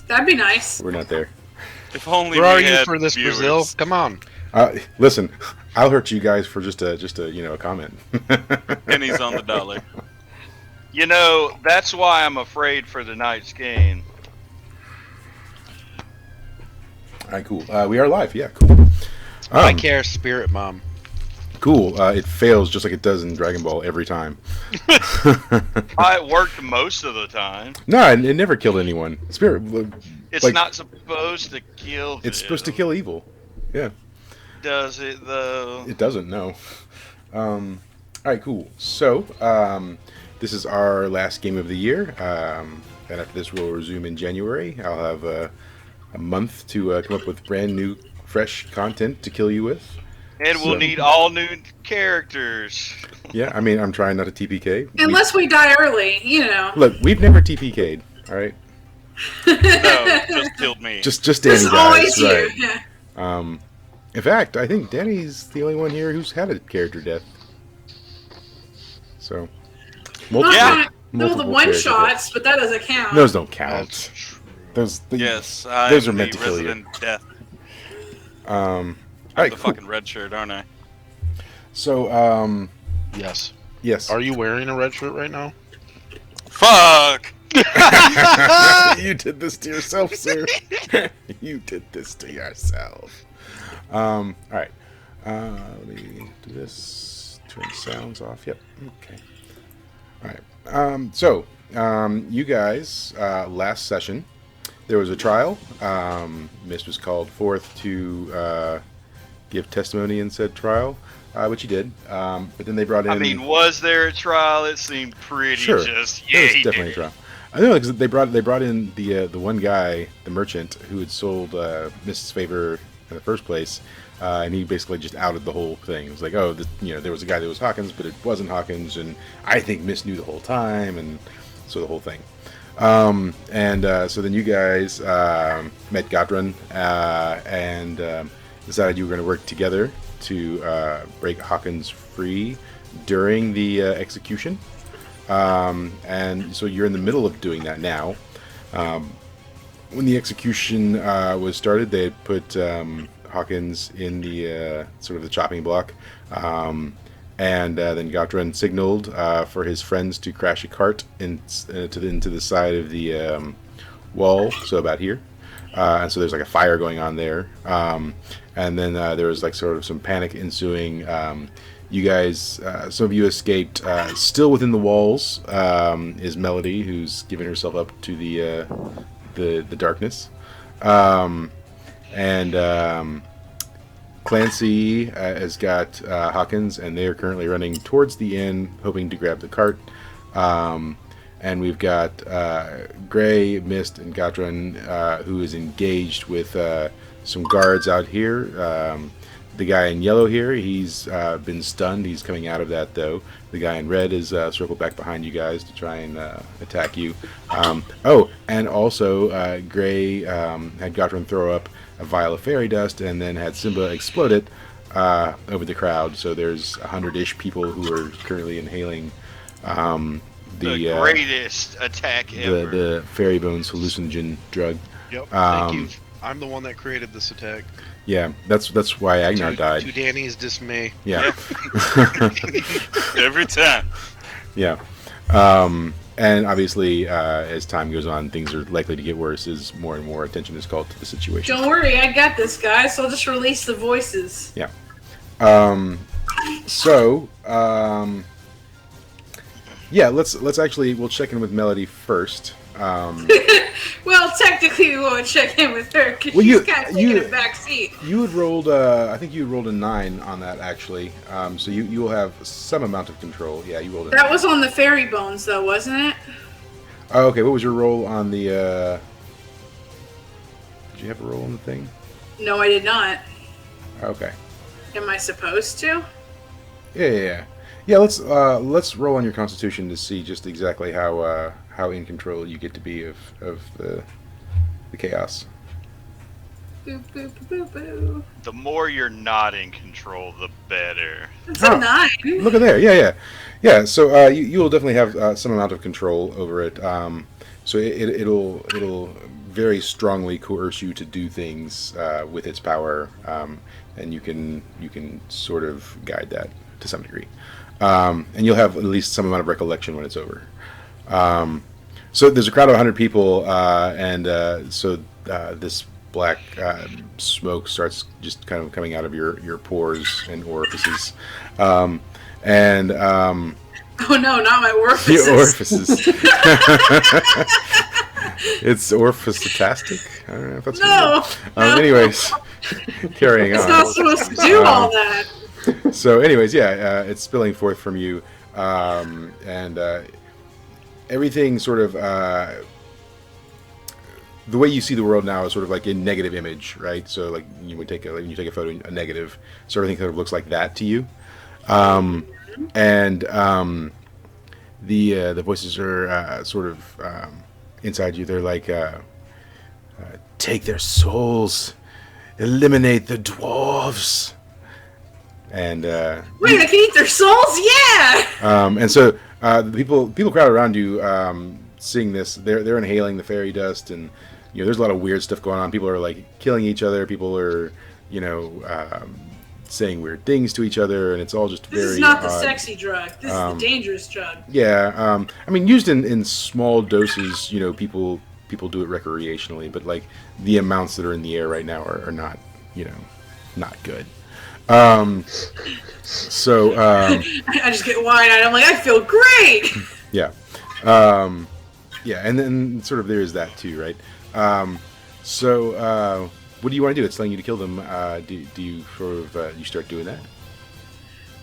That'd be nice. We're not there. If only Where are we you had for this, viewers. Brazil? Come on. Listen, I'll hurt you guys for just a a comment. Pennies on the dollar. You know, that's why I'm afraid for tonight's game. All right, cool. We are live. Yeah, cool. I care, Spirit Mom. Cool. It fails just like it does in Dragon Ball every time. It worked most of the time. No, it never killed anyone. Spirit. It's not supposed to kill. It's supposed to kill evil. Yeah. Does it though? It doesn't. No. All right. Cool. So, this is our last game of the year. And after this, we'll resume in January. I'll have a month to come up with brand new, fresh content to kill you with. And we'll need all new characters. Yeah, I mean, I'm trying not to TPK. Unless we die early, you know. Look, we've never TPK'd, all right? No, just killed me. Just Danny It's dies, always right? you. Yeah. In fact, I think Danny's the only one here who's had a character death. So, The multiple one character shots, deaths. but that doesn't count. Those don't count. Those Yes, those are I'm meant the to kill you. resident death. I'm I'm the fucking red shirt, aren't I? So, Yes. yes. Are you wearing a red shirt right now? Fuck! You did this to yourself, sir. You did this to yourself. All right. Let me do this. Turn sounds off. Yep. Okay. All right. So, you guys, last session, there was a trial. Mist was called forth to give testimony in said trial, which he did. But then they brought in. I mean, was there a trial? It seemed pretty Sure. just. There Yeah, was he definitely did a it. trial. I know because they brought in the one guy, the merchant, who had sold Mist's favor in the first place, and he basically just outed the whole thing. It was like, oh, there was a guy that was Hawkins, but it wasn't Hawkins, and I think Mist knew the whole time, and so the whole thing. So then you guys met Godrun and decided you were going to work together to break Hawkins free during the execution. And so you're in the middle of doing that now. When the execution was started, they had put Hawkins in the sort of the chopping block, and then Gotran signaled for his friends to crash a cart into the side of the wall, so about here. And so there's like a fire going on there, and then there was like sort of some panic ensuing. You guys, some of you escaped. Still within the walls is Melody, who's given herself up to the darkness, and Clancy has got Hawkins, and they are currently running towards the inn, hoping to grab the cart. And we've got Gray, Mist, and Gatran, who is engaged with some guards out here. The guy in yellow here, he's been stunned. He's coming out of that, though. The guy in red is circled back behind you guys to try and attack you. And also Gray had Gotran throw up a vial of fairy dust and then had Simba explode it over the crowd. So there's 100-ish people who are currently inhaling The greatest attack ever. the fairy bones hallucinogen drug. Yep. Thank you. I'm the one that created this attack. Yeah, that's why Agnar died. To Danny's dismay. Yeah. Every time. Yeah. And obviously, as time goes on, things are likely to get worse as more and more attention is called to the situation. Don't worry, I got this, guys. So I'll just release the voices. Yeah. Yeah, let's actually, we'll check in with Melody first. Well, technically, we won't check in with her because Well, she's kind of taking a back seat. You had rolled, I think you had rolled a 9 on that, actually. So you will have some amount of control. Yeah, you rolled a 9. That was on the fairy bones, though, wasn't it? Oh, okay, what was your roll on the, did you have a roll on the thing? No, I did not. Okay. Am I supposed to? Yeah, let's roll on your constitution to see just exactly how in control you get to be of the chaos. Boop, boop, boop, boop. The more you're not in control, the better. It's a 9. Look at there, yeah. So you will definitely have some amount of control over it. So it'll very strongly coerce you to do things with its power, and you can sort of guide that to some degree, and you'll have at least some amount of recollection when it's over. So there's a crowd of 100 people, and so this black smoke starts just kind of coming out of your pores and orifices, and Oh no, not my orifices. your orifices. It's orifice-tastic. I don't know if that's No. No. Anyways, carrying It's on. not supposed to do all that. So, anyways, yeah, it's spilling forth from you, and everything sort of the way you see the world now is sort of like in negative image, right? So, like you would take when you take a photo, a negative, so everything kind of looks like that to you, and the voices are sort of inside you. They're like, take their souls, eliminate the dwarves. And Wait, I can eat their souls? Yeah! and so the people crowd around you, seeing this. They're inhaling the fairy dust, and there's a lot of weird stuff going on. People are like killing each other. People are saying weird things to each other, and it's all just very. This is not the odd. sexy drug. This is the dangerous drug. Yeah, I mean, used in small doses, people do it recreationally, but like the amounts that are in the air right now are not, not good. So I just get wide-eyed. I'm like, I feel great! yeah, yeah, and then sort of there's that too, right? So what do you want to do? It's telling you to kill them. Do you sort of you start doing that?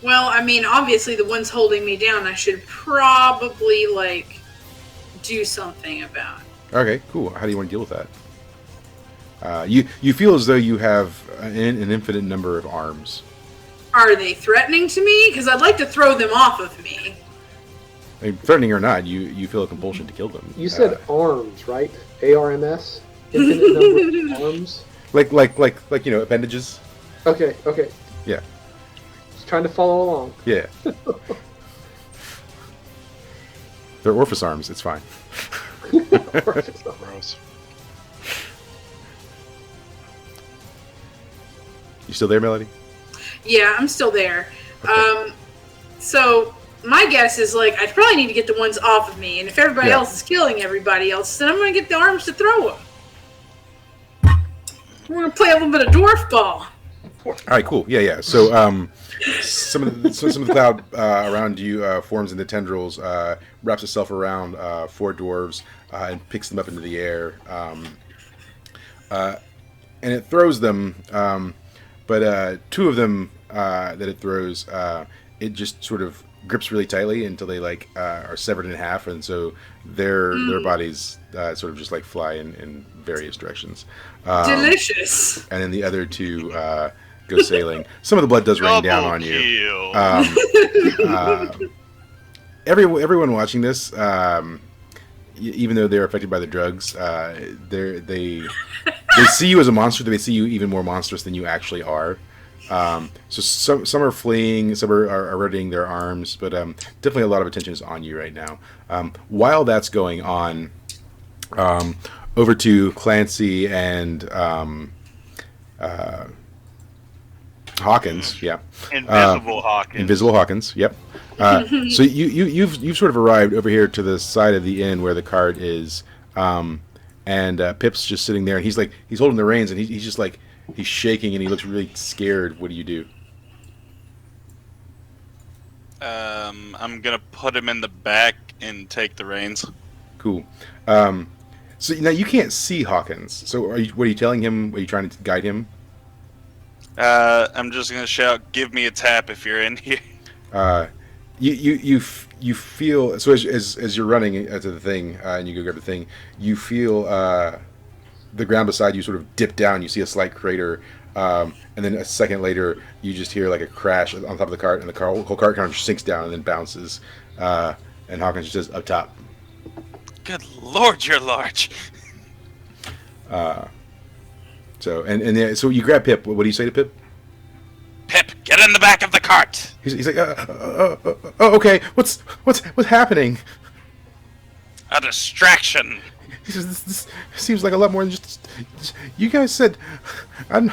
Well, I mean, obviously the one's holding me down. I should probably, like, do something about. Okay, cool. How do you want to deal with that? You feel as though you have an infinite number of arms. Are they threatening to me? Because I'd like to throw them off of me. I mean, threatening or not, you feel a compulsion to kill them. You said arms, right? ARMS? Infinite number of arms? Like appendages. Okay. Yeah. Just trying to follow along. Yeah. They're orifice arms. It's fine. Gross. You still there, Melody? Yeah, I'm still there. So my guess is, like, I probably need to get the ones off of me, and if everybody Yeah. else is killing everybody else, then I'm going to get the arms to throw them. We're going to play a little bit of dwarf ball. All right, cool. Yeah. So some of the cloud around you forms into tendrils, wraps itself around 4 dwarves, and picks them up into the air, and it throws them. But 2 of them that it throws, it just sort of grips really tightly until they are severed in half, and so their bodies sort of just like fly in various directions. Delicious. And then the other 2 go sailing. Some of the blood does rain down on you. Everyone watching this, even though they're affected by the drugs, they see you as a monster. They see you even more monstrous than you actually are. So some are fleeing, some are readying their arms, but definitely a lot of attention is on you right now. While that's going on, over to Clancy and Hawkins. Yeah, Invisible Hawkins. Invisible Hawkins. Yep. So you've sort of arrived over here to the side of the inn where the cart is, and Pip's just sitting there, and he's holding the reins, and he's just like he's shaking, and he looks really scared. What do you do? I'm gonna put him in the back and take the reins. Cool. So now you can't see Hawkins. So what are you telling him? Are you trying to guide him? I'm just gonna shout, "Give me a tap if you're in here." You feel so as you're running to the thing and you go grab the thing, you feel the ground beside you sort of dip down. You see a slight crater, and then a second later you just hear like a crash on top of the cart, and the whole cart kind of sinks down and then bounces. And Hawkins just says, "Up top." Good Lord, you're large. So you grab Pip. What do you say to Pip? Pip, get in the back of the cart. He's like, okay. What's happening? A distraction. He says, this seems like a lot more than just. You guys said, I'm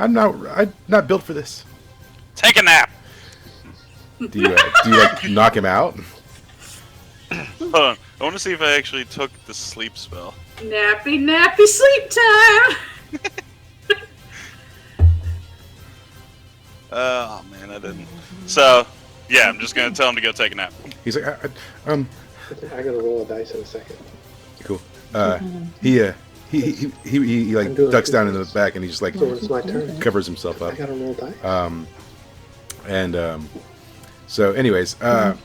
not built for this. Take a nap. Do you like knock him out? Hold on. I want to see if I actually took the sleep spell. Nappy sleep time. Oh man, I didn't. So, yeah, I'm just gonna tell him to go take a nap. He's like, I gotta roll a dice in a second. cool. He like ducks down in the back and he just like So it's my turn. covers himself I up. gotta roll dice. So anyways, so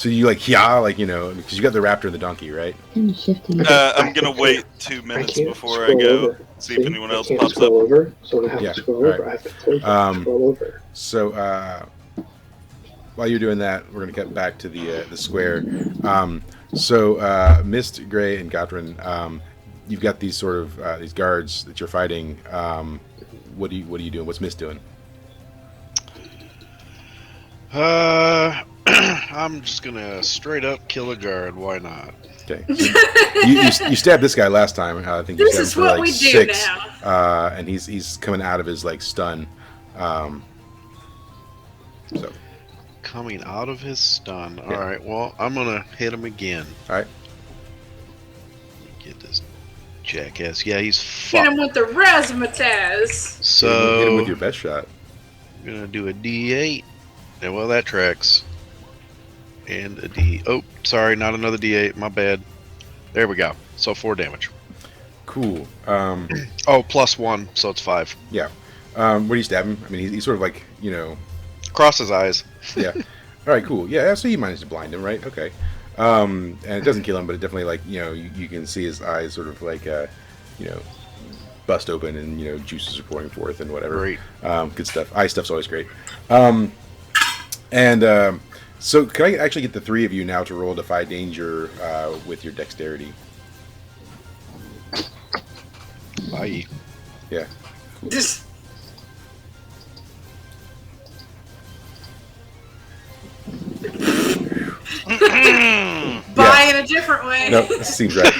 you like because you got the raptor and the donkey, right? I'm gonna wait 2 minutes before I go. See if anyone else pops up. Over, so I have Yeah, to scroll over. right. I have to scroll over. So while you're doing that, we're gonna cut back to the square. Mist, Gray, and Gotrin, you've got these sort of these guards that you're fighting. What are you doing? What's Mist doing? I'm just gonna straight up kill a guard. Why not? Okay. You stabbed this guy last time. I think you This stabbed is him for what like we do 6, now. and he's coming out of his like stun. So Coming out of his stun. All right. Well, I'm gonna hit him again. all right. Get this jackass. Yeah, he's Hit him fucked. with the razzmatazz. So Hit him with your best shot. I'm gonna do a D8. Yeah, well, that tracks. And a D. Oh, sorry, not another D8. My bad. There we go. So 4 damage. Cool. Oh, +1, so it's 5. Yeah. Where do you stab him? I mean, he's sort of like Cross his eyes. Yeah. All right. Cool. Yeah. So you managed to blind him, right? Okay. And it doesn't kill him, but it definitely like you can see his eyes sort of like bust open and juices are pouring forth and whatever. Great. Good stuff. Eye stuff's always great. So can I actually get the 3 of you now to roll Defy Danger with your dexterity? Bye. Yeah. Just buy in a different way. No, that seems right.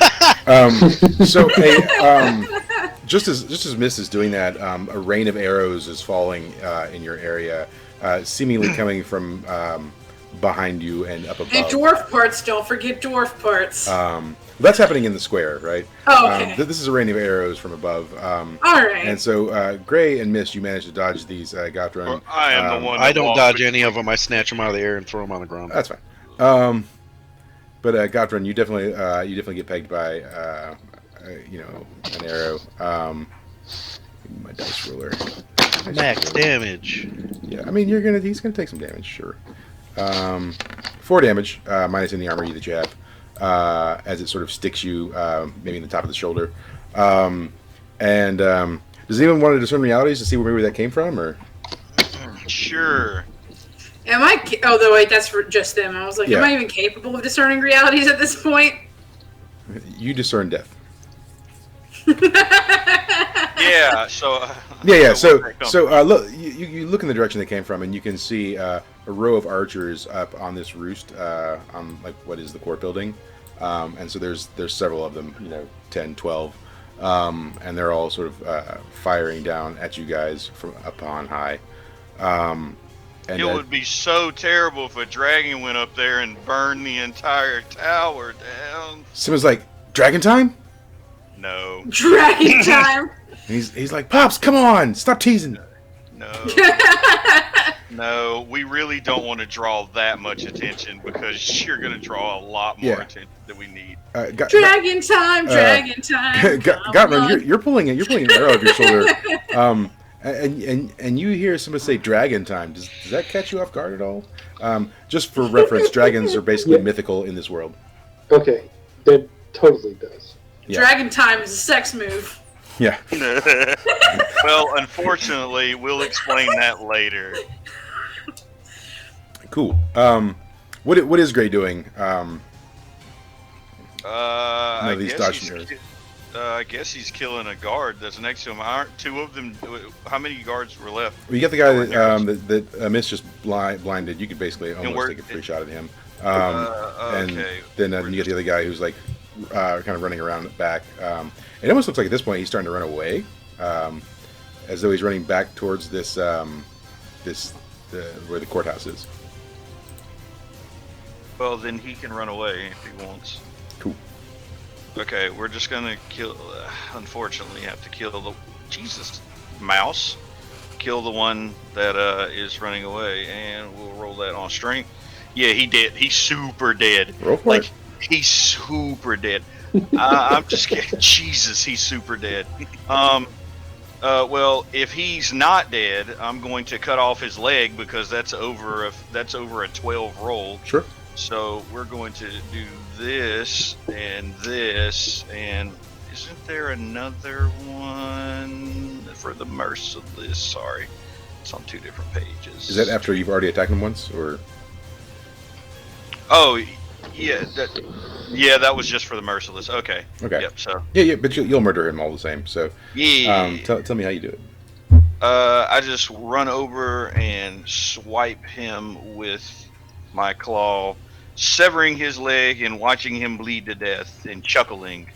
Just as Mist is doing that, a rain of arrows is falling in your area, seemingly coming from behind you and up above. And dwarf parts, don't forget dwarf parts. That's happening in the square, right? Oh, okay. This is a rain of arrows from above. All right. And so, Gray and Mist, you managed to dodge these Gotron. Well, I am the one. I that don't walked dodge between- any of them. I snatch them out of the air and throw them on the ground. That's fine. But Gotron, you definitely get pegged by an arrow. My dice roller. Max damage. Yeah, I mean he's gonna take some damage, sure. 4 damage, minus any armor that you have, as it sort of sticks you maybe in the top of the shoulder. Does anyone want to discern realities to see where maybe that came from, or? Sure. Am I? Oh, wait, that's for just them. I was like, Yeah. am I even capable of discerning realities at this point? You discern death. Yeah. So. Yeah. So where'd that come look, you look in the direction they came from, and you can see a row of archers up on this roost on like what is the court building, and so there's several of them, 10, 12, and they're all sort of firing down at you guys from up on high. And It would be so terrible if a dragon went up there and burned the entire tower down. Simba's like, Dragon time? No. Dragon time. And he's like, Pops, come on, stop teasing. No. No, we really don't want to draw that much attention because you're going to draw a lot more Yeah. attention than we need. Dragon time. Dragon time. Gottman, you're pulling an arrow off your shoulder, and you hear somebody say "dragon time." Does that catch you off guard at all? Just for reference, dragons are basically mythical in this world. Okay, that totally does. Yeah. Dragon time is a sex move. Yeah. Well, unfortunately, we'll explain that later. Cool. What is Gray doing? I these guess dodging arrows. I guess he's killing a guard that's next to him. Aren't 2 of them? How many guards were left? Well, you got the guy that Mist just blinded. You could basically almost where- take a free shot at him. And Okay. then you get the other guy who's like kind of running around back. It almost looks like at this point he's starting to run away, as though he's running back towards this where the courthouse is. Well, then he can run away if he wants. Cool. Okay, we're just gonna kill. Unfortunately, have to kill the mouse. Kill the one that is running away, and we'll roll that on strength. Yeah, he dead. He's super dead. Roll for it. He's super dead. I'm just kidding. Jesus, he's super dead. Well, if he's not dead, I'm going to cut off his leg because that's over a 12 roll. Sure. So we're going to do this, and isn't there another one for the merciless? Sorry, it's on 2 different pages. Is that after you've already attacked him once, or? Oh, yeah, that was just for the merciless. Okay. Okay. Yep. So. Yeah, but you'll murder him all the same. So. Yeah. Tell me how you do it. I just run over and swipe him with my claw, severing his leg and watching him bleed to death and chuckling.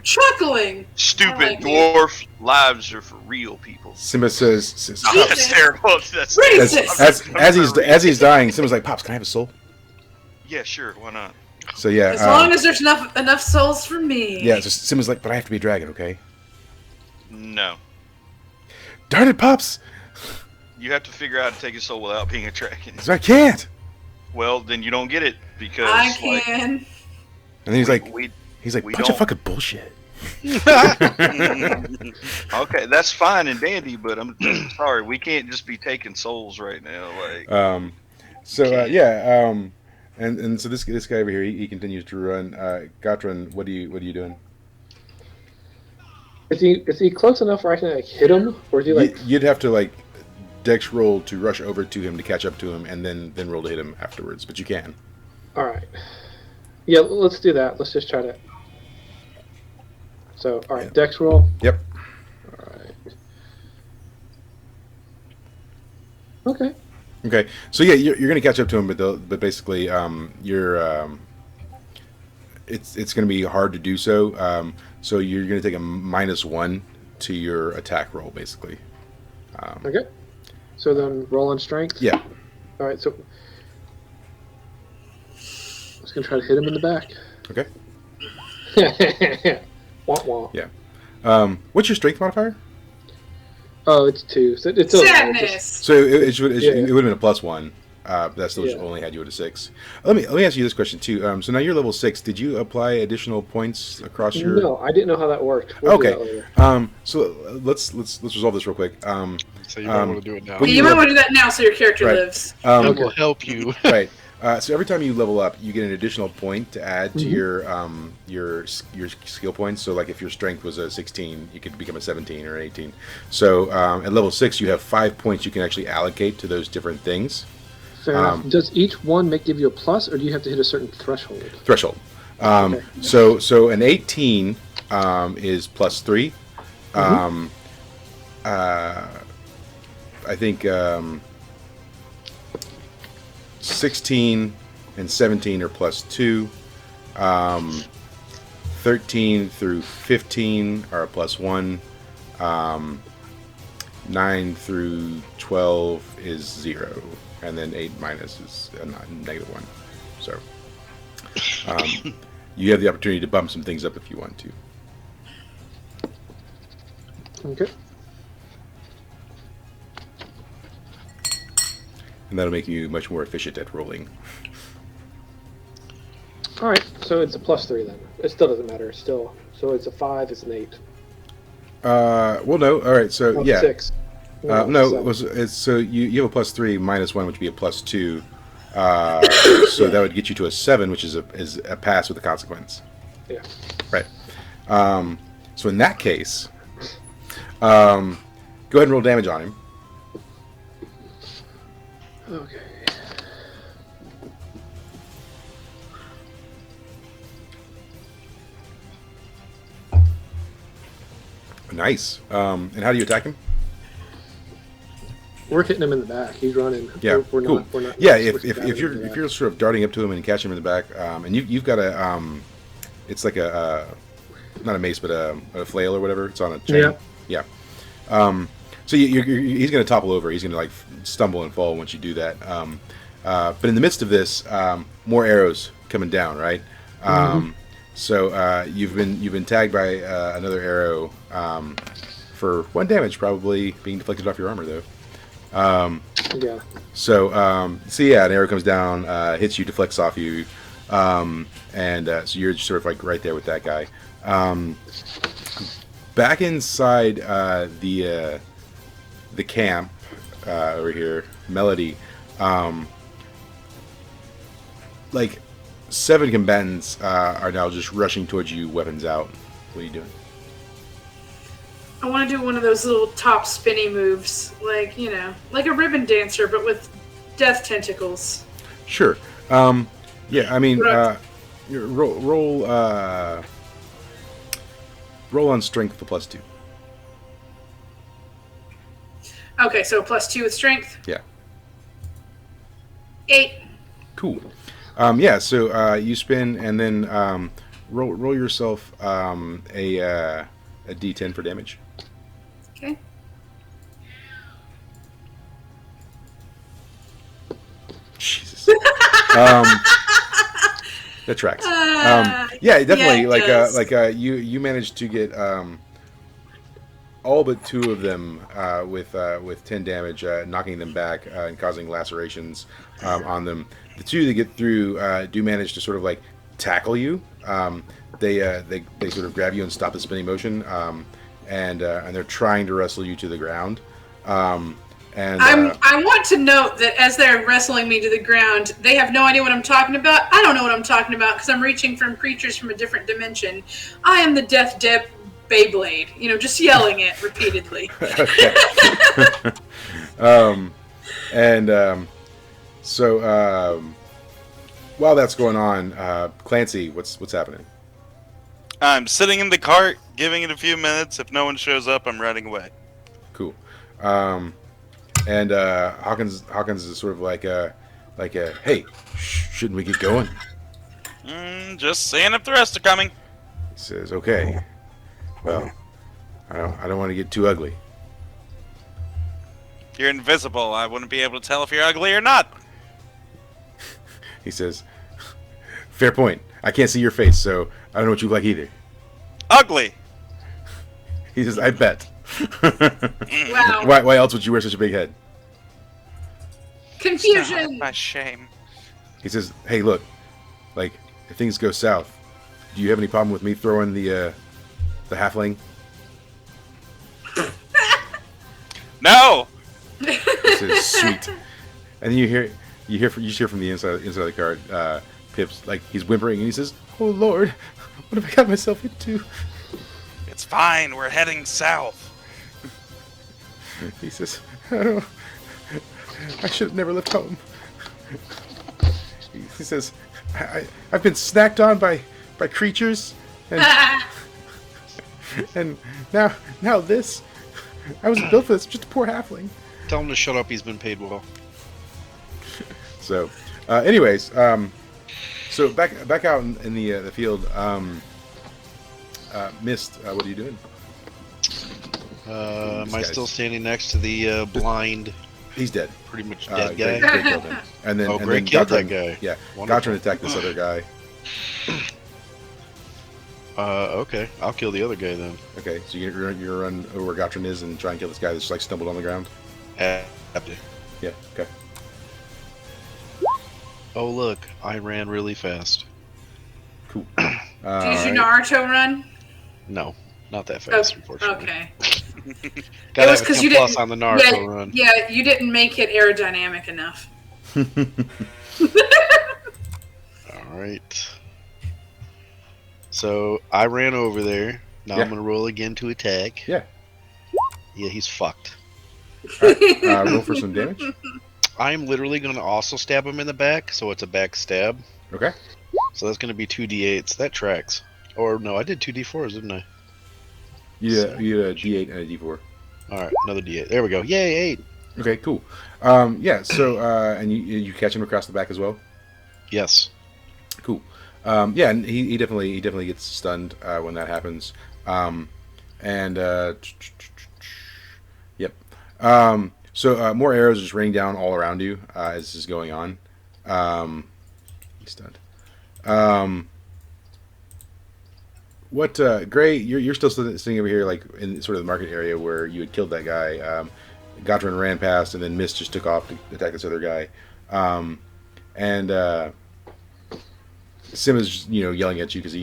Chuckling. Stupid like dwarf lives are for real people. Simba says, Oh, that's terrible. That's Racist. as he's dying, Simba's like, "Pops, can I have a soul?" Yeah, sure. Why not? So yeah. As long as there's enough souls for me. Yeah, so Simba's like, "But I have to be a dragon, okay?" No. Darn it, Pops! You have to figure out how to take his soul without being a dragon. So I can't. Well, then you don't get it because I can. And then he's like, we bunch of fucking bullshit. okay, that's fine and dandy, but I'm sorry, we can't just be taking souls right now. Like, and so this guy over here, he continues to run. Gotran, what are you doing? Is he close enough where I can like hit him, or is he like? You'd have to like dex roll to rush over to him to catch up to him, and then roll to hit him afterwards. But you can. All right. Yeah, let's do that. Let's just try to. So, all right, dex roll. Yep. All right. Okay. Okay. So yeah, you're going to catch up to him, but basically, it's going to be hard to do so. So you're going to take a -1 to your attack roll, basically. Okay. So then roll on strength. Yeah. All right. So I'm just gonna try to hit him in the back. Okay. Wah wah. Yeah. What's your strength modifier? Oh, it's 2. So it's Sadness. So it would Yeah. have been a +1. That still Yeah. only had you at a 6. Let me ask you this question too. So now you're level 6. Did you apply additional points across your? No, I didn't know how that worked. We'll do that Okay. later. So let's resolve this real quick. So you might want to do it now. When You might want to do that now so your character Right. lives. That will help you. Right. So every time you level up, you get an additional point to add to your skill points. So like if your strength was a 16, you could become a 17 or an 18. So at level 6, you have 5 points you can actually allocate to those different things. Fair enough. Does each one give you a plus, or do you have to hit a certain threshold? Threshold. Okay. So an 18 is +3. I think 16 and 17 are +2. 13 through 15 are a +1. 9 through 12 is 0. And then 8 minus is a -1. So you have the opportunity to bump some things up if you want to. Okay. And that'll make you much more efficient at rolling. All right. So it's a +3 then. It still doesn't matter. So it's a 5. It's an 8. Well, no. All right. So Oh, yeah. 6. No, it's so you have a +3 -1, which would be a +2. So that would get you to a 7, which is a pass with a consequence. Yeah. Right. So in that case, go ahead and roll damage on him. Okay. Nice. And how do you attack him? We're hitting him in the back. He's running. Yeah, we're cool. not. We're not. Yeah, we're if stabbing him in you're the if back. you're sort of darting up to him and catching him in the back, and you've got a it's like a not a mace but a flail or whatever. It's on a chain. Yeah. So he's going to topple over. He's going to like stumble and fall once you do that. But in the midst of this, more arrows coming down, right? So you've been tagged by another arrow for 1 damage, probably being deflected off your armor though. Yeah. So yeah, an arrow comes down, hits you, deflects off you, and so you're sort of like right there with that guy. Back inside the camp over here, Melody, like 7 combatants are now just rushing towards you, weapons out. What are you doing? I want to do one of those little top spinny moves, like, you know, like a ribbon dancer, but with death tentacles. Sure. Yeah, I mean, roll on strength for +2. Okay, so +2 with strength. Yeah. 8. Cool. Yeah, so you spin and then roll yourself a D10 for damage. Okay. Jesus. That tracks. Yeah, definitely. Yeah, You managed to get all but 2 of them with 10 damage, knocking them back and causing lacerations on them. The 2 that get through do manage to sort of like tackle you. They sort of grab you and stop the spinning motion, and they're trying to wrestle you to the ground. I want to note that as they're wrestling me to the ground, they have no idea what I'm talking about. I don't know what I'm talking about because I'm reaching from creatures from a different dimension. I am the Death Dep Beyblade, you know, just yelling it repeatedly. So while that's going on, Clancy, what's happening? I'm sitting in the cart, giving it a few minutes. If no one shows up, I'm running away. Cool. And Hawkins is sort of like hey, shouldn't we get going? Just seeing if the rest are coming. He says, okay. Well, I don't want to get too ugly. You're invisible. I wouldn't be able to tell if you're ugly or not. He says, fair point. I can't see your face, so I don't know what you like either. Ugly. He says, I bet. Wow. Why else would you wear such a big head? Confusion. My shame. He says, hey, look, like, if things go south, do you have any problem with me throwing the halfling? No. He says, sweet. And then you hear from the inside of the cart, Pip's like he's whimpering and he says, "Oh Lord, what have I got myself into?" It's fine. We're heading south. He says, "I should have never left home." He says, "I've been snacked on by creatures, and now this. I wasn't built for this. I'm just a poor halfling." Tell him to shut up. He's been paid well. So, anyways, so back out in the field, Mist, what are you doing? Am I still standing next to the blind? He's dead. Pretty much dead guy. Gray killed him. And then, Gray killed that guy. Yeah, Wonderful. Gotron attacked this other guy. Okay, I'll kill the other guy then. Okay, so you're run over where Gotron is and try and kill this guy that's just like stumbled on the ground. Have to. Yeah. Okay. Oh look, I ran really fast. Cool. Do you use your Naruto run? No, not that fast, Okay. unfortunately. Okay. Gotta It was have a 'cause 10 you plus didn't- on the Naruto run. Yeah, you didn't make it aerodynamic enough. Alright. So, I ran over there. Now Yeah. I'm gonna roll again to attack. Yeah. Yeah, he's fucked. Roll for some damage. I'm literally gonna also stab him in the back, so it's a back stab. Okay. So that's gonna be 2d8s. That tracks. Or no, I did 2d4s, didn't I? You had a D8 and a D4. Alright, another d8. There we go. Yay, 8. Okay, cool. Yeah. So and you catch him across the back as well. Yes. Cool. Yeah, and he definitely gets stunned when that happens. And yep. So more arrows just raining down all around you as this is going on. He's stunned. What Gray? You're still sitting over here, like in sort of the market area where you had killed that guy. Gotran ran past, and then Mist just took off to attack this other guy. And Sim is yelling at you because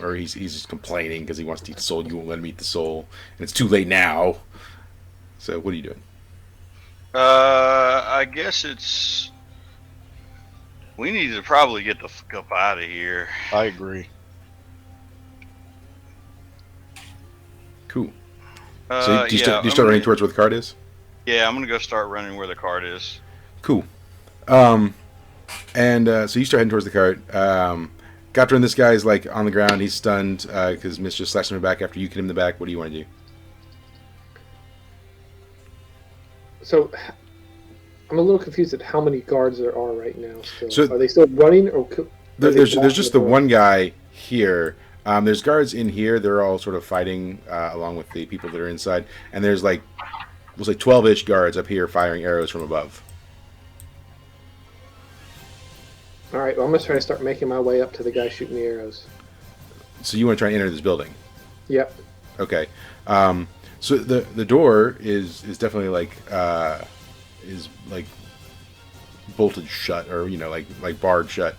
or he's just complaining because he wants to eat the soul. You won't let him eat the soul, and it's too late now. So what are you doing? I guess it's. We need to probably get the fuck up out of here. I agree. Cool. So do you start running towards where the card is? Yeah, I'm gonna go start running where the card is. Cool. And so you start heading towards the cart. Gotran, this guy is like on the ground. He's stunned because Mist just slashed him in the back after you hit him in the back. What do you want to do? So, I'm a little confused at how many guards there are right now. Still. So are they still running, or there's just the one guy here. There's guards in here. They're all sort of fighting along with the people that are inside. And there's like 12-ish guards up here firing arrows from above. All right, well, I'm gonna try to start making my way up to the guy shooting the arrows. So you want to try and enter this building? Yep. Okay. So the door is definitely like bolted shut, or like barred shut.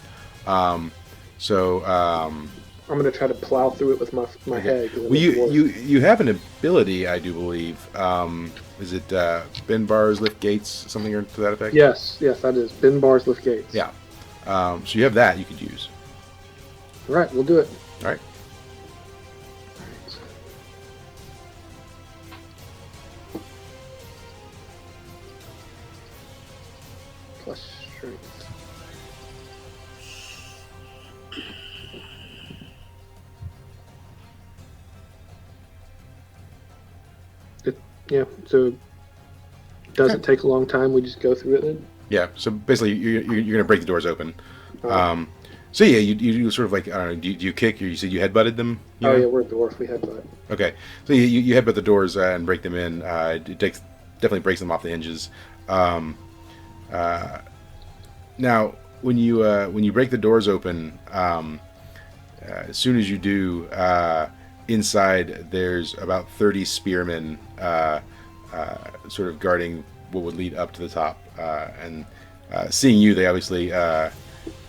So I'm gonna try to plow through it with my head. Well, you have an ability, I do believe. Is it bend bars, lift gates, something to that effect? Yes, that is bend bars, lift gates. Yeah. So you have that you could use. All right, we'll do it. All right. Plus strength. Yeah, so does it take a long time? We just go through it then? Yeah, so basically you're going to break the doors open. So yeah, you sort of like, I don't know, do you kick, or you said you headbutted them? Yeah, we're a dwarf, we headbutt. Okay, so you headbutt the doors and break them in. It definitely breaks them off the hinges. Now, when you break the doors open, as soon as you do, inside there's about 30 spearmen sort of guarding what would lead up to the top, and seeing you, they obviously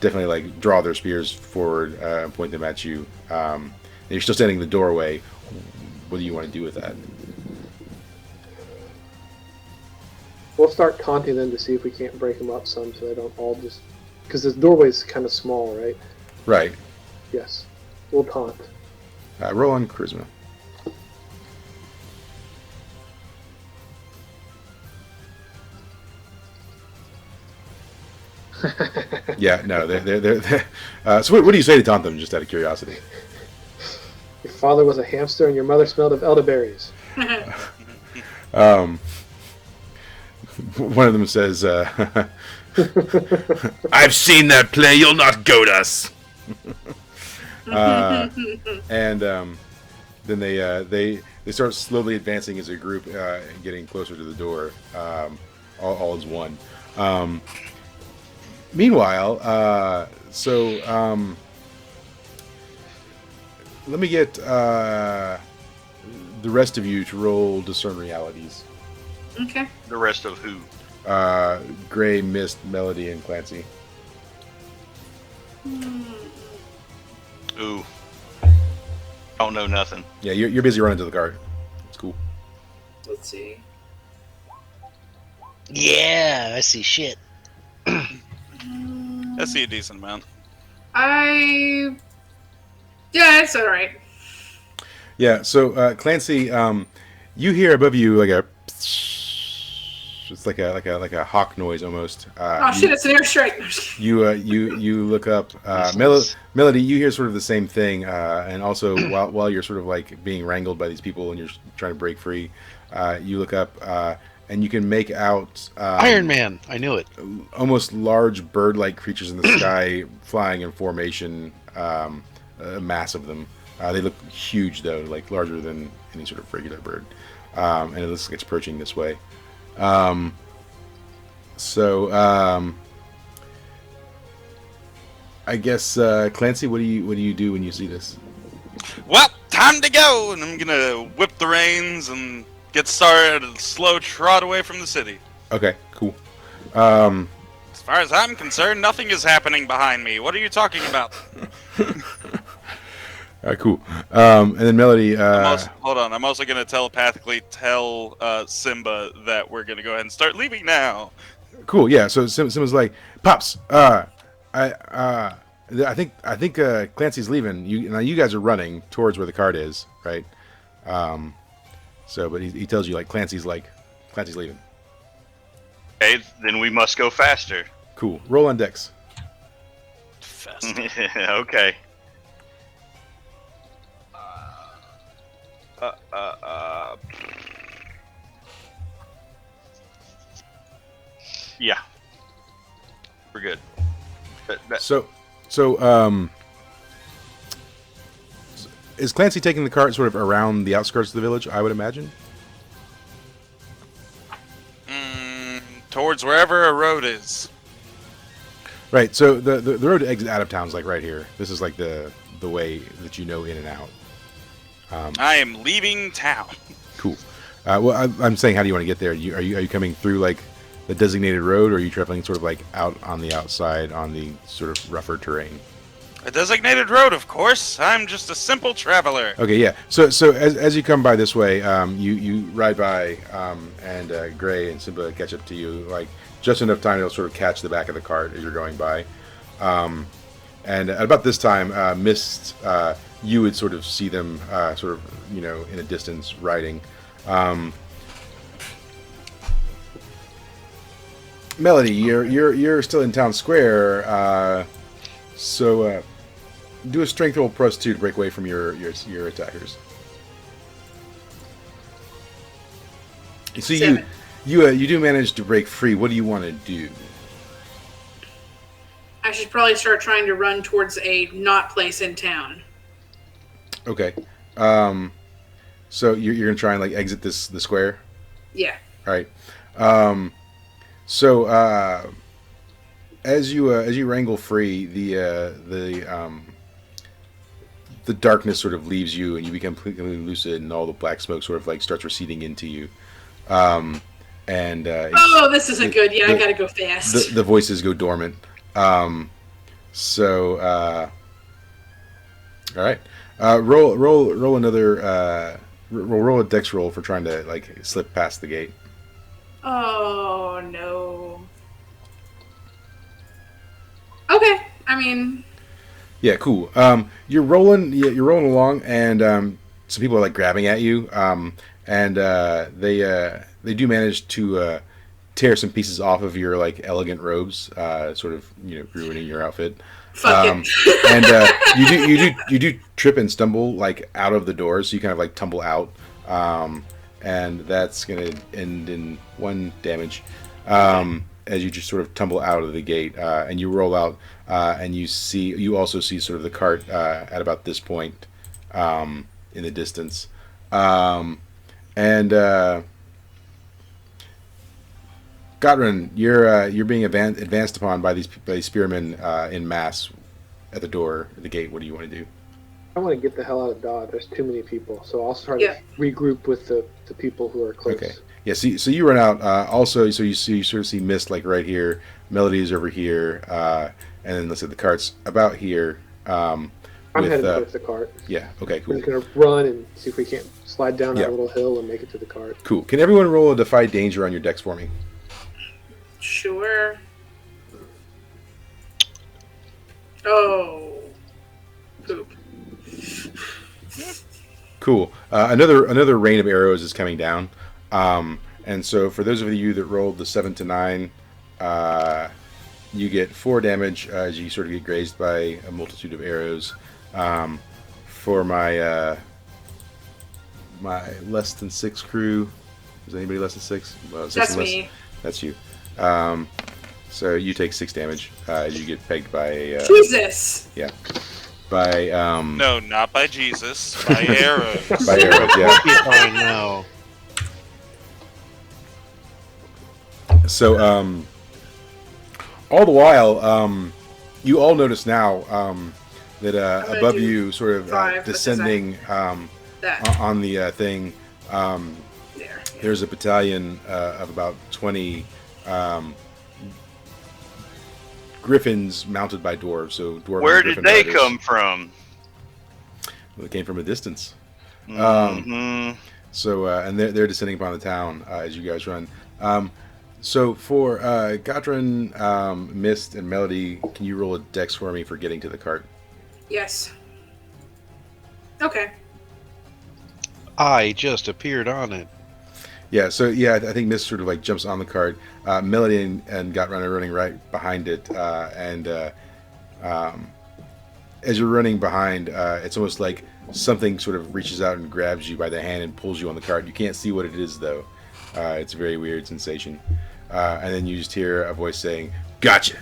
definitely like draw their spears forward and point them at you. And you're still standing in the doorway. What do you want to do with that? We'll start taunting them to see if we can't break them up some, so they don't all just... Because this doorway is kind of small, right? Right. Yes. We'll taunt. Roll on charisma. Yeah, no, they're so what do you say to taunt them, just out of curiosity? Your father was a hamster and your mother smelled of elderberries. One of them says, I've seen that play, you'll not goad us. And then they start slowly advancing as a group and getting closer to the door. All as one. Meanwhile, let me get the rest of you to roll discern realities. Okay. The rest of who? Gray, Mist, Melody, and Clancy. Ooh. Don't know nothing. Yeah, you're busy running to the car. It's cool. Let's see. Yeah, I see shit. I see a decent amount. Yeah, it's all right. Yeah, so Clancy, you hear above you like a... It's like a hawk noise almost. Shit! It's an airstrike. You look up. Melody, you hear sort of the same thing, and also while you're sort of like being wrangled by these people and you're trying to break free, you look up and you can make out Iron Man. I knew it. almost large bird-like creatures in the sky flying in formation. A mass of them. They look huge though, like larger than any sort of regular bird, and it looks like it's approaching this way. I guess Clancy, what do you do when you see this? Well, time to go, and I'm gonna whip the reins and get started at a slow trot away from the city. Okay, cool. As far as I'm concerned, nothing is happening behind me. What are you talking about? All right, cool. And then Melody. Hold on. I'm also going to telepathically tell Simba that we're going to go ahead and start leaving now. Cool. Yeah. So Simba's like, Pops. I think Clancy's leaving. You guys are running towards where the cart is, right? But he tells you like Clancy's leaving. Okay, then we must go faster. Cool. Roll on Dex. Faster. Okay. Yeah. We're good. Is Clancy taking the cart sort of around the outskirts of the village, I would imagine? Towards wherever a road is. Right, so the road to exit out of town is like right here. This is like the way that you know in and out. I am leaving town. Cool. I'm saying, how do you want to get there? Are you coming through like the designated road, or are you traveling sort of like out on the outside on the sort of rougher terrain? A designated road, of course. I'm just a simple traveler. Okay, yeah. So as you come by this way, you ride by, and Gray and Simba catch up to you, like just enough time to sort of catch the back of the cart as you're going by. And at about this time, Mist, you would sort of see them, sort of, in a distance riding. Melody, you're still in town square, so do a strength roll +2 to break away from your attackers. So you do manage to break free. What do you want to do? I should probably start trying to run towards a not place in town. Okay. So you're gonna try and like exit the square? Yeah. All right. As you wrangle free, the darkness sort of leaves you, and you become completely lucid, and all the black smoke sort of like starts receding into you. Oh, this isn't good. Yeah, I gotta go fast. The voices go dormant. All right. Roll another. Roll a dex roll for trying to like slip past the gate. Oh no. Okay, I mean. Yeah, cool. You're rolling along, and some people are like grabbing at you, and they do manage to tear some pieces off of your like elegant robes, sort of ruining your outfit. Fuck it. And you do trip and stumble like out of the doors, so you kind of like tumble out, and that's gonna end in 1 damage. As you just sort of tumble out of the gate, and you roll out, and you also see sort of the cart at about this point in the distance, and Godrun, you're being advanced upon by these spearmen in mass at the door, at the gate. What do you want to do? I want to get the hell out of Dodge. There's too many people, so I'll start to regroup with the people who are close. Okay. Yeah. So you run out. Also, so you sort of see Mist like right here. Melody's over here, and then let's say the cart's about here. I'm headed towards the cart. Yeah. Okay. Cool. We're just gonna run and see if we can't slide down that little hill and make it to the cart. Cool. Can everyone roll a Defy Danger on your dex for me? Sure. Oh. Poop. Cool. Another rain of arrows is coming down, and so for those of you that rolled the 7 to 9, you get 4 damage as you sort of get grazed by a multitude of arrows. For my my less than 6 crew, Is anybody less than 6? Well, 6 That's and less. me. That's you. So you take 6 damage as you get pegged by Jesus. by No, not by Jesus. By arrows. by arrows. Yeah. Oh no. So all the while, you all notice now that gonna above do you, sort of 5 descending That. on the thing, There. there's a battalion of about 20 griffins mounted by dwarves. So dwarven Where griffin did they riders. come from? Well, they came from a distance. Mhm. So and they're descending upon the town as you guys run. So for Godrun, Mist, and Melody, can you roll a dex for me for getting to the cart? Yes. Okay. I just appeared on it. Yeah, so I think Mist sort of like jumps on the cart. Melody and Godrun are running right behind it, and as you're running behind, it's almost like something sort of reaches out and grabs you by the hand and pulls you on the cart. You can't see what it is though. It's a very weird sensation. And then you just hear a voice saying, "Gotcha."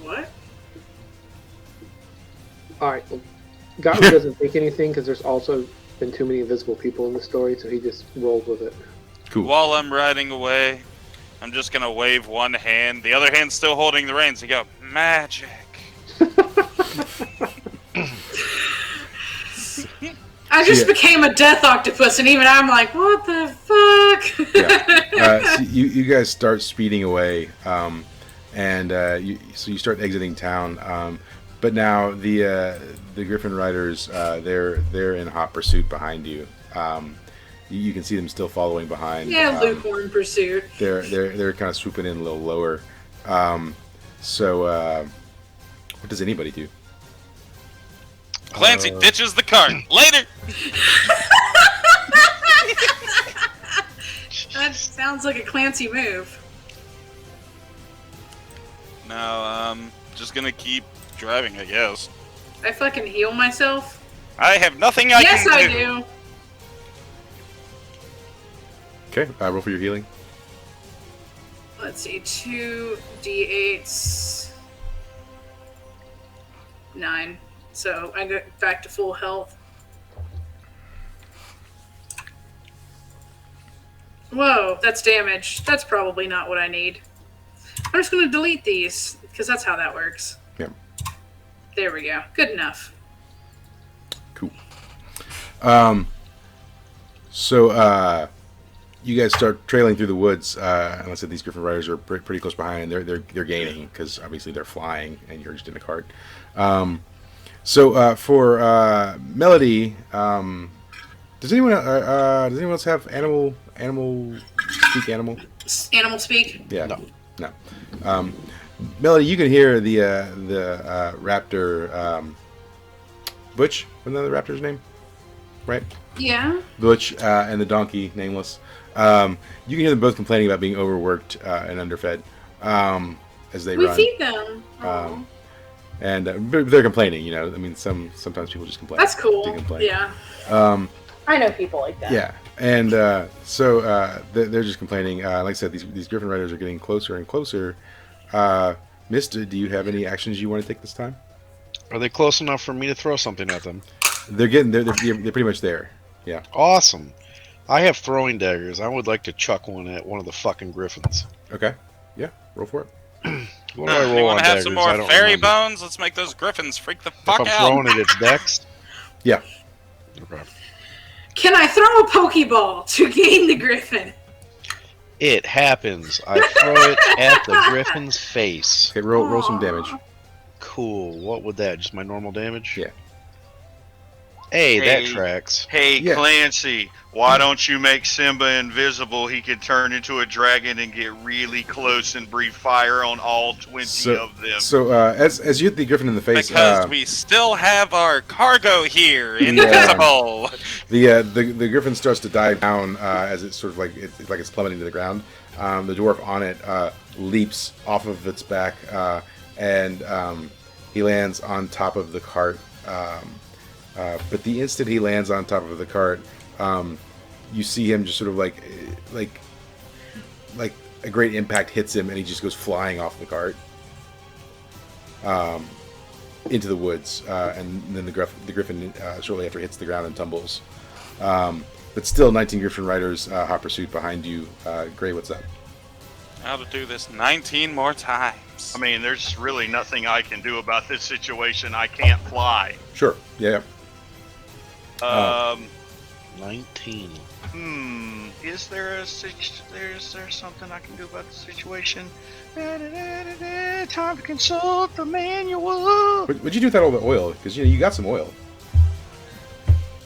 What? Alright, well, Gottlieb doesn't think anything because there's also been too many invisible people in the story, so he just rolls with it. Cool. While I'm riding away, I'm just gonna wave one hand, the other hand's still holding the reins, and go, magic. I just Yeah. became a death octopus, and even I'm like, what the fuck? Yeah. So you guys start speeding away, and you start exiting town. But now the Griffin Riders, they're in hot pursuit behind you. You can see them still following behind. Yeah, lukewarm pursuit. They're kind of swooping in a little lower. So what does anybody do? Clancy ditches the cart. Later! That sounds like a Clancy move. No, just gonna keep driving, I guess. I fucking heal myself. I have nothing I Yes, can I do. do. Okay, roll for your healing. Let's see, 2 d8s. 9. So I go back to full health. Whoa, that's damage. That's probably not what I need. I'm just going to delete these, because that's how that works. Yep. There we go. Good enough. Cool. So you guys start trailing through the woods. And I said these Griffin Riders are pretty close behind, and they're gaining because obviously they're flying, and you're just in a cart. So for Melody, does anyone else have animal speak animal? Animal speak? Yeah. No. Melody, you can hear the raptor. Butch, wasn't that the raptor's name? Right? Yeah. Butch and the donkey, nameless. You can hear them both complaining about being overworked and underfed as they We run. feed them. Aw. And but they're complaining, you know. I mean, sometimes people just complain. That's cool. They complain. Yeah. I know people like that. Yeah, and so they're just complaining. Like I said, these Griffin Riders are getting closer and closer. Mister, do you have any actions you want to take this time? Are they close enough for me to throw something at them? They're pretty much there. Yeah. Awesome. I have throwing daggers. I would like to chuck one at one of the fucking griffins. Okay. Yeah. Roll for it. What do I roll You on want to have daggers? some I more don't fairy remember. bones? Let's make those griffins freak the If fuck I'm out. throwing it, it's dex. Yeah. Okay. Can I throw a Pokeball to gain the Griffin? It happens. I throw it at the griffin's face. Okay. Roll some damage. Cool. What would that? Just my normal damage? Yeah. Hey, that Hey. tracks. Hey, Yeah. Clancy, why don't you make Simba invisible? He can turn into a dragon and get really close and breathe fire on all 20 of them. So as you hit the Griffin in the face, Because we still have our cargo here, invisible. the Griffin starts to dive down as it's sort of like it's plummeting to the ground. The dwarf on it leaps off of its back and he lands on top of the cart. But the instant he lands on top of the cart, you see him just sort of like a great impact hits him, and he just goes flying off the cart into the woods, and then the griffin shortly after hits the ground and tumbles. But still, 19 griffin riders hot pursuit behind you. Gray, what's up? How to do this 19 more times. I mean, there's really nothing I can do about this situation. I can't fly. Sure. Yeah. 19. Is there something I can do about the situation? Time to consult the manual. What'd you do with all the oil? Because you got some oil.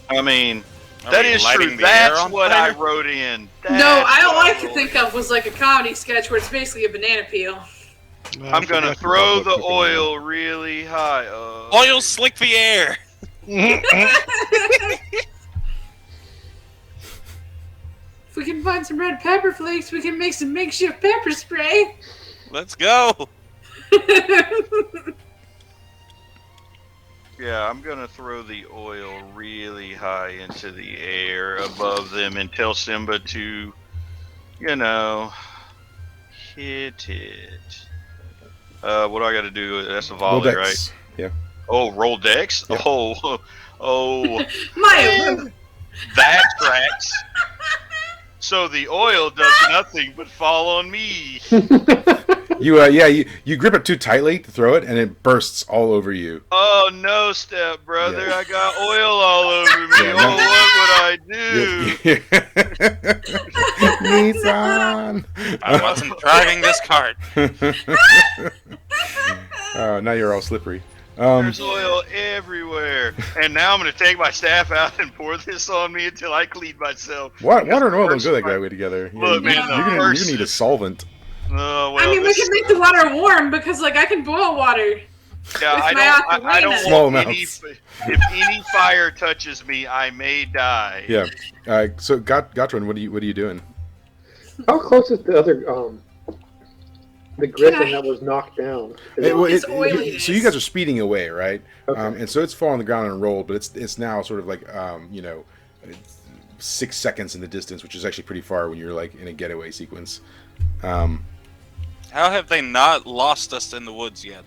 I mean, Are that we is lighting true. the air That's on what fire? I wrote in. No, all I could could think of was like a comedy sketch where it's basically a banana peel. I'm gonna throw the oil really high. Oil slick the air. If we can find some red pepper flakes, we can make some makeshift pepper spray. Let's go. Yeah, I'm gonna throw the oil really high into the air above them and tell Simba to, hit it. What do I gotta do? That's a volley, right? Yeah. Oh, roll dex? Yeah. Oh, My that tracks. So the oil does nothing but fall on me. You grip it too tightly to throw it, and it bursts all over you. Oh no, step brother! Yeah. I got oil all over me. Yeah, What would I do? Nissan. I wasn't driving this cart. Now you're all slippery. There's oil everywhere, and now I'm gonna take my staff out and pour this on me until I clean myself. Water and oil don't First go that fight- way together. Look, man, you're gonna need a solvent. Oh, well, I mean, we can make the water warm because, like, I can boil water. Yeah, with I my don't ocarina. Small want any. amounts. If any fire touches me, I may die. Yeah. So, Gotron, what are you doing? How close is the other the griffin that was knocked down? It's oiliness. So you guys are speeding away, right? Okay. And so it's falling on the ground and rolled, but it's now sort of like 6 seconds in the distance, which is actually pretty far when you're like in a getaway sequence. How have they not lost us in the woods yet?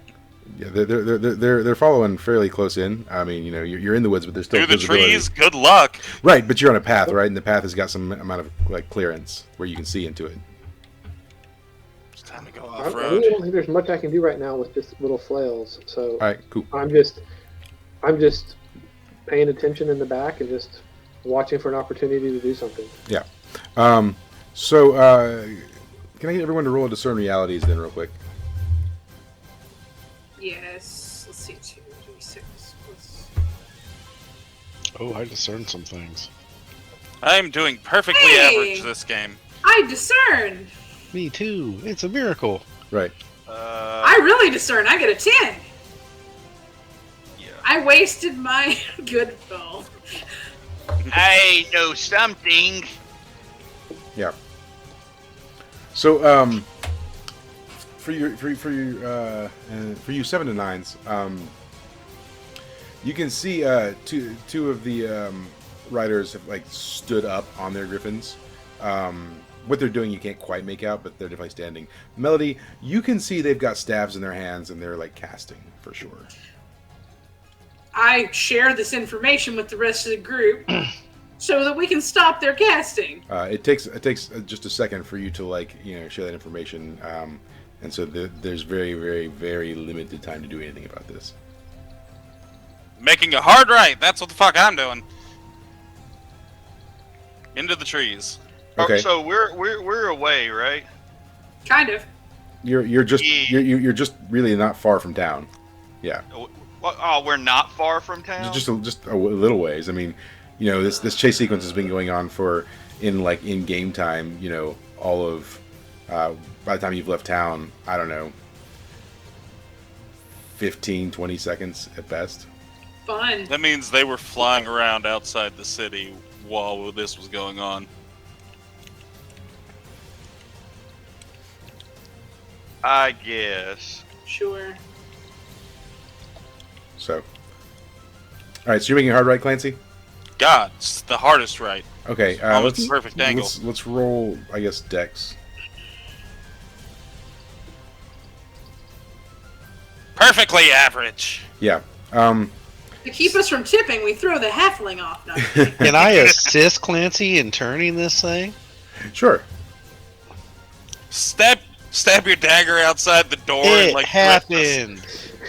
Yeah, they're following fairly close in. I mean, you're in the woods, but there's still Through the visibility. trees, good luck. Right, but you're on a path, right? And the path has got some amount of like clearance where you can see into it. It's time to go I off really road. don't think there's much I can do right now with just little flails. So All right, cool. I'm just paying attention in the back and just watching for an opportunity to do something. Yeah. So can I get everyone to roll a discern realities then, real quick? Yes. Let's see. 2, 3, 6. Oh, I discerned some things. I'm doing perfectly Hey! average this game. I discern. Me too. It's a miracle. Right. I really discern. I get a 10. Yeah. I wasted my good roll. I know something. Yeah. So for you 7 to 9s, you can see two of the riders have like stood up on their griffins. What they're doing you can't quite make out, but they're definitely standing. Melody, you can see they've got staves in their hands and they're like casting for sure. I share this information with the rest of the group so that we can stop their casting. It takes just a second for you to share that information, and so there's very, very, very limited time to do anything about this. Making a hard right. That's what the fuck I'm doing. Into the trees. Okay. So we're away, right? Kind of. You're just Yeah. you're just really not far from town. Yeah, Oh, we're not far from town. just a little ways. I mean, this chase sequence has been going on for in game time. All of by the time you've left town, I don't know, 15, 20 seconds at best. Fun. That means they were flying around outside the city while this was going on. I guess. Sure. So, right, so you're making a hard right, Clancy? God, it's the hardest right. Okay, Almost a perfect angle. Let's roll, I guess, Dex. Perfectly average. Yeah. To keep us from tipping, we throw the halfling off. No. Can I assist Clancy in turning this thing? Sure. Stab your dagger outside the door. It and, like, happened.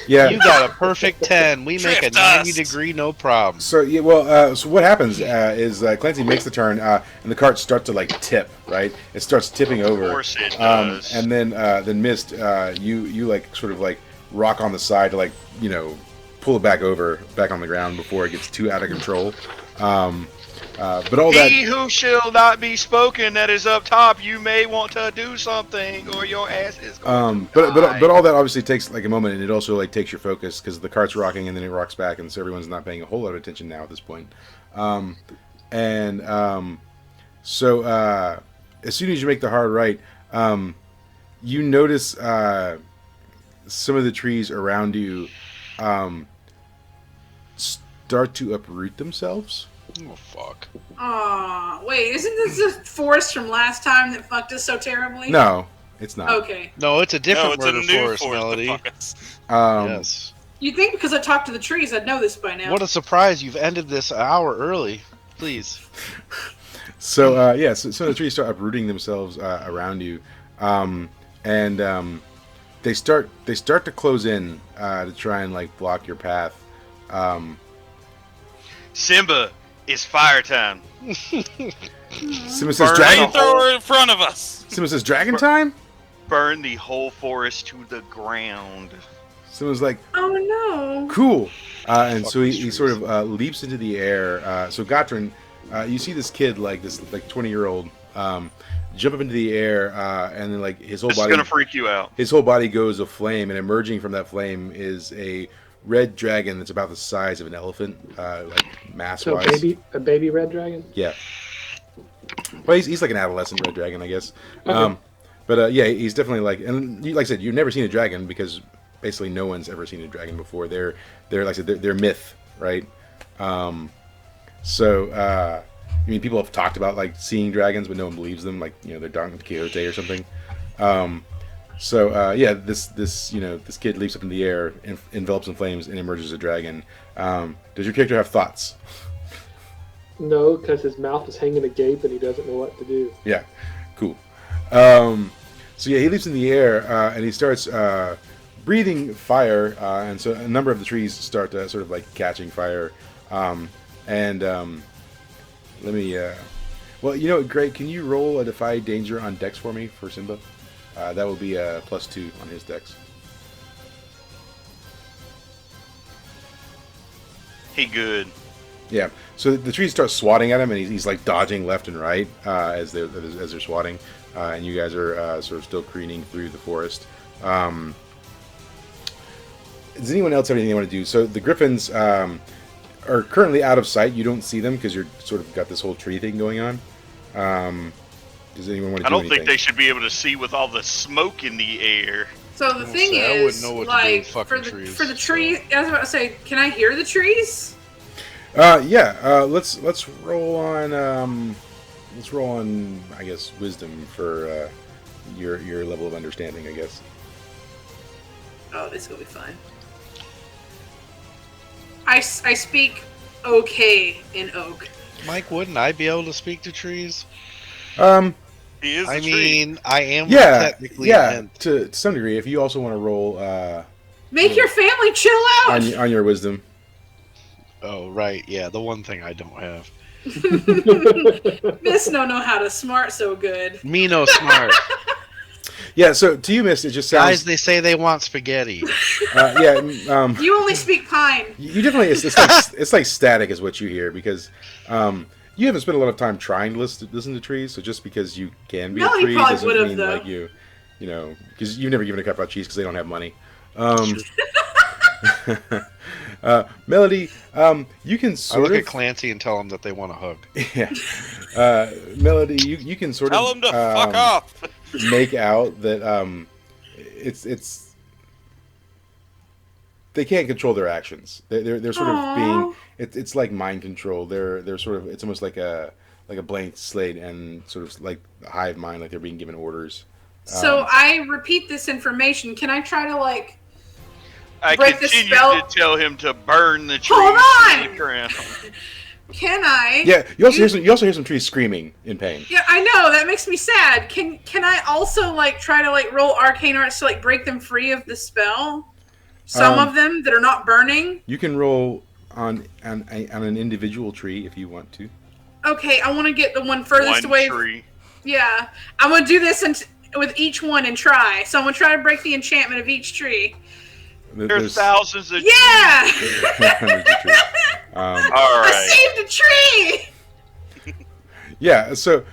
Yeah. You got a perfect 10. We make a Drift us. 90-degree, no problem. So yeah, well, so what happens is Clancy makes the turn, and the cart starts to like tip, right? It starts tipping over. Of course it does. And then Mist, you like sort of like rock on the side to like pull it back on the ground before it gets too out of control. But all that. He who shall not be spoken that is up top, you may want to do something, or your ass is going to die. But all that obviously takes like a moment, and it also like takes your focus because the cart's rocking, and then it rocks back, and so everyone's not paying a whole lot of attention now at this point. So as soon as you make the hard right, you notice some of the trees around you start to uproot themselves. Oh, fuck. Aw, wait, isn't this the forest from last time that fucked us so terribly? No, it's not. Okay. No, it's a different no, it's murder a new forest, Melody. Yes. You'd think because I talked to the trees, I'd know this by now. What a surprise. You've ended this an hour early. Please. So the trees start uprooting themselves around you, and they start to close in to try and like block your path. Simba, it's fire time. Simba says dragon. Throw in front of us. Simba says dragon time. Burn the whole forest to the ground. Simba's like, oh no. Cool. And so he trees. sort of leaps into the air. So Gotrin, you see this kid, like this 20-year-old, jump up into the air, and then like his whole This body. is gonna freak you out. His whole body goes aflame, and emerging from that flame is a red dragon that's about the size of an elephant, like mass-wise. So a baby red dragon? Yeah. Well, he's like an adolescent red dragon, I guess. Okay. But he's definitely like, and like I said, you've never seen a dragon because basically no one's ever seen a dragon before. They're like I said, they're myth, right? I mean, people have talked about like seeing dragons, but no one believes them. Like they're Don Quixote or something. This kid leaps up in the air, envelops in flames, and emerges a dragon. Does your character have thoughts? No, because his mouth is hanging agape and he doesn't know what to do. Yeah, cool. He leaps in the air and he starts breathing fire, and so a number of the trees start sort of like catching fire. Let me. Greg, can you roll a Defy Danger on Dex for me for Simba? That will be a +2 on his Dex. He good. Yeah. So the trees start swatting at him, and he's like dodging left and right as they're swatting, and you guys are sort of still careening through the forest. Does anyone else have anything they want to do? So the griffins are currently out of sight. You don't see them because you're sort of got this whole tree thing going on. Does anyone want to do anything? I don't think they should be able to see with all the smoke in the air. So the thing I wouldn't is, know what to do like, with fucking trees, for the tree, I was about to say, can I hear the trees? Let's roll on I guess wisdom for your level of understanding, I guess. Oh, this will be fun. I speak okay in oak. Mike, wouldn't I be able to speak to trees? He is I a tree. mean, I am technically meant. To some degree. If you also want to roll Make your family chill out. on your wisdom. Oh, right. Yeah, the one thing I don't have. Miss don't know how to smart so good. Me no smart. Yeah, so to you, Miss, it just sounds... Guys, they say they want spaghetti. You only speak pine. You definitely... It's like static is what you hear, because you haven't spent a lot of time trying to listen to trees, so just because you can be Melanie a tree probably doesn't would've, mean though. like you because you've never given a crap about trees because they don't have money. Melody, you can I sort look of... at Clancy and tell him that they want a hug. Yeah. Melody, you can sort Tell of... him to fuck off. make out that it's they can't control their actions. They're sort of Aw. being. It's like mind control. They're sort of. It's almost like a blank slate and sort of like a hive mind, like they're being given orders. So I repeat this information. Can I try to like I break the continue spell? to tell him to burn the trees. Hold on! to the ground. Can I? Yeah, you also hear some trees screaming in pain. Yeah, I know that makes me sad. Can I also like try to like roll arcane arts to like break them free of the spell? Some of them that are not burning. You can roll on an individual tree if you want to. Okay, I want to get the one furthest One away. tree. Yeah, I'm gonna do this with each one and try. So I'm gonna try to break the enchantment of each tree. There's thousands of Yeah. trees. Hundreds of trees. All right. I saved a tree. Yeah. So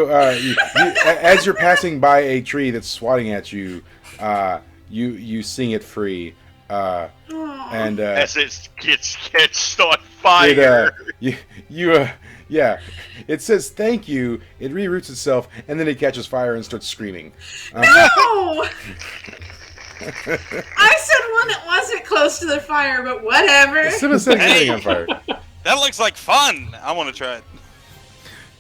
as you're passing by a tree that's swatting at you, you sing it free, and As it gets catched on fire. yeah, it says thank you. It reroutes itself, and then it catches fire and starts screaming. No. I said one that wasn't close to the fire, but whatever. Someone setting everything on fire. That looks like fun. I want to try it.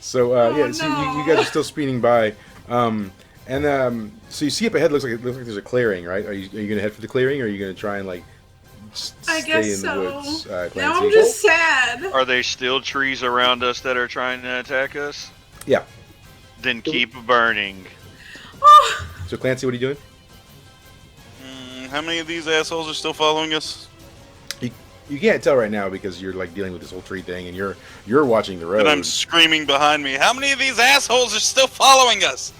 So Oh, so no. you guys are still speeding by, so you see up ahead. Looks like there's a clearing, right? Are you gonna head for the clearing, or are you gonna try and like I stay guess in so. the woods? Now Clancy? I'm just sad. Are there still trees around us that are trying to attack us? Yeah. Then keep burning. Oh, So Clancy, what are you doing? How many of these assholes are still following us? You can't tell right now because you're like dealing with this whole tree thing, and you're watching the road. And I'm screaming behind me. How many of these assholes are still following us?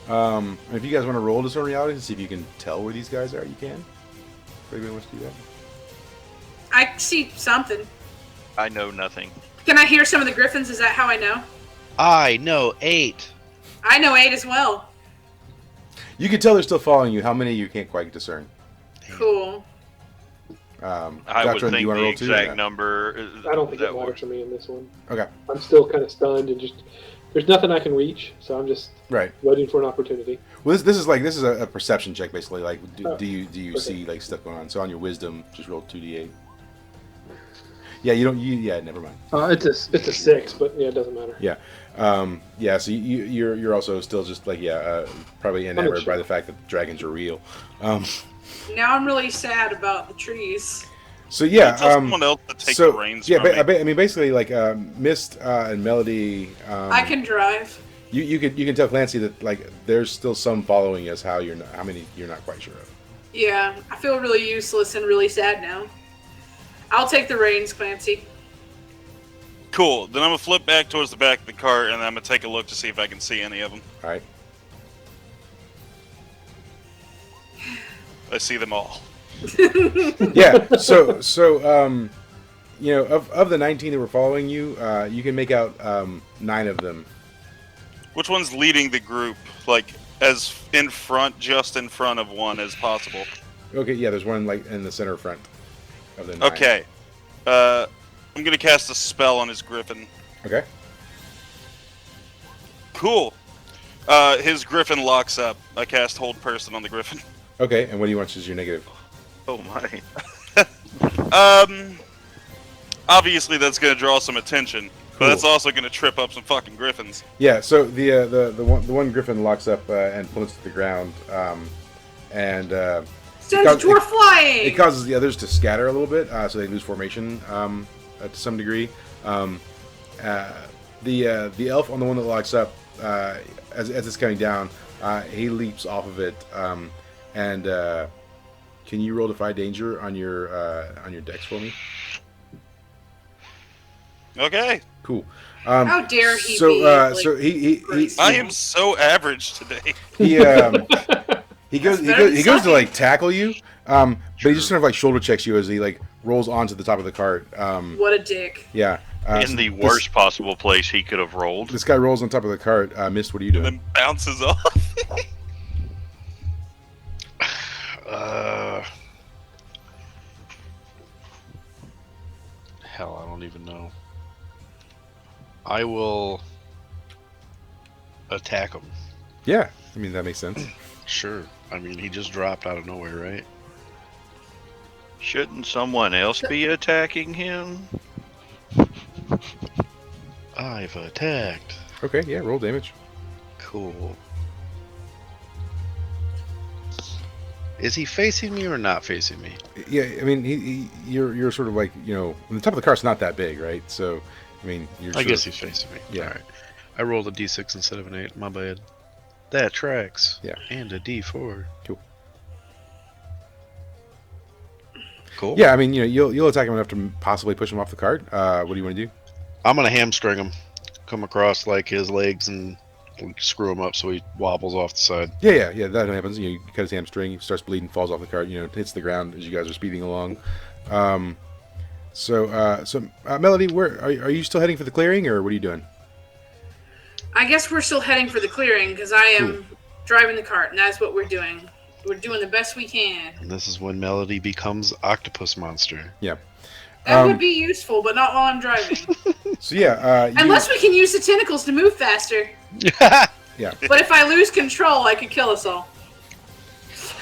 If you guys want to roll Discern Reality to see if you can tell where these guys are, you can. If anybody wants to do that. I see something. I know nothing. Can I hear some of the griffins? Is that how I know? I know 8. I know 8 as well. You can tell they're still following you. How many you can't quite discern? Cool. I Doctrine, would do think you wanna the roll too, or exact not? number. I don't think it that matters would- for me in this one. Okay. I'm still kind of stunned and just there's nothing I can reach, so I'm just Right. waiting for an opportunity. Well, this is a perception check basically. Like, do you okay. see like stuff going on? So on your wisdom, just roll 2d8. Yeah, you don't. Yeah, never mind. It's a 6, but yeah, it doesn't matter. Yeah, yeah. So you're also still just like probably enamored by the fact that dragons are real. Now I'm really sad about the trees. So yeah, Tell someone else to take the reins yeah, from me. I mean basically like Mist and Melody. I can drive. You can tell Clancy that like there's still some following us. How many you're not quite sure of. Yeah, I feel really useless and really sad now. I'll take the reins, Clancy. Cool. Then I'm gonna flip back towards the back of the cart, and I'm gonna take a look to see if I can see any of them. All right. I see them all. Yeah. So you know, of the 19 that were following you, you can make out 9 of them. Which one's leading the group? Like as in front, just in front of one as possible. Okay. Yeah. There's one like in the center front of the 9. Okay. I'm gonna cast a spell on his griffin. Okay. Cool. His griffin locks up. I cast hold person on the griffin. Okay. And what do you want as your negative? Oh my. Obviously that's gonna draw some attention, but Cool. that's also gonna trip up some fucking griffins. Yeah. So the one griffin locks up and plummets to the ground, and Sends a dwarf flying! it causes the others to scatter a little bit, so they lose formation to some degree. The elf on the one that locks up, as it's coming down, he leaps off of it, and can you roll Defy Danger on your dex for me? Okay. Cool. How dare he So be, like, so he I am so average today. he goes better than to sucking. like tackle you, but he just sort of like shoulder checks you as he like rolls onto the top of the cart. What a dick. Yeah. In so the worst possible place he could have rolled. This guy rolls on top of the cart. Mist, what are you And doing? then bounces off. Hell, I don't even know. I will attack him. Yeah, I mean that makes sense. Sure. I mean, he just dropped out of nowhere, right? Shouldn't someone else be attacking him? I've attacked. Okay, yeah, roll damage. Cool. Is he facing me or not facing me? Yeah, I mean, you're sort of like, the top of the car's not that big, right? So, I mean, I guess he's facing me. Yeah. All right. I rolled a d6 instead of an 8. My bad. That tracks. Yeah. And a d4. Cool. Cool. Yeah, I mean, you'll attack him enough to possibly push him off the cart. What do you want to do? I'm gonna hamstring him. Come across like his legs and screw him up so he wobbles off the side. Yeah, that happens. You cut his hamstring, he starts bleeding, falls off the cart. Hits the ground as you guys are speeding along. So Melody, where are you still heading for the clearing, or what are you doing? I guess we're still heading for the clearing because I am driving the cart, and that's what we're doing. We're doing the best we can. And this is when Melody becomes octopus monster. Yeah. That would be useful, but not while I'm driving. So yeah, unless we can use the tentacles to move faster. Yeah. But if I lose control, I could kill us all.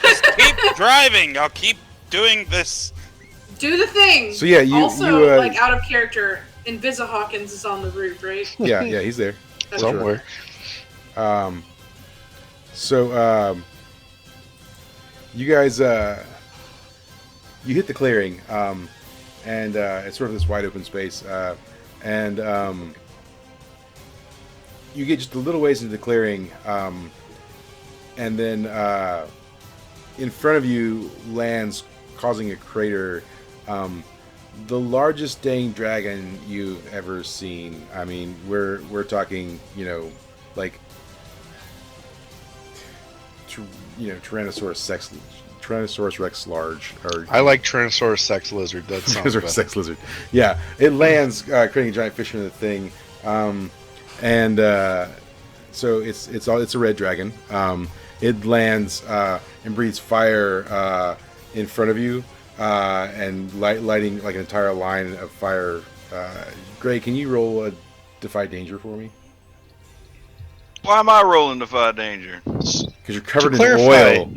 Just keep driving. I'll keep doing this. Do the thing. So yeah, also like out of character. Invisa Hawkins is on the roof, right? Yeah, he's there. Okay. Somewhere. You guys, you hit the clearing, and it's sort of this wide open space, and you get just a little ways into the clearing, and then in front of you lands, causing a crater, the largest dang dragon you've ever seen. I mean, we're talking, like, Tyrannosaurus Rex large. Or I like Tyrannosaurus sex lizard. That sounds Tyrannosaurus sex lizard. Yeah, it lands, creating a giant fissure in the thing, and so it's a red dragon. It lands and breathes fire in front of you, and lighting like an entire line of fire. Gray, can you roll a Defy Danger for me? Why am I rolling Defy Danger? Because you're covered in oil.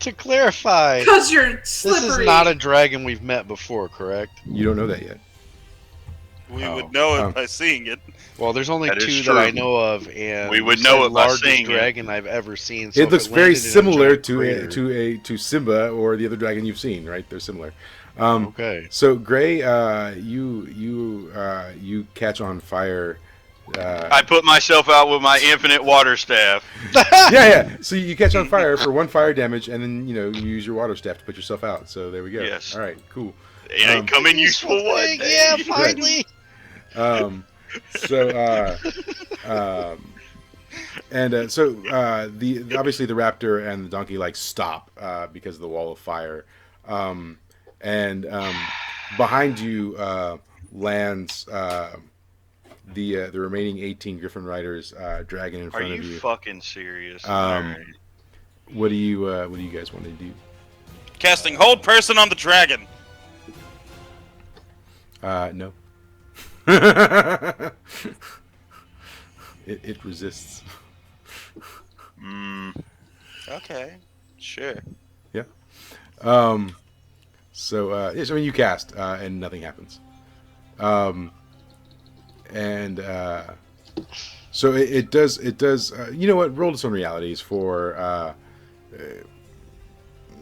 To clarify, because you're slippery. This is not a dragon we've met before, correct? You don't know that yet. We would know it by seeing it. Well, there's only two that I know of, and we would know it by largest seeing dragon I've ever seen. So it looks very similar to crater- to Simba or the other dragon you've seen, right? They're similar. Okay. So Gray, you catch on fire. I put myself out with my infinite water staff. Yeah. So you catch on fire for 1 fire damage, and then you use your water staff to put yourself out. So there we go. Yes. All right. Cool. It ain't coming useful one day. Yeah, finally. The obviously the raptor and the donkey stop because of the wall of fire, and behind you lands the remaining 18 Griffin riders, dragon in front of you. Are you fucking serious? What do you guys want to do? Casting hold person on the dragon. No. It resists. Okay. Sure. Yeah. So you cast, and nothing happens. So it does. You know what? Roll some realities for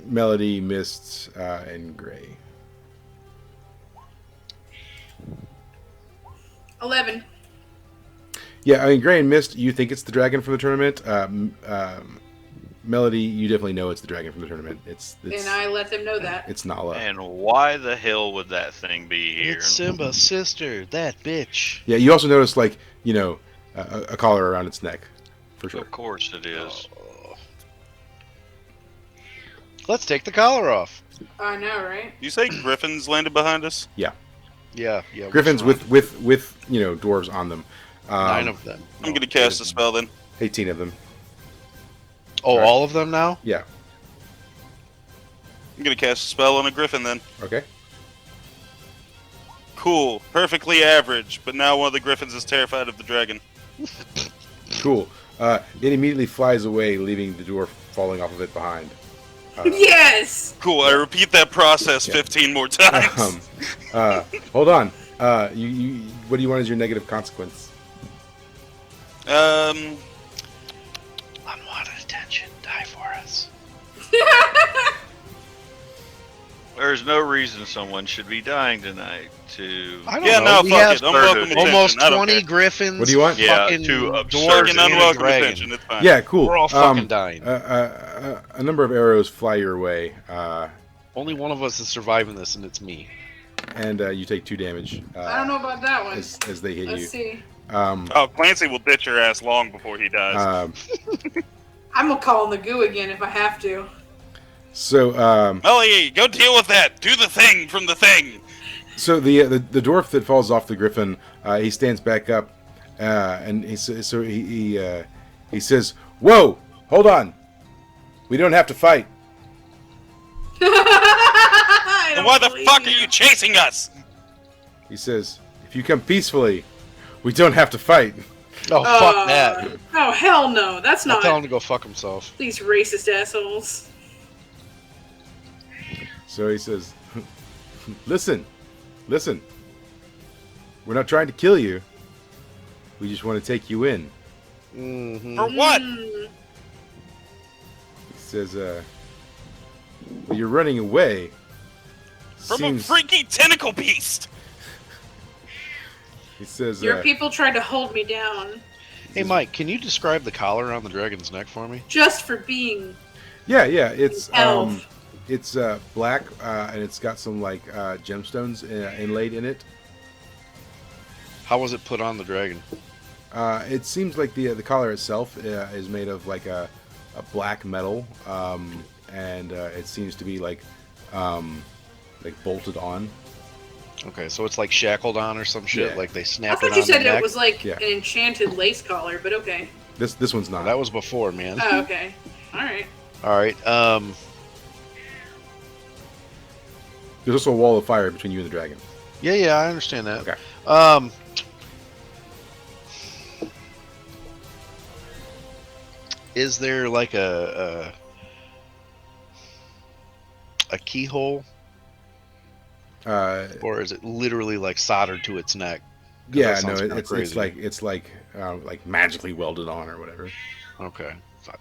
Melody, Mist, and Gray. 11. Yeah, I mean, Gray and Mist, you think it's the dragon from the tournament. Melody, you definitely know it's the dragon from the tournament. It's and I let them know that. It's Nala. And why the hell would that thing be here? It's Simba's sister, that bitch. Yeah, you also notice, a collar around its neck, for sure. Of course it is. Let's take the collar off. I know, right? You say griffins landed behind us? Yeah. Yeah. Griffins with dwarves on them. 9 of them. I'm gonna cast a spell then. 18 of them. Oh, all of them now? Yeah. I'm gonna cast a spell on a griffin then. Okay. Cool. Perfectly average, but now one of the griffins is terrified of the dragon. Cool. It immediately flies away, leaving the dwarf falling off of it behind. Yes! Cool, I repeat that process 15 more times. Hold on. You what do you want as your negative consequence? Unwanted attention. Die for us. There's no reason someone should be dying tonight to... I don't know. We fuck have it. Unwelcome attention. almost I don't 20 care. griffins. What do you want? Yeah, Fucking two dwarves absurd and Fucking a unwelcome dragon. attention, it's fine. Yeah, cool. We're all fucking dying. A number of arrows fly your way, Only one of us is surviving this, and it's me. and you take 2 damage. I don't know about that one. as they hit Let's you. see. Oh, Clancy will ditch your ass long before he dies. I'm gonna call in the goo again if I have to. So Melly, go deal with that. Do the thing from the thing. So the dwarf that falls off the griffin, he stands back up, and he says, "Whoa, hold on, we don't have to fight." Then why the fuck are you chasing us? He says, "If you come peacefully, we don't have to fight." Oh, fuck that. Oh, hell no. That's I'll not tell him to go fuck himself. these racist assholes. So he says, "Listen, we're not trying to kill you. We just want to take you in." Mm-hmm. For what? He says, "Well, you're running away From a freaky tentacle beast." He says, Your people tried to hold me down Hey, Mike, can you describe the collar around the dragon's neck for me? just for being Yeah, it's elf. it's black, and it's got some like gemstones inlaid in it. How was it put on the dragon? It seems like the collar itself is made of like a black metal, and it seems to be like bolted on. Okay, so it's like shackled on or some shit, Yeah. like they I snapped it thought on you said the neck. it was like Yeah. an enchanted lace collar, but okay. This one's not. That was before, man. Oh, okay. Alright. Alright, There's also a wall of fire between you and the dragon. yeah, I understand that. Okay. Is there like a keyhole, or is it literally like soldered to its neck? 'Cause Yeah, that no, sounds kinda it's like magically welded on or whatever. Okay, fuck.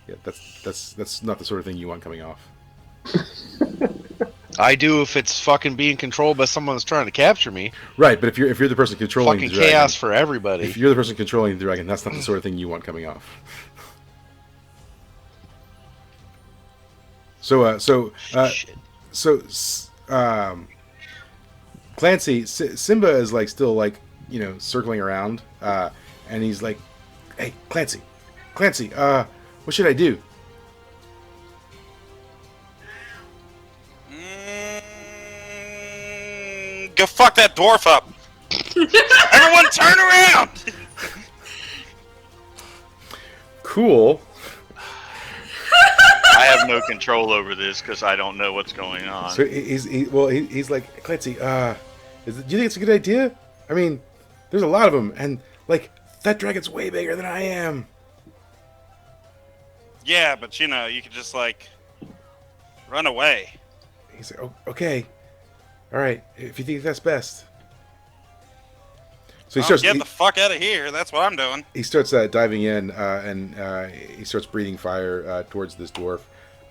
Yeah, that's not the sort of thing you want coming off. I do if it's fucking being controlled by someone that's trying to capture me. Right, but if you're the person controlling Fucking the dragon, chaos for everybody. if you're the person controlling the dragon, that's not the sort of thing you want coming off. Shit. Clancy, Simba is like still like circling around, and he's like, "Hey, Clancy, what should I do?" Go fuck that dwarf up. Everyone turn around. Cool. I have no control over this because I don't know what's going on. So he's like, "Clancy, do you think it's a good idea? I mean, there's a lot of them, and like that dragon's way bigger than I am." Yeah, but you could just like run away. He's like, "Oh, okay, all right, if you think that's best." So Get the fuck out of here. That's what I'm doing. he starts diving in, and he starts breathing fire towards this dwarf.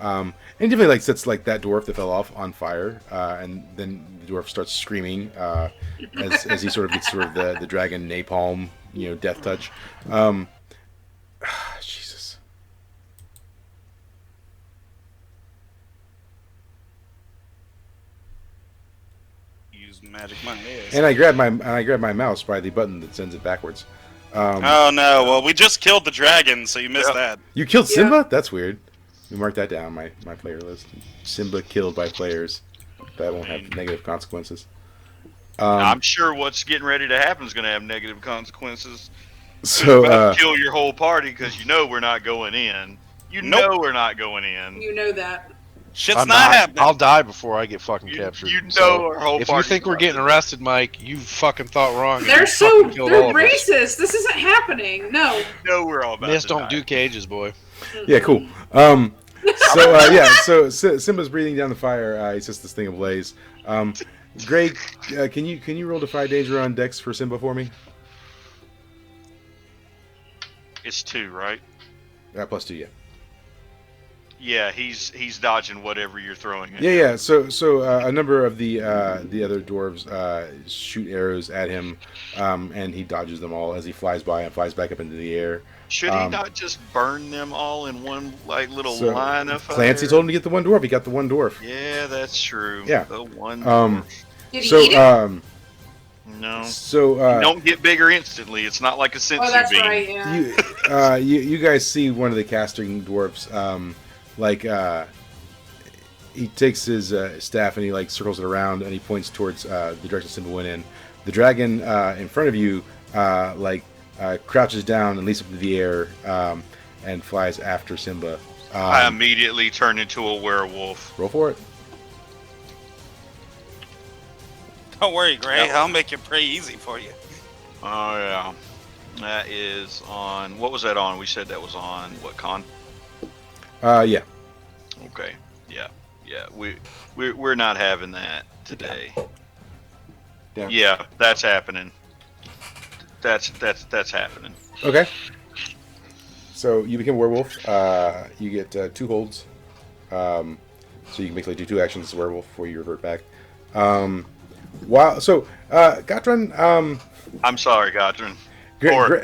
And he definitely like sets like that dwarf that fell off on fire, and then the dwarf starts screaming as he sort of gets sort of the dragon napalm, death touch. Jesus. Use magic my ass. And I grab my mouse by the button that sends it backwards. Oh no! Well, we just killed the dragon, so you missed that. You killed Simba? That's weird. We mark that down on my player list. Simba killed by players. That won't have negative consequences. I'm sure what's getting ready to happen is going to have negative consequences. So You're about to kill your whole party because we're not going in. Nope. We're not going in. You know that. Shit's I'm not happening. I'll die before I get fucking captured. Our whole if you party's think we're getting arrested, Mike, you fucking thought wrong. They're You so fucking killed all of us. racist. This isn't happening. No. No, we're all about Just to don't die. do cages, boy. Yeah, cool. So Simba's breathing down the fire. He sets this thing ablaze. Greg, can you roll Defy Danger on Dex for Simba for me? It's 2, right? +2, yeah. Yeah, he's dodging whatever you're throwing at him. Yeah. So a number of the other dwarves shoot arrows at him, and he dodges them all as he flies by and flies back up into the air. Should he not just burn them all in one little line of fire? Clancy told him to get the one dwarf. He got the one dwarf. Yeah, that's true. Yeah. The one dwarf. Did he eat it? No. So you don't get bigger instantly. It's not like a sensu Oh, that's bean. right. Yeah. you guys see one of the casting dwarfs, he takes his staff and he circles it around and he points towards the direction Simba went in. The dragon in front of you crouches down and leaps up into the air and flies after Simba. I immediately turn into a werewolf. Roll for it. Don't worry, Gray. I'll make it pretty easy for you. Oh yeah, that is on. What was that on? We said that was on what con? Yeah. Okay. Yeah. We're not having that today. Damn. Yeah, that's happening. That's happening. Okay. So you become a werewolf. You get 2 holds. So you can basically do 2 actions as a werewolf before you revert back. Gotran. I'm sorry, Godrin.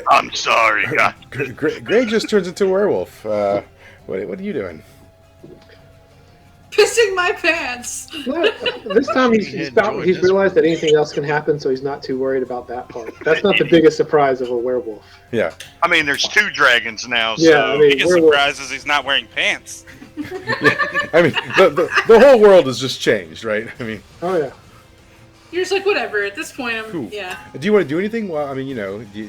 I'm sorry, Godrin. Greg just turns into a werewolf. What are you doing? Pissing my pants. This time he's realized that anything else can happen, so he's not too worried about that part. That's not the biggest surprise of a werewolf. Yeah. I mean, there's 2 dragons now, so Yeah, I mean, Biggest surprise is he's not wearing pants. I mean, the whole world has just changed, right? I mean. Oh yeah. You're just whatever. At this point, Cool. yeah. Do you want to do anything? Well, I mean, do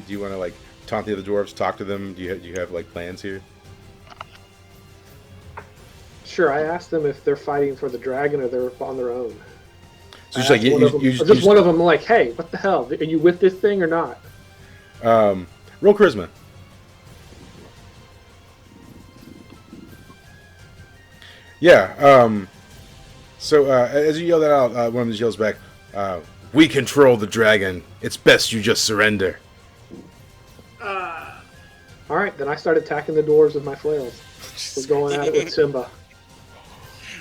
you want to taunt the other dwarves, talk to them? Do you have plans here? Sure. I asked them if they're fighting for the dragon or they're on their own. So just one of them like, hey, what the hell? Are you with this thing or not? Roll charisma. Yeah. So as you yell that out, one of them yells back, "We control the dragon. It's best you just surrender." All right, then I started attacking the dwarves with my flails. We're going at it with Simba.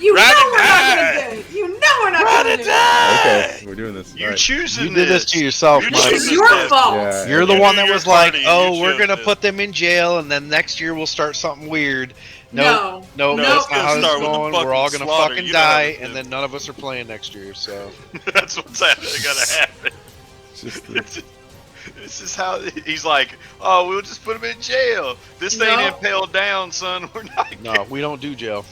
You know we're not gonna do it. You know we're not gonna do it. Okay, we're doing this. You choosing You did this to yourself, You Mike. This is your fault. Yeah. You're the You one do that your was like, party, "Oh, you we're chose gonna this. put them in jail, and then next year we'll start something weird." No. No, No. that's not how Start it's with the going. We're all gonna slaughter. fucking You know how die, this and is. then none of us are playing next year. So That's what's gonna happen. This is how he's like. Oh, we'll just put him in jail. This No. ain't impaled down, son. We're not. no, we don't do jail.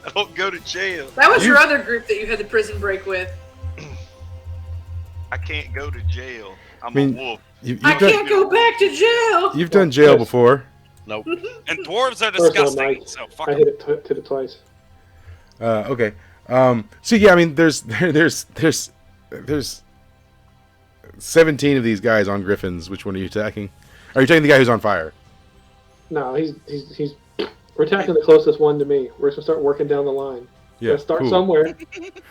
I don't go to jail. That was your other group that you had the prison break with. I can't go to jail. I'm I mean, a wolf. I can't go back to jail. You've done jail before. Nope. And dwarves are First of all, disgusting, Mike, so fuck I 'em. hit it twice. Okay. So yeah, I mean, there's 17 of these guys on griffins. Which one are you attacking? Are you attacking the guy who's on fire? No, he's we're attacking the closest one to me. We're gonna start working down the line. Yeah. Gotta start cool. somewhere.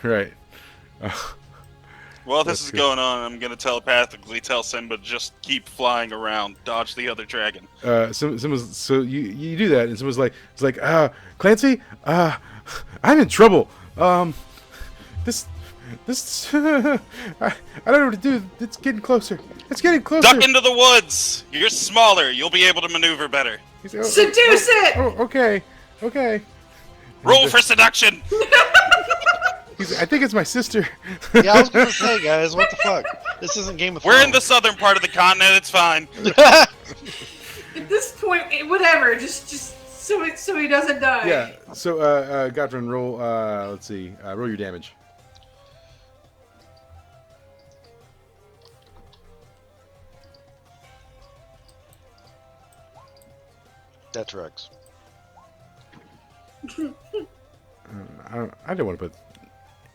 Right. While this That's is good. going on, I'm gonna telepathically tell Simba just keep flying around, dodge the other dragon. Simba's, so you do that, and Simba's like, it's like, Clancy, I'm in trouble. This, I don't know what to do. It's getting closer. It's getting closer. Duck into the woods. You're smaller. You'll be able to maneuver better. He's like, Seduce it. Okay. Roll for seduction. He's like, I think it's my sister. Yeah, I was gonna say, guys, what the fuck? This isn't Game of Thrones. We're in the southern part of the continent. It's fine. At this point, whatever. Just so he doesn't die. Yeah. So, Gotran, roll. Let's see. Roll your damage. That's Rex. I don't want to put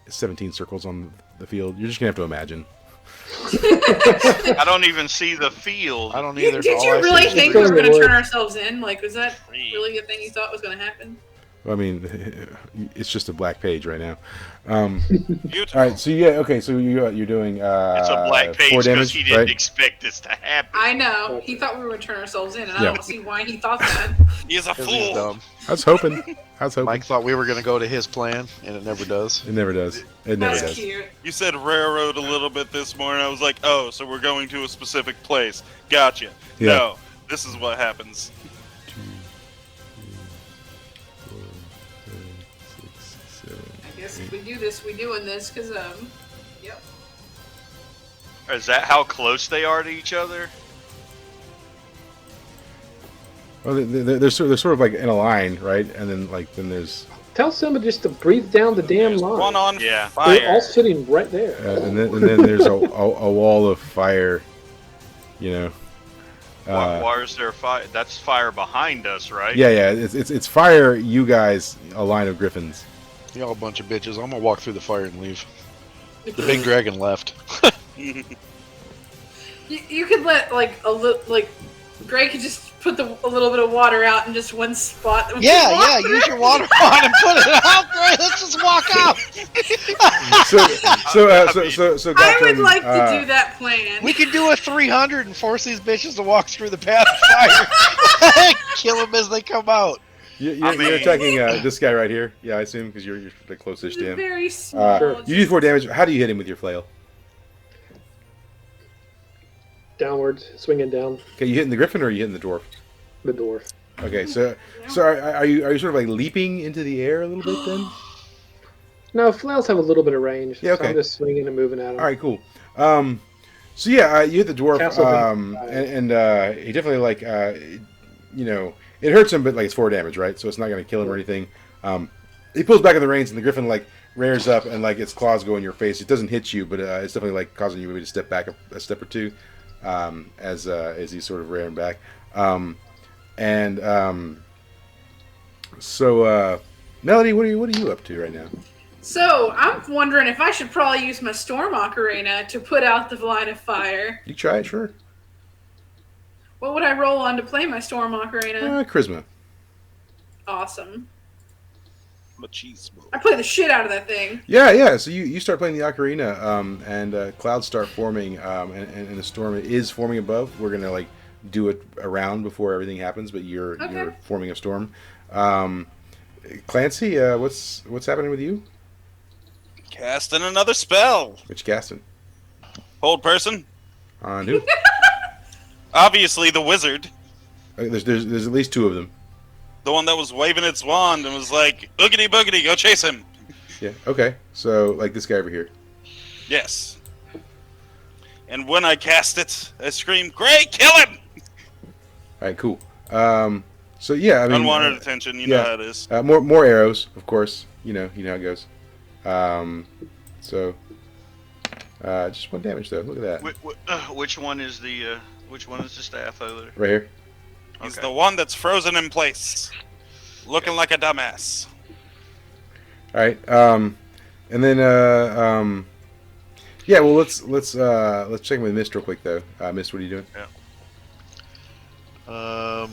17 circles on the field. You're just gonna have to imagine. I don't even see the field. I don't either. Did All you I see really is think the we were going to wood. turn ourselves in? Like, was that really a thing you thought was going to happen? I mean, it's just a black page right now. Beautiful. All right, so okay, so you're doing It's a black 4 page because damage, he didn't right? expect this to happen. I know. He thought we were going to turn ourselves in, and I Yeah. don't see why he thought that. He's a 'cause he's fool. dumb. I was hoping. Mike thought we were going to go to his plan, and it never does. It never does. It never That's does. cute. You said railroad a little bit this morning. I was like, oh, so we're going to a specific place. Gotcha. Yeah. No, this is what happens. 2, 3, 4, 5, 6, 7. I guess if we do this, we doing this, because, yep. Is that how close they are to each other? Well, they're sort of like in a line, right? And then there's Tell somebody just to breathe down the damn There's line. one on Yeah. fire. They're all sitting right there. and then there's a wall of fire, you know. Why is there fire? That's fire behind us, right? Yeah. It's fire. You guys, a line of griffins. Y'all a bunch of bitches. I'm gonna walk through the fire and leave. The big dragon left. You could let, like, Greg could just put a little bit of water out in just one spot. Yeah, use your water pot and put it out. Great, let's just walk out. So I would Gotcha, like to do that plan. We could do a 300 and force these bitches to walk through the path of fire. Kill them as they come out. You're attacking this guy right here. Yeah, I assume because you're the closest to him. Very small. Sure. You do 4 damage. How do you hit him with your flail? Downwards, swinging down Okay, you hitting the griffin or are you hitting the dwarf? the dwarf. Okay, so are you sort of like leaping into the air a little bit then? No, flails have a little bit of range. Yeah, So okay. I'm just swinging and moving at him. All right, cool. So yeah, you hit the dwarf, Castle and he definitely like you know, it hurts him, but like it's 4 damage, right? So it's not going to kill him or anything. He pulls back on the reins, and the griffin like rears up, and like its claws go in your face. It doesn't hit you, but it's definitely like causing you maybe to step back a step or two, as he's sort of rearing back. So Melody, what are you up to right now? So, I'm wondering if I should probably use my Storm Ocarina to put out the line of fire. You try it, sure. What would I roll on to play my Storm Ocarina? Charisma. Awesome. Machismo. I play the shit out of that thing. Yeah. So you start playing the ocarina, and clouds start forming, and the storm is forming above. We're gonna like do it around before everything happens, but you're forming a storm. Clancy, what's happening with you? Casting another spell. Which casting? Hold person. On who? Obviously the wizard. There's at least 2 of them. The one that was waving its wand and was like, boogity boogity, go chase him. Yeah. Okay. So like this guy over here. Yes. And when I cast it, I scream, great, kill him! All right. Cool. So yeah, I mean, Unwanted attention, you know how it is. More arrows, of course. You know how it goes. So just 1 damage though. Look at that. Which one is the staff over there? Right here. He's the one that's frozen in place, looking like a dumbass. All right. And then yeah. Well, let's check in with Mist real quick though. Mist, what are you doing? I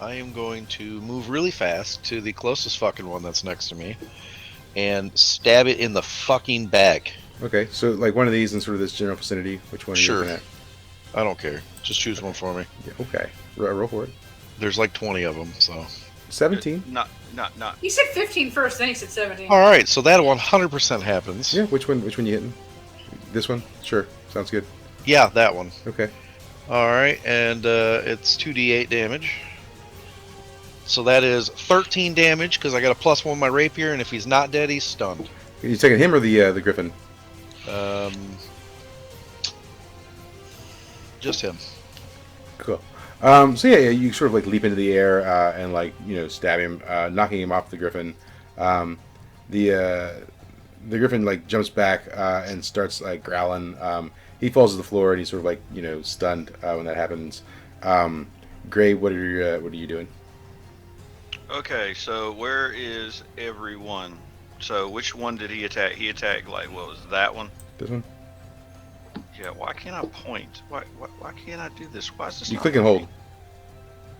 am going to move really fast to the closest fucking one that's next to me and stab it in the fucking back. Okay. So like one of these in sort of this general vicinity. Which one are you Sure. looking at? I don't care. Just choose one for me. Yeah, okay. Roll for it. There's like 20 of them, so. 17. Not. He said 15 first, then he said 17. All right, so that 100% happens. Yeah. Which one you hitting? This one? Sure. Sounds good. Yeah, that one. Okay. All right, and it's 2d8 damage. So that is 13 damage because I got a +1 with my rapier, and if he's not dead, he's stunned. Are you taking him or the griffin? Just him. Cool. So yeah, you sort of like leap into the air and like stab him, knocking him off the griffin. The griffin like jumps back and starts like growling. He falls to the floor and he's sort of like stunned when that happens. Gray, what are you doing? Okay, so where is everyone? So which one did he attack? He attacked like what was that one? This one. forget. Why can't I point? Why can't I do this? Why is this? You not click and hold.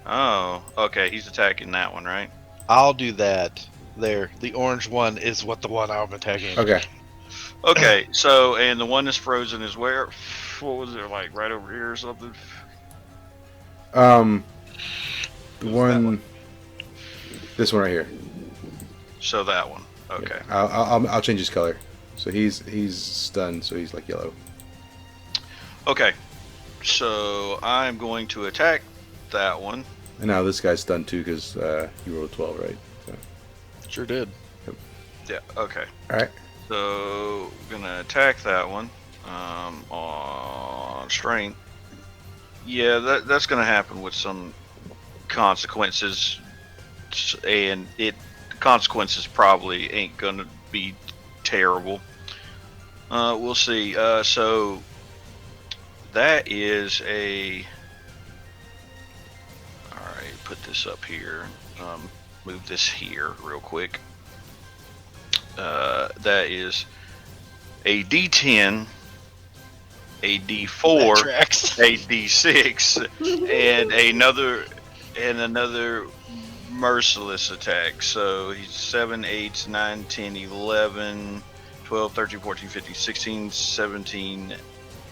Oh, okay. He's attacking that one, right? I'll do that. There, the orange one is what the one I'm attacking. Okay. Okay. So, and the one that's frozen is where? What was it like? Right over here or something? The Who's one, this one right here. So that one. Okay. Yeah. I'll change his color. So he's stunned. So he's like yellow. Okay. So I'm going to attack that one. And now this guy's stunned too because you rolled 12, right? So. Sure did. Yeah. Okay. All right. So gonna attack that one on strength. Yeah, that's gonna happen with some consequences, and the consequences probably ain't gonna be terrible. We'll see. So that is a. All right, put this up here. Move this here real quick. That is a D10, a D4, That tracks. a D6, and another merciless attack. So he's 7, 8, 9, 10, 11, 12, 13, 14, 15, 16, 17,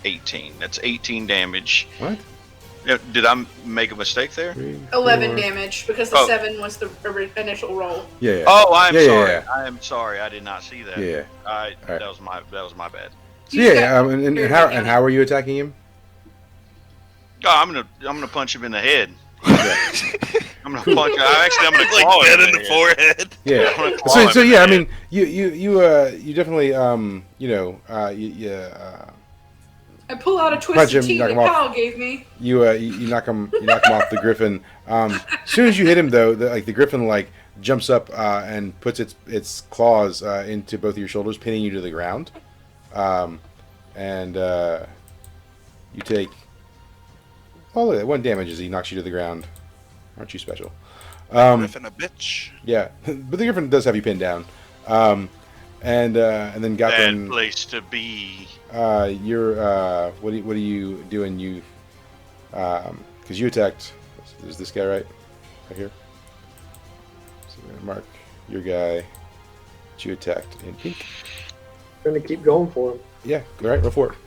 18. That's 18 damage. What? Did I make a mistake there? 11 damage because the 7 was the initial roll. Yeah. Oh, I'm Yeah, sorry. yeah. I am sorry. I did not see that. Yeah. Right. Right. That was my bad. So yeah. And how are you attacking him? Oh, I'm gonna punch him in the head. I'm gonna punch. I'm gonna claw Like him dead in the forehead. Yeah. I'm gonna claw him So in yeah, I the mean, you definitely I pull out a Punch twisted him, tea knock that him off. Kyle gave me. you knock him off the griffin. As soon as you hit him though, the griffin like jumps up and puts its claws into both of your shoulders, pinning you to the ground. And you take look at that, 1 damage as he knocks you to the ground. Aren't you special? Griffin a bitch. Yeah, but the griffin does have you pinned down. And then Bad Gotham, place to be. you're what are you doing? You because you attacked. There's this guy right here. So I'm gonna mark your guy that you attacked in pink. I'm gonna keep going for him. Yeah, all right, roll for it.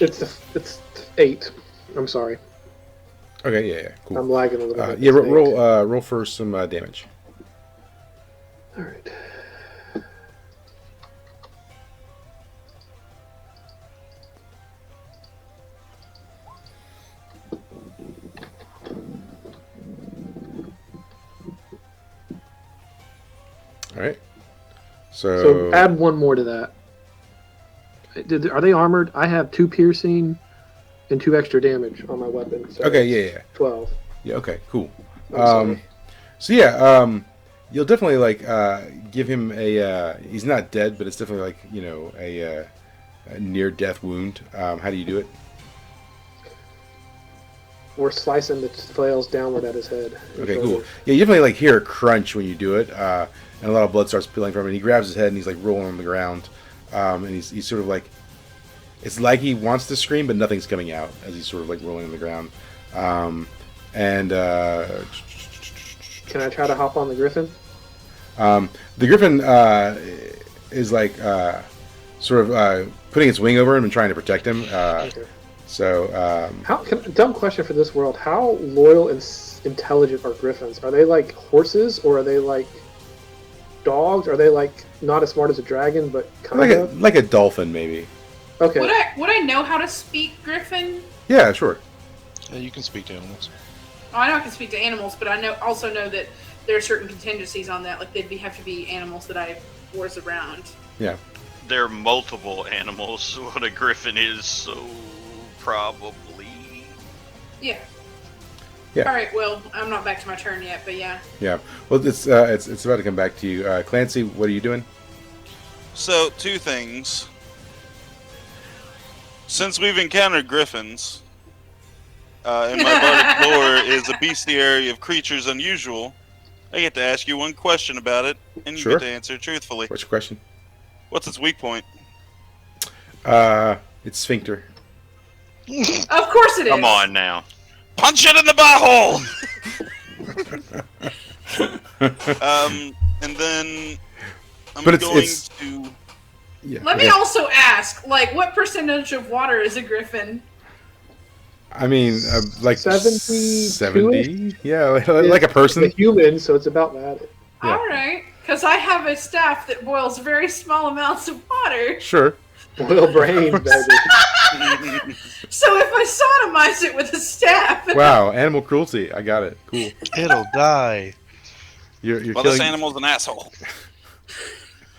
It's 8. I'm sorry. Okay, yeah, cool. I'm lagging a little bit. Yeah, roll for some damage. All right. All right. So add 1 more to that. Are they armored? I have 2 piercing and 2 extra damage on my weapon. So okay, yeah. 12. Yeah, okay, cool. I'm sorry. So yeah, you'll definitely like give him a. He's not dead, but it's definitely like a near-death wound. How do you do it? We're slicing the flails downward at his head. Okay, cool. Yeah, you definitely like hear a crunch when you do it, and a lot of blood starts spilling from him. He grabs his head and he's like rolling on the ground, and he's sort of like, it's like he wants to scream, but nothing's coming out as he's sort of like rolling on the ground. And can I try to hop on the griffin? The griffin is like sort of putting its wing over him and trying to protect him. Okay. So, dumb question for this world. How loyal and intelligent are griffins? Are they like horses, or are they like dogs? Are they like not as smart as a dragon, but kind of like a dolphin, maybe? Okay. Would I know how to speak Griffin? Yeah, sure. Yeah, you can speak to animals. Oh, I know I can speak to animals, but I also know that there are certain contingencies on that. Like they'd have to be animals that I was around. Yeah. There are multiple animals. What a griffin is, so probably. Yeah. Yeah. All right. Well, I'm not back to my turn yet, but yeah. Yeah. Well, it's about to come back to you, Clancy. What are you doing? So, 2 things. Since we've encountered griffins, and my bardic lore is a bestiary of creatures unusual, I get to ask you one question about it, and you Sure. get to answer truthfully. What's your question? What's its weak point? It's sphincter. Of course it is. Come on now. Punch it in the butthole! And then I'm But going it's- to... Yeah. Let me also ask, like, what percentage of water is a griffin? I mean, like 72-ish? 70? Yeah, like a person. It's a human, so it's about that. Yeah. All right, because I have a staff that boils very small amounts of water. Sure. Boil brains, baby. So if I sodomize it with a staff, Wow, animal cruelty. I got it. Cool. It'll die. You're Well, killing. this animal's an asshole.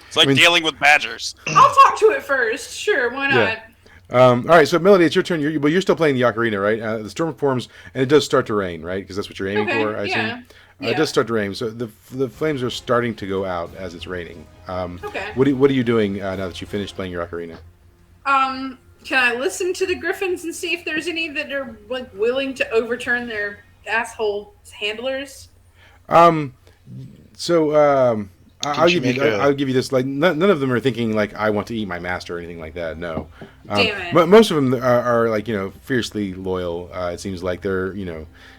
It's like I mean- dealing with badgers. I'll talk to it first. Sure, why not? Yeah. All right, so Melody, it's your turn. You're still playing the ocarina, right? The storm forms, and it does start to rain, right? Because that's what you're aiming Okay, for, I assume. yeah. It does start to rain, so the flames are starting to go out as it's raining. Okay. What are you doing now that you finished playing your ocarina? Can I listen to the griffins and see if there's any that are like willing to overturn their asshole handlers? I'll you make I'll give you this. Like none of them are thinking like I want to eat my master or anything like that. No. Damn it. But most of them are like fiercely loyal. It seems like they're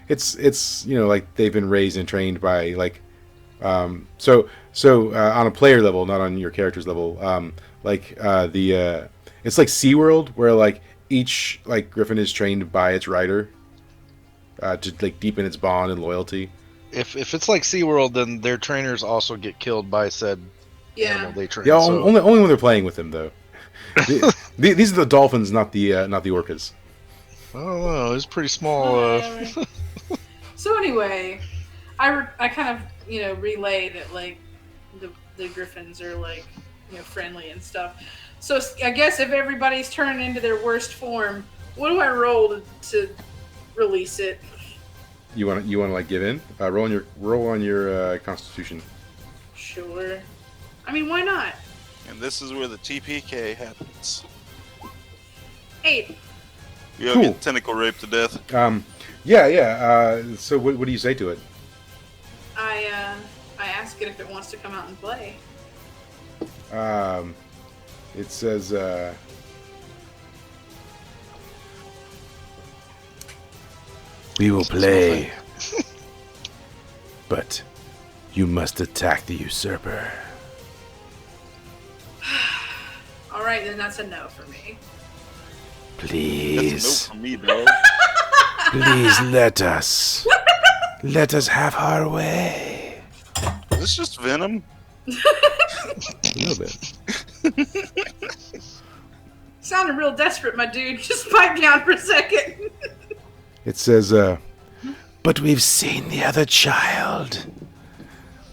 it's like they've been raised and trained by like so on a player level, not on your character's level. It's like SeaWorld where like each like griffin is trained by its rider to like deepen its bond and loyalty. If it's like SeaWorld, then their trainers also get killed by said animal they train. Yeah, so- only when they're playing with them though. These are the dolphins, not the orcas. I don't know. It's pretty small. Whatever. So anyway, I kind of relay that like the griffins are like friendly and stuff. So I guess if everybody's turning into their worst form, what do I roll to release it? You want to like give in? Roll on your Constitution. Sure. I mean, why not? And this is where the TPK happens. 8. You'll Cool. get tentacle raped to death. Yeah. So what do you say to it? I ask it if it wants to come out and play. It says. We will play, but you must attack the usurper. All right, then that's a no for me. Please, That's a no for me, dog. please let us have our way. Is this just Venom? A little bit. Sounded real desperate, my dude. Just pipe down for a second. It says, but we've seen the other child.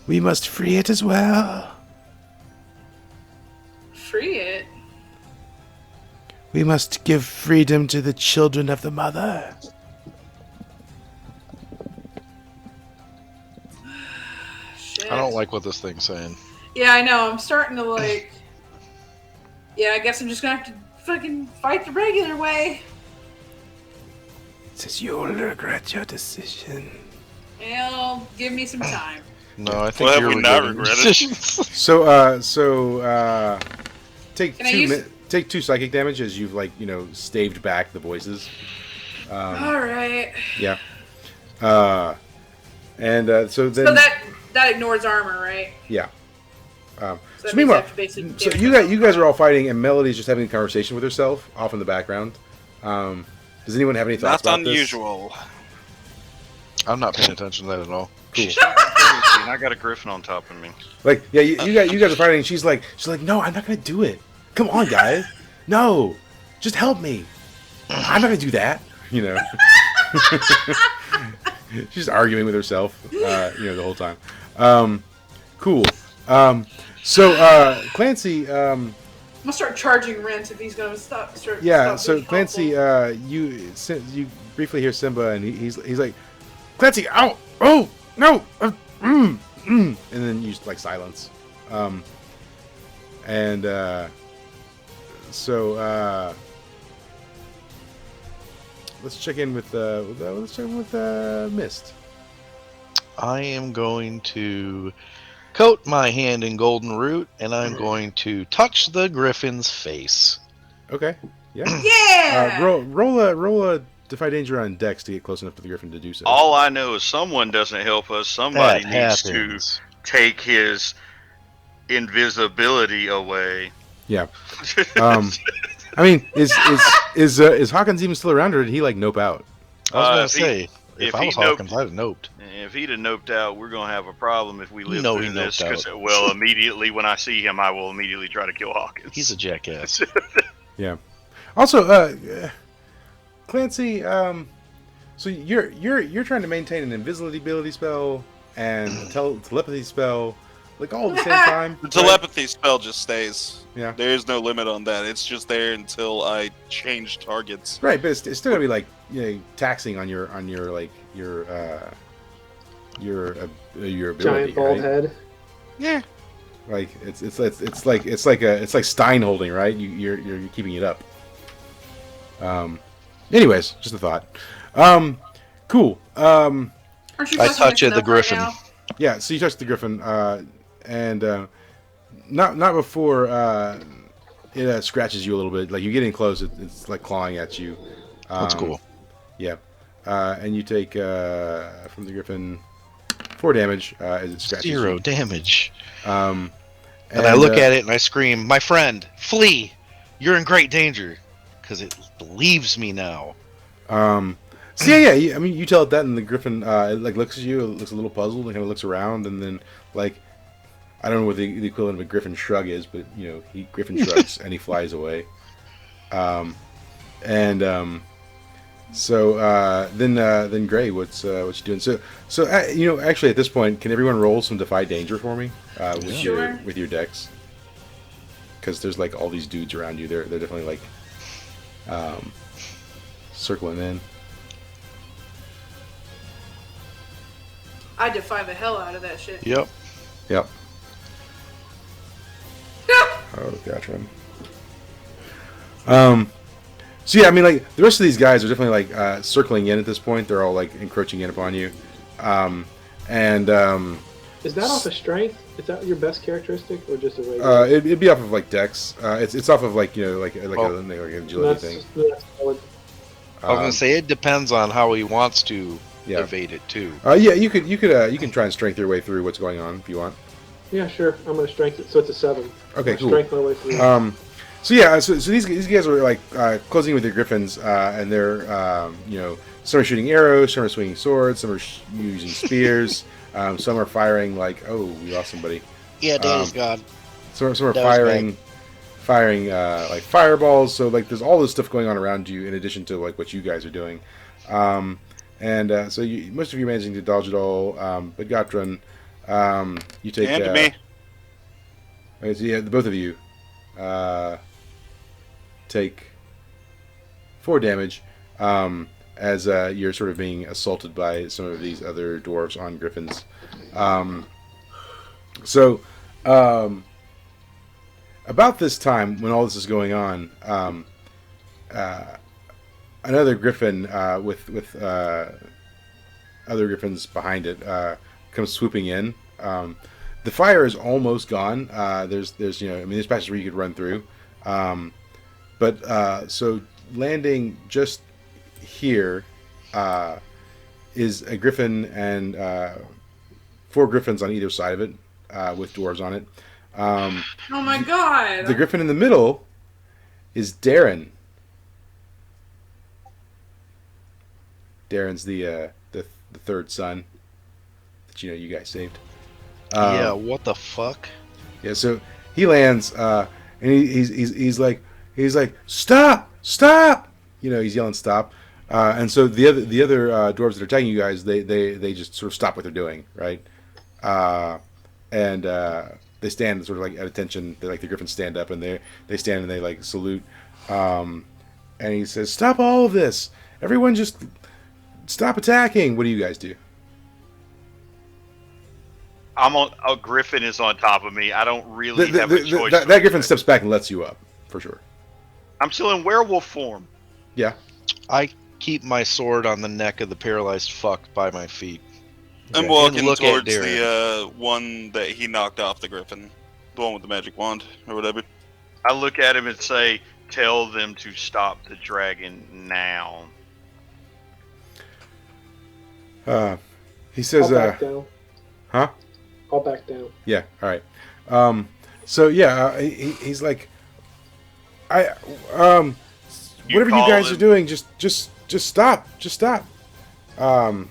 We must free it as well. Free it. We must give freedom to the children of the mother. Shit. I don't like what this thing's saying. Yeah, I know. I'm starting to like. Yeah, I guess I'm just gonna have to fucking fight the regular way. It says you'll regret your decision. Well, give me some time. No, I think Well, have you're we not regretting regretted? decisions. So take Can I use- take 2 psychic damage as you've staved back the voices. All right. Yeah. And so then So that ignores armor, right? yeah. So So that means I meanwhile, have to basically so damage you myself. guys are all fighting, and Melody's just having a conversation with herself off in the background. Does anyone have any thoughts Not about unusual. I'm not paying attention to that at all. this? Cool. And I got a griffin on top of me. Like, yeah, you guys are fighting, and she's like, no, I'm not gonna do it. Come on, guys, no, just help me. I'm not gonna do that. She's arguing with herself, the whole time. Cool. So Clancy, I'm gonna start charging rent if he's gonna stop. yeah. stop So being Clancy, helpful. you briefly hear Simba, and he's like, Clancy, ow, oh no, and then you just like silence, let's check in with Mist. I am going to coat my hand in golden root, and I'm going to touch the griffin's face. Okay. Yeah. Yeah. Roll a defy danger on Dex to get close enough to the griffin to do so. All I know is someone doesn't help us. Somebody That needs happens. to take his invisibility away. Yeah. I mean, is Hawkins even still around, or did he like nope out? I was going if to he- say, if I was Hawkins, I'd have noped. If he'd have noped out, we're gonna have a problem if we live know through he this. noped Because out. immediately when I see him, I will immediately try to kill Hawkins. He's a jackass. Yeah. Also, Clancy, so you're trying to maintain an invisibility spell and a telepathy spell, like all at the same time. The telepathy spell just stays. Yeah. There is no limit on that. It's just there until I change targets. Right, but it's still gonna be like taxing on your like your ability. Giant bald right? head. Yeah. Like it's like Stein holding, right? You're keeping it up. Anyways, just a thought. Cool. Aren't you I fucking touch mixing the up griffin. Right now? Yeah, so you touch the griffin, and not before it scratches you a little bit. Like you get in close, it's like clawing at you. That's cool. Yeah, and you take from the griffin 4 damage as it scratches 0 you. damage. And I look at it and I scream, "My friend, flee! You're in great danger," because it believes me now. So yeah. I mean, you tell it that, and the griffin it like looks at you. It looks a little puzzled, and kind of looks around, and then like I don't know what the equivalent of a griffin shrug is, but griffin shrugs and he flies away. So then Gray, what you doing? So actually at this point, can everyone roll some defy danger for me with your decks? Because there's like all these dudes around you. They're definitely like circling in. I defy the hell out of that shit. Yep. Oh, gotcha. So yeah, I mean, like the rest of these guys are definitely like circling in at this point. They're all like encroaching in upon you, and Is that off of strength? Is that your best characteristic, or just a regular? it'd be off of like Dex. It's off of like like an agility thing. That's solid. I was gonna say it depends on how he wants to Yeah. evade it too. Yeah, you can try and strength your way through what's going on if you want. Yeah, sure. I'm gonna strength it, so it's a 7. Okay, I'm cool. Strength my way through. So yeah, so these guys are like closing with their griffins, and they're some are shooting arrows, some are swinging swords, some are using spears, some are firing like we lost somebody. Yeah, Dana's gone. Some are That was firing like fireballs. So like there's all this stuff going on around you in addition to like what you guys are doing, and so most of you are managing to dodge it all. But Gotron, you take And me. so yeah, both of you take 4 damage as you're sort of being assaulted by some of these other dwarves on griffins. About this time, when all this is going on, another griffin with other griffins behind it comes swooping in. The fire is almost gone. There's there's patches where you could run through. But so landing just here is a griffin and 4 griffins on either side of it with dwarves on it. Oh my god! The griffin in the middle is Darren. Darren's the third son that you guys saved. Yeah, what the fuck? Yeah, so he lands and he's like stop! He's yelling stop. And so the other dwarves that are attacking you guys, they just sort of stop what they're doing, right? And they stand sort of like at attention. They like the griffins stand up and they stand and they like salute. And he says, "Stop all of this! Everyone, just stop attacking!" What do you guys do? A griffin is on top of me. I don't really have a choice. That griffin steps back and lets you up, for sure. I'm still in werewolf form. Yeah. I keep my sword on the neck of the paralyzed fuck by my feet. I'm And walking look at towards the one that he knocked off the griffin. The one with the magic wand, or whatever. I look at him and say, "Tell them to stop the dragon now." He says, I'll back down. huh? I'll back down. Yeah, all right. So yeah, he's like, whatever you guys are doing, just stop, and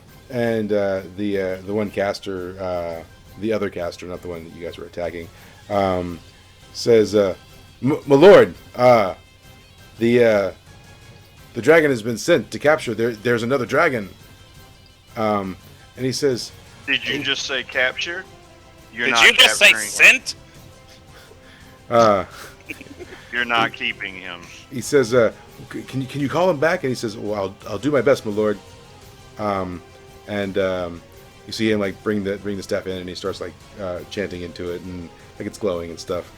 the one caster, the other caster, not the one that you guys were attacking, says, my lord, the dragon has been sent to capture. There's another dragon. And he says, "Did you just say capture? You're Did not you just say capturing him. sent? You're not keeping him." He says, can you call him back? And he says, well, I'll do my best, my lord. And you see him like bring the staff in, and he starts like chanting into it, and like it's glowing and stuff.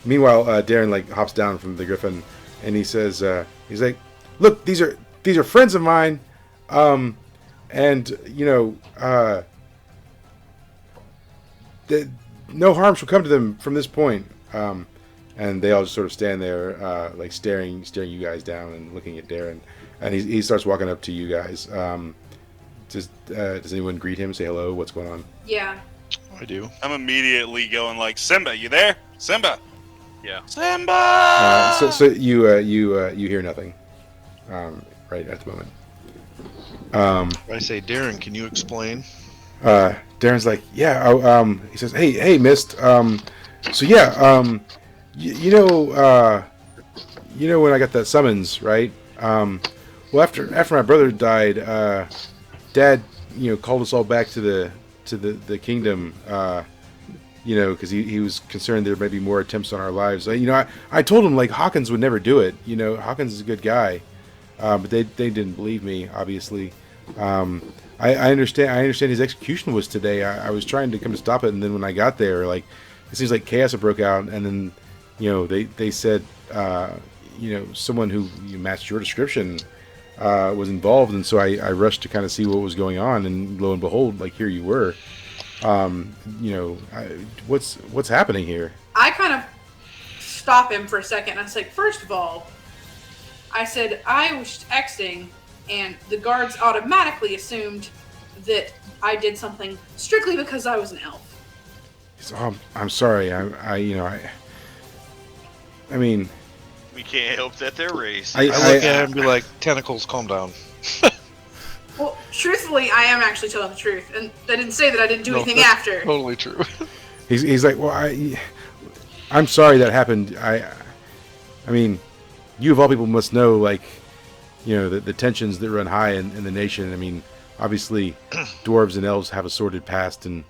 Meanwhile, Darren like hops down from the griffin, and he says, he's like, look, these are friends of mine, and you know, no harm shall come to them from this point. And they all just sort of stand there, like staring you guys down and looking at Darren. And he starts walking up to you guys. Does anyone greet him? Say hello. What's going on? Yeah. I do. I'm immediately going like, Simba, you there? Simba. Yeah. Simba. So you hear nothing, right at the moment. I say, Darren, can you explain? Darren's like, yeah. He says, hey, Mist. So yeah. You know when I got that summons, right? Well, after my brother died, Dad, called us all back to the kingdom, because he was concerned there might be more attempts on our lives. I told him like Hawkins would never do it. Hawkins is a good guy, but they didn't believe me, obviously. I understand his execution was today. I was trying to come to stop it, and then when I got there, like it seems like chaos had broke out, and then they said someone who matched your description was involved, and so I rushed to kind of see what was going on, and lo and behold, like here you were. What's happening here? I kind of stop him for a second. I say, first of all, I said I was texting, and the guards automatically assumed that I did something strictly because I was an elf. So, I'm sorry. I mean, We can't help that they're racist. I look at him and be like, tentacles, calm down. Well, truthfully, I am actually telling the truth, and I didn't say that I didn't do anything that's after. Totally true. he's like, well, I'm sorry that happened. I mean, you of all people must know, like, the tensions that run high in the nation. I mean, obviously, dwarves and elves have a sordid past, and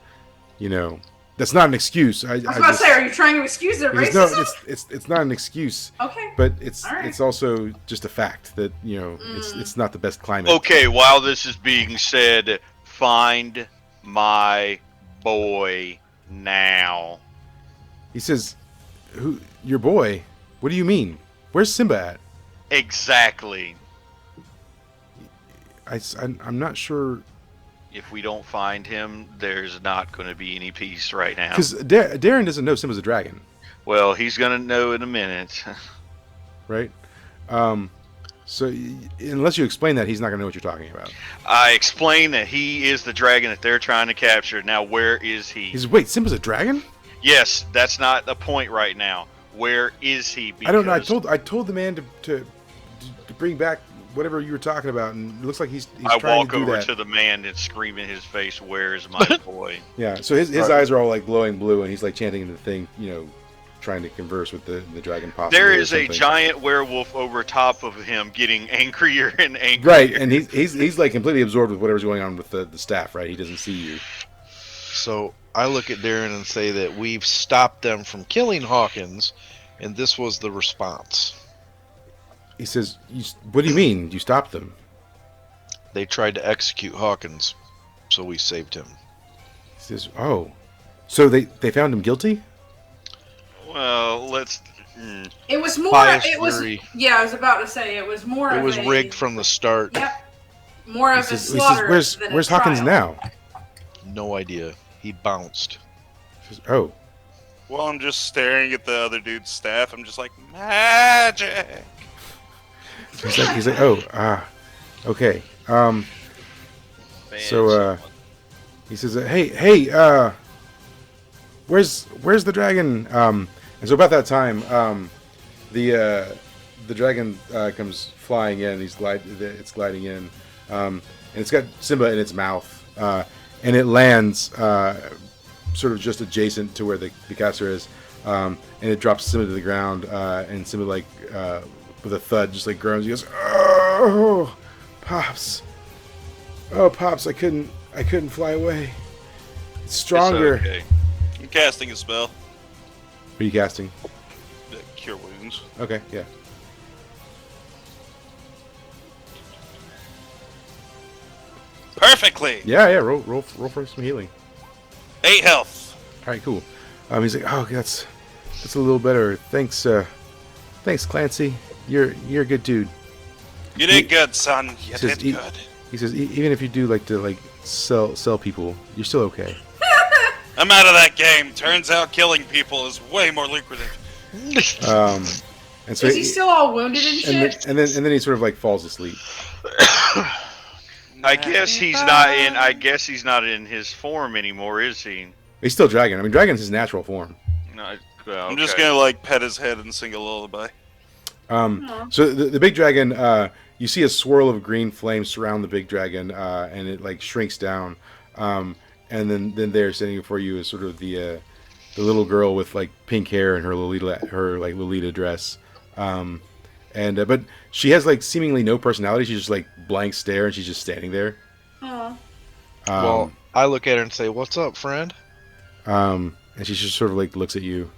that's not an excuse. I was about to say, are you trying to excuse their racism? No, it's not an excuse. Okay. But it's All right. it's also just a fact that it's not the best climate. Okay, while this is being said, find my boy now. He says, "Who? Your boy? What do you mean? Where's Simba at?" Exactly. I'm not sure. If we don't find him, there's not going to be any peace right now. Because Darren doesn't know Simba's a dragon, Well, he's going to know in a minute. right? So unless you explain that, he's not going to know what you're talking about. I explained that he is the dragon that they're trying to capture. Now, where is he? He says, "Wait, Simba's a dragon?" Yes, that's not the point right now. Where is he? I don't know. I told the man to bring back whatever you were talking about, and it looks like he's I trying walk to do over that. to the man and scream in his face, "Where's my boy?" Yeah, so his eyes are all like glowing blue, and he's like chanting into the thing, trying to converse with the dragon possibly. There or is a something. giant werewolf over top of him, getting angrier and angrier. Right, and he's like completely absorbed with whatever's going on with the staff. Right, he doesn't see you. So I look at Darren and say that we've stopped them from killing Hawkins, and this was the response. He says, "What do you mean? You stopped them?" They tried to execute Hawkins, so we saved him. He says, "Oh, so they found him guilty?" Well, let's. It was more. Biased It was. jury. Yeah, I was about to say it was more. It of was a, rigged from the start. Yep. More of a He says, slaughter. "Where's than a Hawkins trial. now?" No idea. He bounced. She says, oh. Well, I'm just staring at the other dude's staff. I'm just like, magic. He's like, oh, okay. So he says, hey, where's the dragon? And so about that time, the dragon comes flying in. It's gliding in, and it's got Simba in its mouth, and it lands sort of just adjacent to where the caster is, and it drops Simba to the ground, and Simba like with a thud just like groans. He goes, oh, Pops, I couldn't fly away. It's stronger. It's okay. I'm casting a spell. What are you casting? Cure wounds. Okay, yeah. Perfectly. Yeah. Roll for some healing. 8 health. All right, cool. He's like, oh, that's a little better. Thanks, Clancy. You're a good dude. You did good, son. You says, did good. He says, even if you do like to sell people, you're still okay. I'm out of that game. Turns out killing people is way more lucrative. And so is he still all wounded and shit? And then he sort of like falls asleep. I guess he's not in his form anymore, is he? He's still dragon. I mean, dragon's his natural form. No, well, I'm just gonna like pet his head and sing a lullaby. So the big dragon, you see a swirl of green flame surround the big dragon, and it like shrinks down. And then there, standing before you, is sort of the little girl with like pink hair and her Lolita dress. But she has like seemingly no personality. She's just like blank stare, and she's just standing there. Aw. Well, I look at her and say, "What's up, friend?" And she just sort of like looks at you.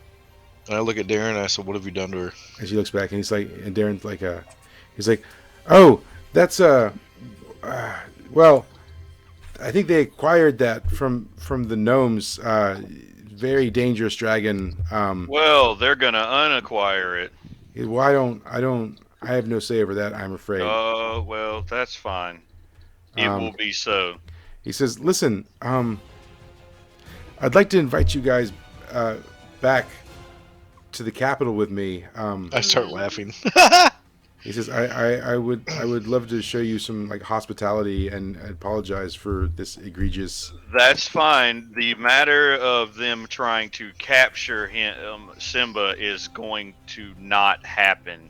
And I look at Darren and I said, "What have you done to her?" And she looks back, and and Darren's like, he's like, "Oh, that's well, I think they acquired that from the gnomes. Very dangerous dragon. Well, they're gonna unacquire it. Well, I have no say over that, I'm afraid." Oh, well, that's fine. It will be so. He says, "Listen, I'd like to invite you guys back to the capital with me." I start laughing. He says, I would love to show you some like hospitality and apologize for this egregious." That's fine. The matter of them trying to capture him, Simba, is going to not happen.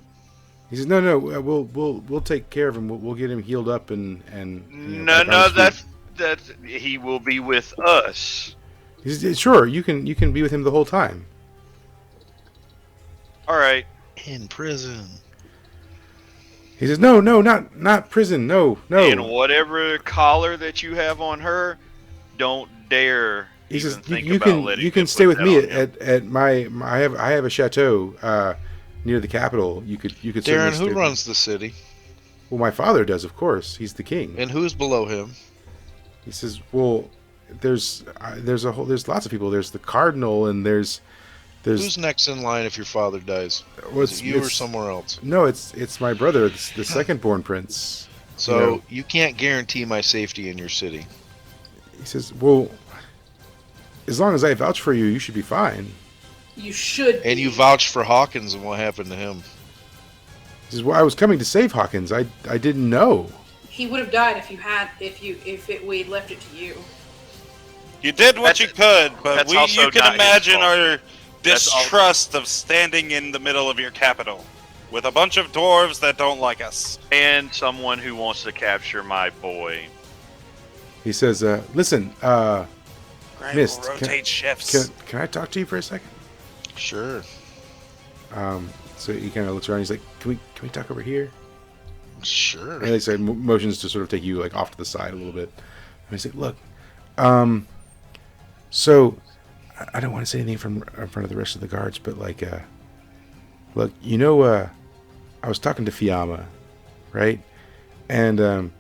He says, "No, we'll take care of him. We'll get him healed up and that's he will be with us." He says, "Sure, you can be with him the whole time." All right. In prison. He says, "No, not prison. No." And whatever collar that you have on her, don't dare. He says, "You can stay with me at my I have a chateau near the capital. You could." Darren, who runs the city? Well, my father does, of course. He's the king. And who's below him? He says, "Well, there's lots of people. There's the cardinal, and there's who's next in line if your father dies? Well, is it you or somewhere else?" No, it's my brother, the second born prince. So you can't guarantee my safety in your city. He says, "Well, as long as I vouch for you, you should be fine." You should. And you vouched for Hawkins, and what happened to him? He says, "Well, I was coming to save Hawkins. I didn't know." He would have died if we'd left it to you. You did what you could, but you can imagine our distrust of standing in the middle of your capital with a bunch of dwarves that don't like us. And someone who wants to capture my boy. He says, "Listen, Mist, rotate shifts. Can I talk to you for a second?" Sure. So he kind of looks around. He's like, "Can we talk over here?" Sure. And he motions to sort of take you like off to the side a little bit. And he's like, "Look, so I don't want to say anything in front of the rest of the guards, but like, look, I was talking to Fiamma, right? And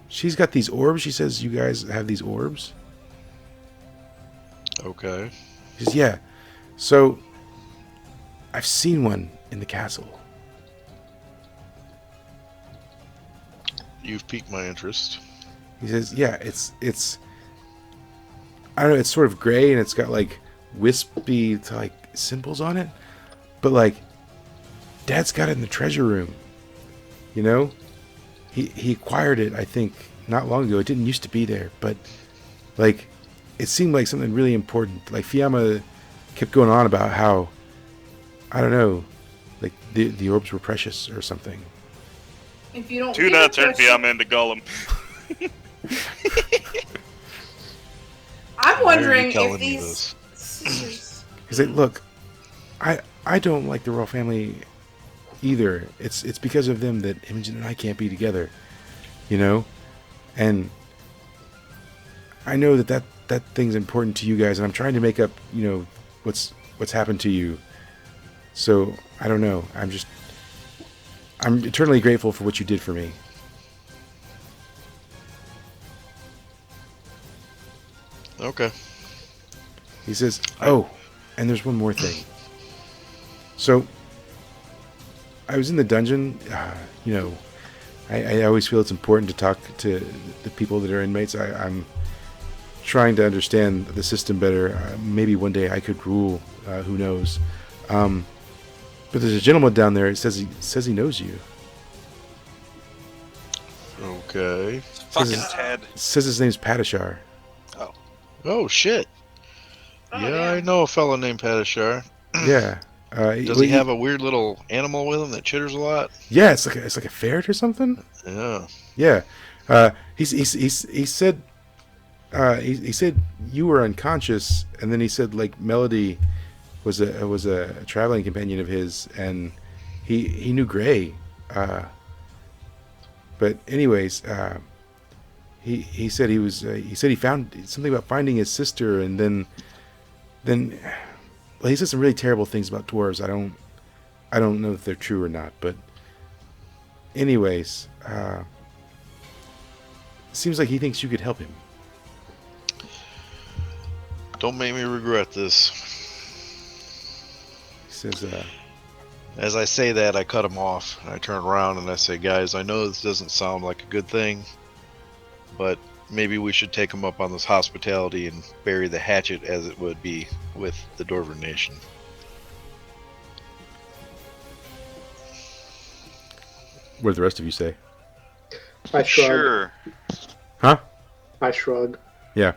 she's got these orbs. She says you guys have these orbs." Okay. He says, "Yeah. So I've seen one in the castle." You've piqued my interest. He says, "Yeah, it's I don't know, it's sort of gray and it's got like wispy like symbols on it, but like Dad's got it in the treasure room. You know, he acquired it, I think, not long ago. It didn't used to be there, but like it seemed like something really important. Like Fiamma kept going on about how, I don't know, like the orbs were precious or something. If you don't Do not turn Fiamma into Gollum. I'm wondering if these. He's like, look, I don't like the royal family either. It's because of them that Imogen and I can't be together, you know, and I know that thing's important to you guys, and I'm trying to make up, you know, what's happened to you. So I don't know. I'm eternally grateful for what you did for me. Okay. He says, oh, and there's one more thing. So, I was in the dungeon, you know, I always feel it's important to talk to the people that are inmates. I'm trying to understand the system better. Maybe one day I could rule, who knows. But there's a gentleman down there, it says he knows you. Okay. Fucking Ted. Says his name's Padishar. Oh, shit. Yeah, I know a fellow named Padishar. Yeah. Does he have a weird little animal with him that chitters a lot? Yeah, it's like a ferret or something. Yeah. Yeah. He said he said you were unconscious, and then he said like Melody was a traveling companion of his, and he knew Gray. But anyways, he said he found something about finding his sister, and then well, he said some really terrible things about dwarves. I don't know if they're true or not, but anyways, seems like he thinks you could help him. Don't make me regret this. He says, as I say that, I cut him off, and I turn around and I say, guys, I know this doesn't sound like a good thing, but maybe we should take him up on this hospitality and bury the hatchet as it would be with the Dwarven Nation. What did the rest of you say? I shrug. Sure. Huh? I shrug. Yeah.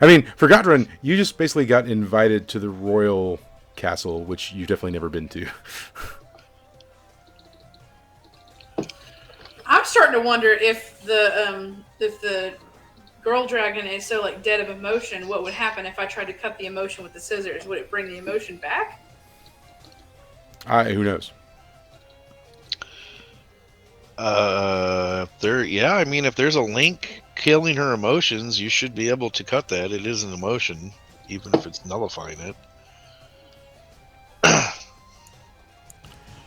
I mean, for Gotrun, you just basically got invited to the royal castle, which you've definitely never been to. I'm starting to wonder if the girl dragon is so like dead of emotion, what would happen if I tried to cut the emotion with the scissors? Would it bring the emotion back? Who knows? I mean, if there's a link killing her emotions, you should be able to cut that. It is an emotion, even if it's nullifying it.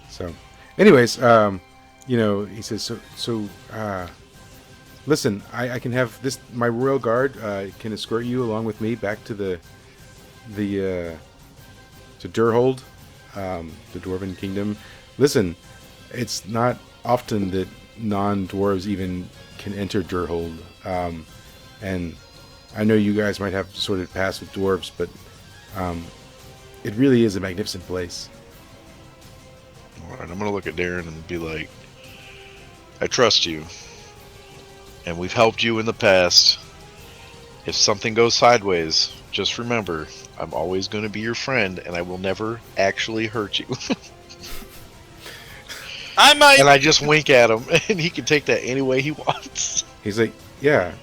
So, anyways, you know, he says, listen, I can have this, my royal guard can escort you along with me back to to Durhold, the Dwarven Kingdom. Listen, it's not often that non-dwarves even can enter Durhold, and I know you guys might have sorted past with dwarves, but it really is a magnificent place. Alright, I'm gonna look at Darren and be like, I trust you, and we've helped you in the past. If something goes sideways, just remember, I'm always going to be your friend, and I will never actually hurt you. I might. And I just wink at him, and he can take that any way he wants. He's like, yeah,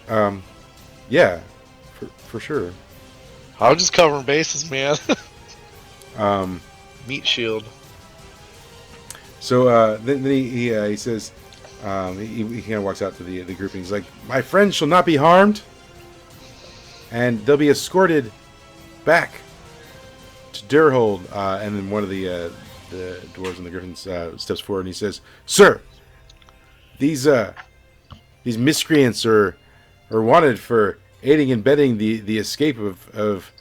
yeah, for sure. I'm just covering bases, man. Meat shield. So then he says, he kind of walks out to the group, and he's like, my friends shall not be harmed, and they'll be escorted back to Durhold. And then one of the dwarves and the griffins steps forward, and he says, sir, these miscreants are wanted for aiding and abetting the escape of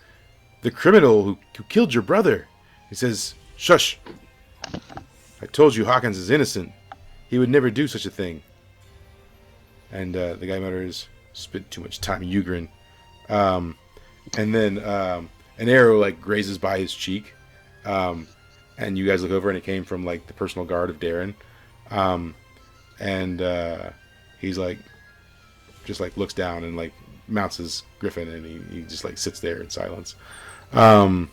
the criminal who killed your brother. He says, shush. I told you Hawkins is innocent. He would never do such a thing. And the guy mutters, spent too much time Ugrin. and then an arrow like grazes by his cheek, and you guys look over, and it came from like the personal guard of Darren, and he's like, just like looks down and like mounts his griffin, and he just like sits there in silence, so I'm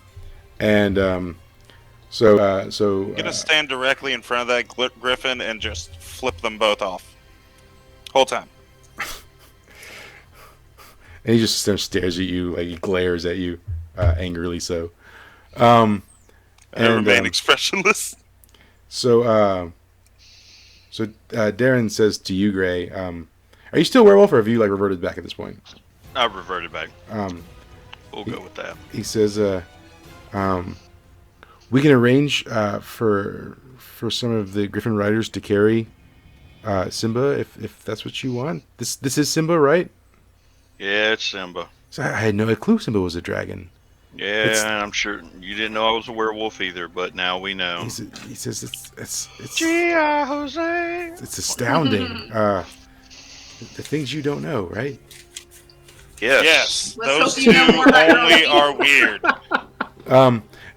gonna stand directly in front of that griffin and just flip them both off, whole time. And he just stares at you, like he glares at you, angrily so. I remain expressionless. So Darren says to you, Gray, are you still werewolf, or have you like reverted back at this point? I've reverted back. We'll go with that. He says, we can arrange for some of the Griffin Riders to carry Simba if that's what you want. This is Simba, right? Yeah, it's Simba. So I had no clue Simba was a dragon. Yeah, I'm sure you didn't know I was a werewolf either, but now we know. He says it's Gia Jose. It's astounding. The things you don't know, right? Yes. Let's Those hope you know two more about your only own are weird.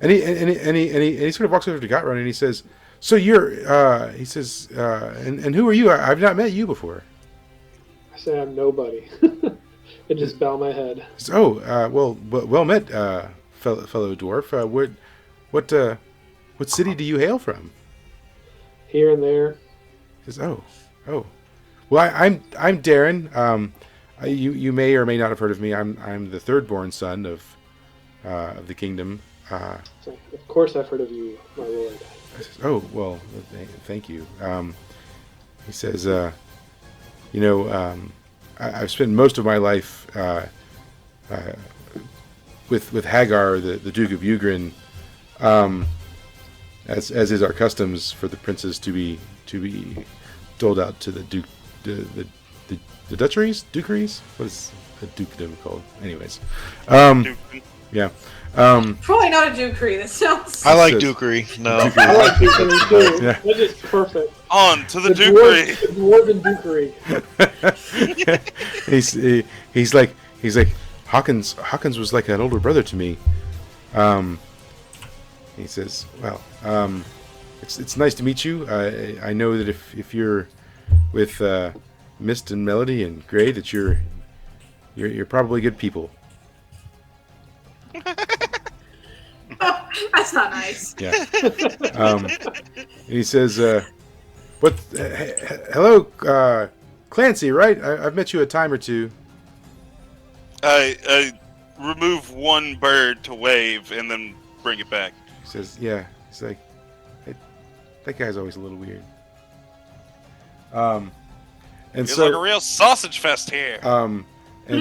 And he sort of walks over to Gotrun and he says, "So you're," he says, "and who are you? I've not met you before." I say I'm nobody. And just bow my head. So, well met, fellow dwarf. What city do you hail from? Here and there. He says, oh. Well, I'm Darren. You may or may not have heard of me. I'm the third-born son of the kingdom. So, of course, I've heard of you, my lord. I says, oh well, thank you. He says, I've spent most of my life with Hagar, the Duke of Ugrin, as is our customs for the princes to be doled out to the duke, the dukeries. What is a dukedom called? Anyways, yeah. Probably not a dukery. That sounds. I like dukery. No. I like dukery too. Yeah. That is perfect. On to the dukery. The dwarven dukery. he's like Hawkins was like an older brother to me. He says, well, it's nice to meet you. I know that if you're with Mist and Melody and Gray, that you're probably good people. That's not nice. Yeah. And he says, hello, Clancy, right? I've met you a time or two. I remove one bird to wave and then bring it back. He says, yeah. He's like, that guy's always a little weird. And It's so like a real sausage fest here. and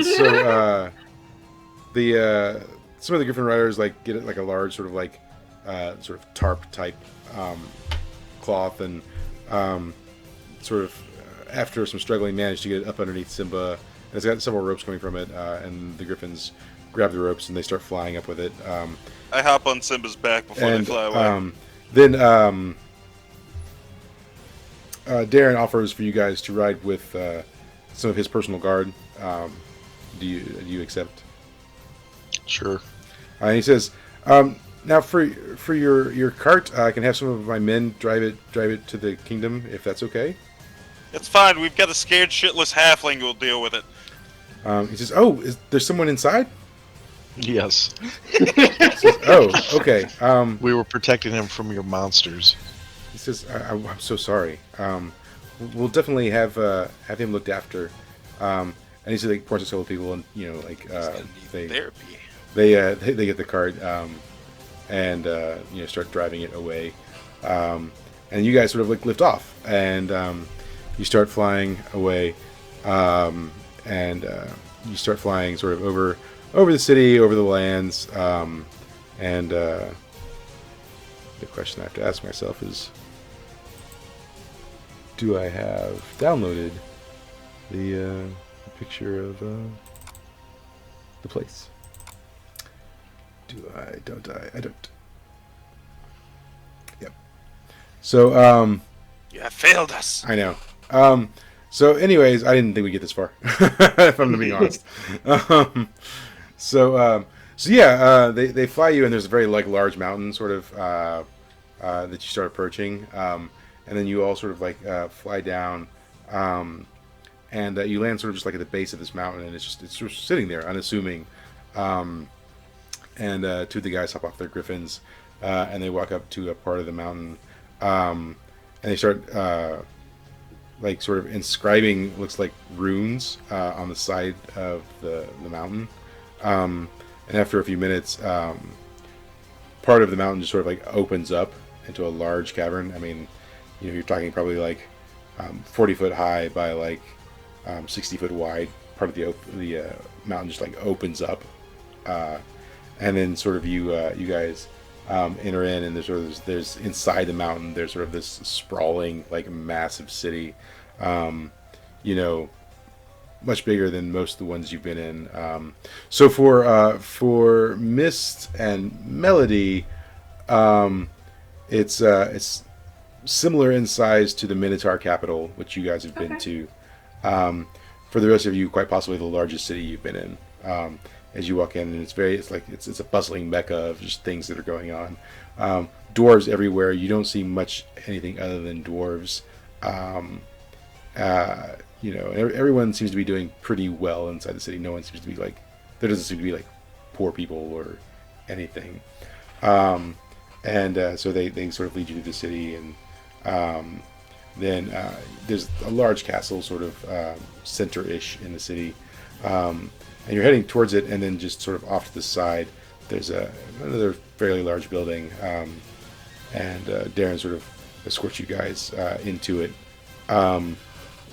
so some of the Griffin Riders like get like a large sort of like sort of tarp type cloth, and sort of after some struggling manage to get it up underneath Simba, and it's got several ropes coming from it, and the Griffins grab the ropes and they start flying up with it. I hop on Simba's back before they fly away. Then Darren offers for you guys to ride with some of his personal guard. Do you accept? Sure. And he says, now for your cart, I can have some of my men drive it to the kingdom, if that's okay. It's fine. We've got a scared shitless halfling who'll deal with it. He says, oh, is there someone inside? Yes. He says, oh, okay. We were protecting him from your monsters. He says, I'm so sorry. We'll definitely have him looked after. And he says, like, points to several people, and they therapy. They get the cart and start driving it away, and you guys sort of like lift off, and you start flying away, and you start flying sort of over the city, over the lands, and the question I have to ask myself is, do I have downloaded the picture of the place? Do I? Don't I? I don't. Yep. So, You have failed us. I know. So, anyways, I didn't think we'd get this far, if I'm being honest. They fly you, and there's a very like large mountain sort of that you start approaching, and then you all sort of like fly down, and you land sort of just like at the base of this mountain, and it's just sitting there, unassuming. And two of the guys hop off their griffins, and they walk up to a part of the mountain, and they start like sort of inscribing, looks like runes on the side of the mountain. And after a few minutes, part of the mountain just sort of like opens up into a large cavern. I mean, you're talking probably like 40 foot high by like 60 foot wide. Part of the mountain just like opens up, and then sort of you guys enter in, and there's inside the mountain there's sort of this sprawling like massive city, much bigger than most of the ones you've been in. So for Mist and Melody, it's similar in size to the Minotaur capital, which you guys have been to. For the rest of you, quite possibly the largest city you've been in. As you walk in, and it's a bustling mecca of just things that are going on. Dwarves everywhere. You don't see much anything other than dwarves. Everyone seems to be doing pretty well inside the city. No one seems to be like, there doesn't seem to be like poor people or anything. So they sort of lead you to the city, and then there's a large castle sort of center-ish in the city. And you're heading towards it, and then just sort of off to the side, there's another fairly large building, and Darren sort of escorts you guys into it.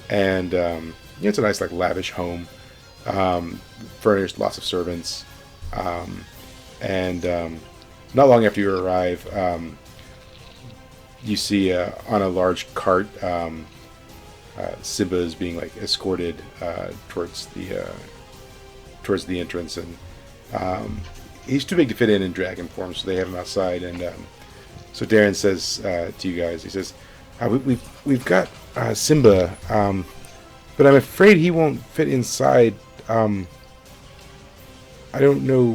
It's a nice, like, lavish home, furnished, lots of servants, and not long after you arrive, you see on a large cart, Simba is being like escorted towards the entrance, and he's too big to fit in dragon form, so they have him outside. And so Darren says to you guys, he says, we've got Simba, but I'm afraid he won't fit inside. I don't know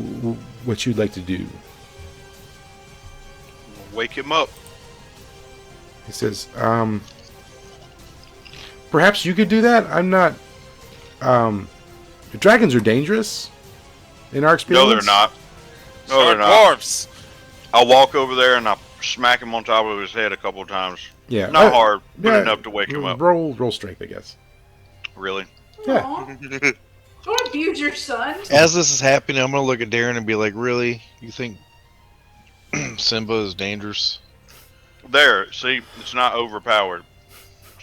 what you'd like to do. Wake him up. He says, perhaps you could do that? I'm not... dragons are dangerous, in our experience. No, they're not. No, they're not. Dwarves. I'll walk over there and I'll smack him on top of his head a couple of times. Yeah. Not hard, but enough to wake him up. Roll strength, I guess. Really? Yeah. Don't abuse your son. As this is happening, I'm going to look at Darren and be like, really? You think Simba is dangerous? There, see? It's not overpowered.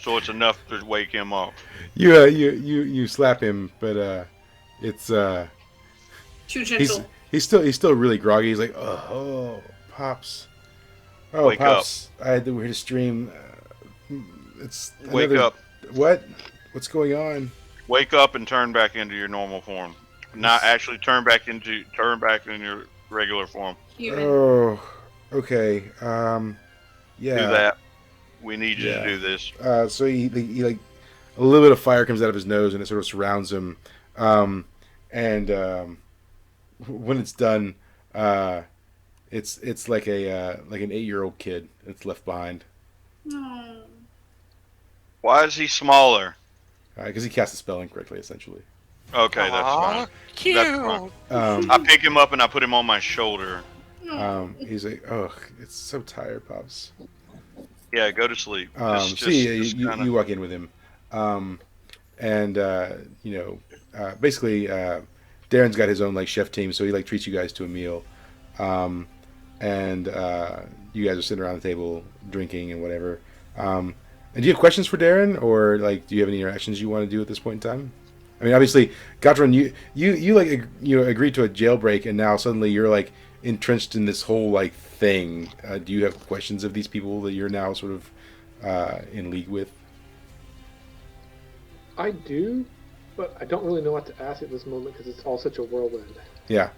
So it's enough to wake him up. You slap him, but it's too gentle. He's still really groggy. He's like, oh, Pops. Oh, Wake Pops, up. I had the weirdest dream. Wake up. What? What's going on? Wake up and turn back into your normal form. Not actually turn back in your regular form. Human. Oh, okay. Yeah. Do that. We need you to do this. So he like a little bit of fire comes out of his nose, and it sort of surrounds him. When it's done, it's like an 8-year-old kid that's left behind. No. Why is he smaller? Because he cast a spell incorrectly, essentially. Okay, that's fine. Cute. That's fine. I pick him up and I put him on my shoulder. He's like, oh, it's so tired, Pops. Yeah, go to sleep. You walk in with him, basically, Darren's got his own like chef team, so he like treats you guys to a meal, and you guys are sitting around the table drinking and whatever. And do you have questions for Darren, or like, do you have any interactions you want to do at this point in time? I mean, obviously, Gotron, you agreed to a jailbreak, and now suddenly you're like entrenched in this whole like thing. Do you have questions of these people that you're now sort of in league with? I do, but I don't really know what to ask at this moment because it's all such a whirlwind. Yeah.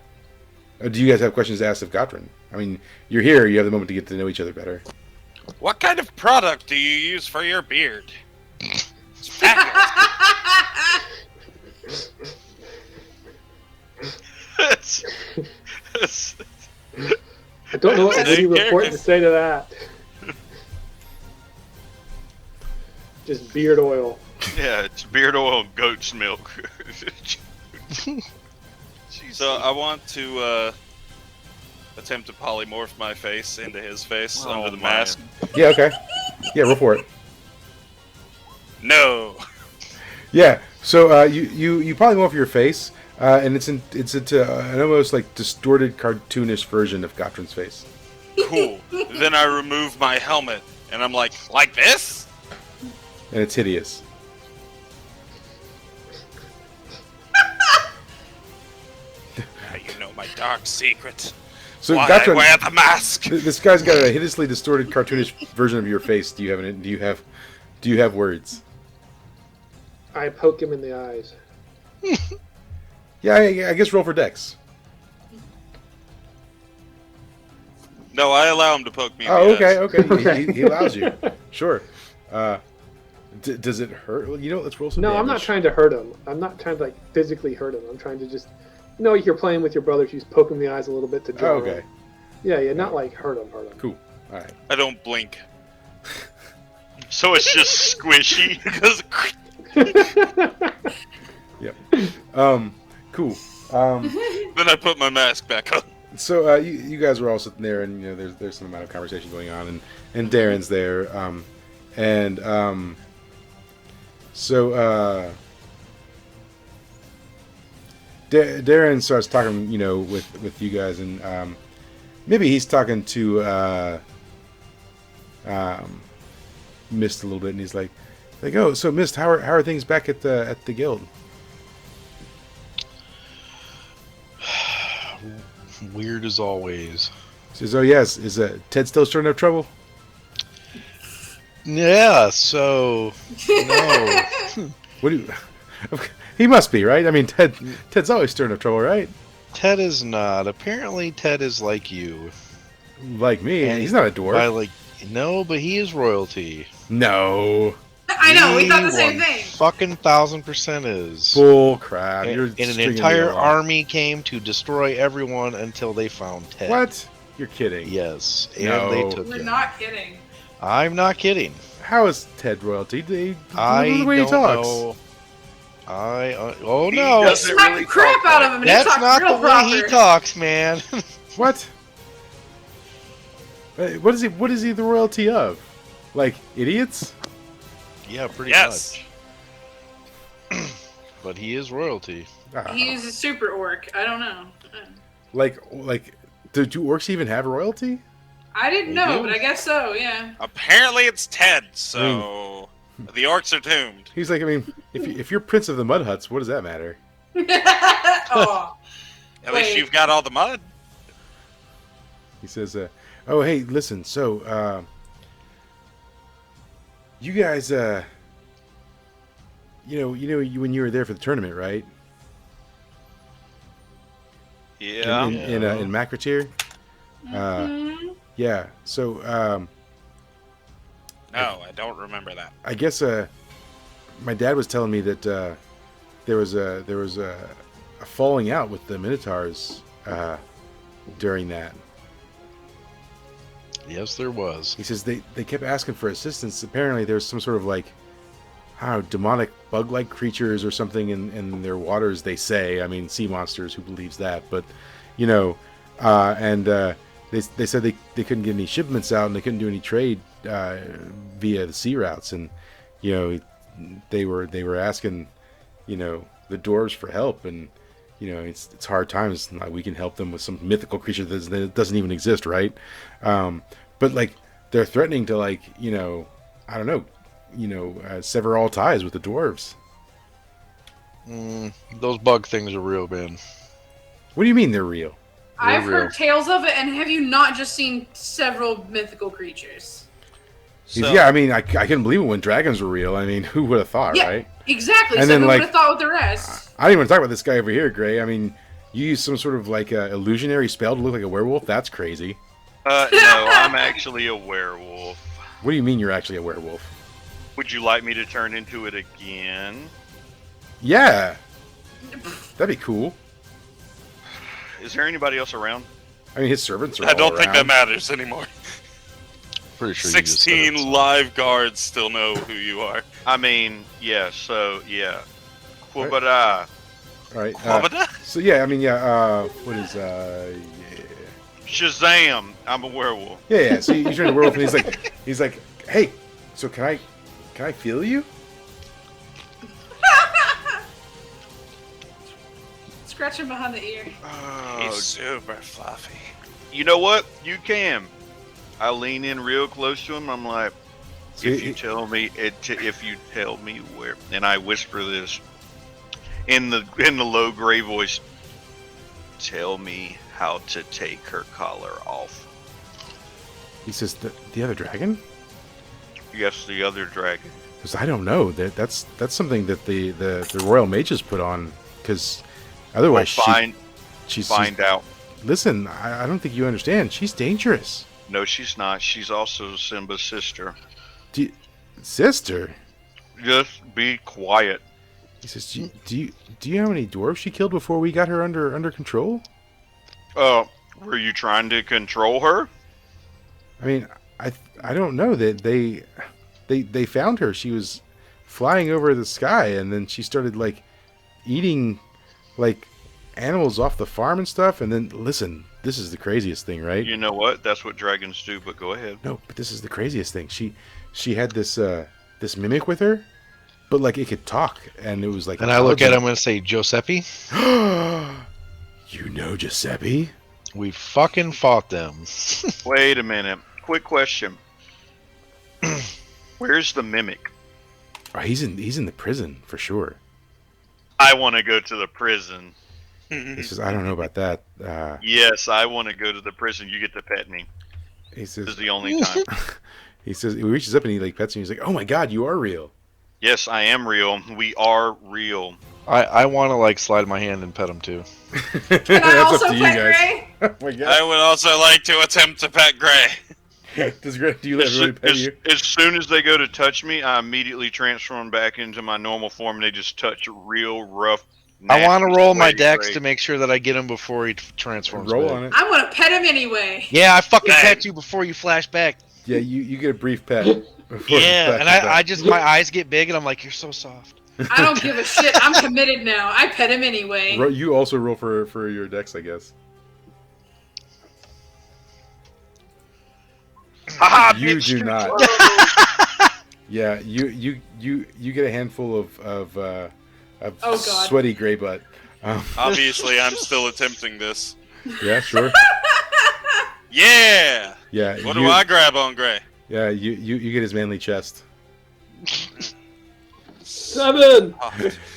Do you guys have questions to ask of Gotron? I mean, you're here. You have the moment to get to know each other better. What kind of product do you use for your beard? It's fabulous. I don't know what any report to say to that. Just beard oil. Yeah, it's beard oil and goat's milk. So I want to attempt to polymorph my face into his face under the mask. Yeah, okay. Yeah, roll for it. No. Yeah, so you polymorph your face, and it's into an almost like distorted, cartoonish version of Gotrin's face. Cool. Then I remove my helmet, and I'm like this? And it's hideous. Now you know my dark secret. So Why Gotrin, I wear the mask. This guy's got a hideously distorted, cartoonish version of your face. Do you have words? I poke him in the eyes. Yeah, I guess roll for Dex. No, I allow him to poke me. Oh, in the okay. Okay. He allows you. Sure. Does it hurt? You know, let's roll some. No, damage. I'm not trying to hurt him. I'm not trying to like physically hurt him. I'm trying to just, you're playing with your brothers. You just poke him in the eyes a little bit to draw. Oh, okay. Him. Yeah, not like hurt him. Cool. All right. I don't blink. So it's just squishy. Yep. Cool. Then I put my mask back on. So you guys were all sitting there, and there's some amount of conversation going on, and Darren's there, so Darren starts talking, with you guys, and maybe he's talking to Mist a little bit, and he's like, oh, so Mist, how are things back at the guild? Weird as always. He says, oh yes, is Ted still stirring up trouble? Yeah, so no. What do you? He must be, right? I mean, Ted's always stirring up trouble, right? Ted is not. Apparently, Ted is like you. Like me, and he's not a dwarf. No, but he is royalty. No. I know, we thought the same thing. Fucking 1000% is. Bull crap. And an entire army came to destroy everyone until they found Ted. What? You're kidding. Yes. And No. they took We're him. not kidding. I'm not kidding. How is Ted royalty? I the way don't he talks. know. Oh no. They smacked the crap out of him and That's he talked not real the way proper. he talks, man. What? What is he the royalty of? Like idiots? Yeah, pretty Yes. much. But he is royalty. He's a super orc. I don't know. Like, do orcs even have royalty? I didn't know, but I guess so, yeah. Apparently it's Ted, so the orcs are doomed. He's like, I mean, if you're Prince of the Mud Huts, what does that matter? Oh. At least you've got all the mud. He says, oh, hey, listen, so, you guys, when you were there for the tournament, right? Yeah. In Macrotier? Yeah, so, No, I don't remember that. I guess, my dad was telling me that, there was a falling out with the Minotaurs, during that. Yes, there was. He says they kept asking for assistance. Apparently there's some sort of like, I don't know, demonic bug-like creatures or something in their waters, they say. I mean, sea monsters, who believes that? But, they said they couldn't get any shipments out and they couldn't do any trade via the sea routes. And, they were asking, the dwarves for help. And, it's hard times. Like, we can help them with some mythical creature that doesn't even exist, right? But like they're threatening to I don't know, sever all ties with the dwarves. Those bug things are real, man. What do you mean they're real? I've heard tales of it, and have you not just seen several mythical creatures? Yeah, I mean, I couldn't believe it when dragons were real. I mean, who would have thought, Yeah, right? Exactly. And So then, who like, would have thought with the rest? I didn't want to talk about this guy over here, Gray. I mean, you use some sort of like illusionary spell to look like a werewolf? That's crazy. No, I'm actually a werewolf. What do you mean you're actually a werewolf? Would you like me to turn into it again? Yeah. That'd be cool. Is there anybody else around? I mean, his servants are I don't all think that around. matters anymore. Pretty sure you just said 16 it, so. live guards still know who you are. I mean, yeah. So yeah. Quabada. All right. Quabada? So yeah, I mean, yeah. What is Shazam! I'm a werewolf. Yeah. So you turn to werewolf, and he's like, hey, so can I feel you? Scratch him behind the ear. He's super fluffy. You know what? You can. I lean in real close to him. I'm like, if you tell me where, and I whisper this in the low gray voice, tell me how to take her collar off. He says, the other dragon? Yes, the other dragon. Because I don't know. That's something that the royal mages put on. Because otherwise, she's find out. Listen, I don't think you understand. She's dangerous. No, she's not. She's also Simba's sister. Sister? Just be quiet. He says, do you know how many dwarves she killed before we got her under control? Were you trying to control her? I mean, I don't know. That they found her. She was flying over the sky, and then she started like eating like animals off the farm and stuff. And then listen, this is the craziest thing, right? You know what? That's what dragons do. But go ahead. No, but this is the craziest thing. She had this mimic with her, but like it could talk, and it was like. And I look at him and say, Giuseppe. You know Giuseppe? We fucking fought them. Wait a minute. Quick question. Where's the mimic? Oh, he's in the prison for sure. I want to go to the prison. He says, I don't know about that. Yes, I want to go to the prison. You get to pet me. He says, this is the only time. He says, he reaches up and he like pets him. He's like, oh my god, you are real. Yes, I am real. We are real. I want to like slide my hand and pet him too. Can I also pet Gray? Oh my god. I would also like to attempt to pet Gray. Do you let everybody pet you? As soon as they go to touch me, I immediately transform back into my normal form, and they just touch real rough. I want to roll my dex Gray. to make sure that I get him before he transforms. Roll back. on it. I want to pet him anyway. Yeah, I fucking pet you before you flash back. Yeah, you get a brief pet. Yeah, and I just my eyes get big, and I'm like, you're so soft. I don't give a shit. I'm committed now. I pet him anyway. You also roll for your dex, I guess. You do not. Yeah, you get a handful of sweaty gray butt. Obviously, I'm still attempting this. Yeah, sure. Yeah. Yeah. What do I grab on Gray? Yeah, you get his manly chest. 7.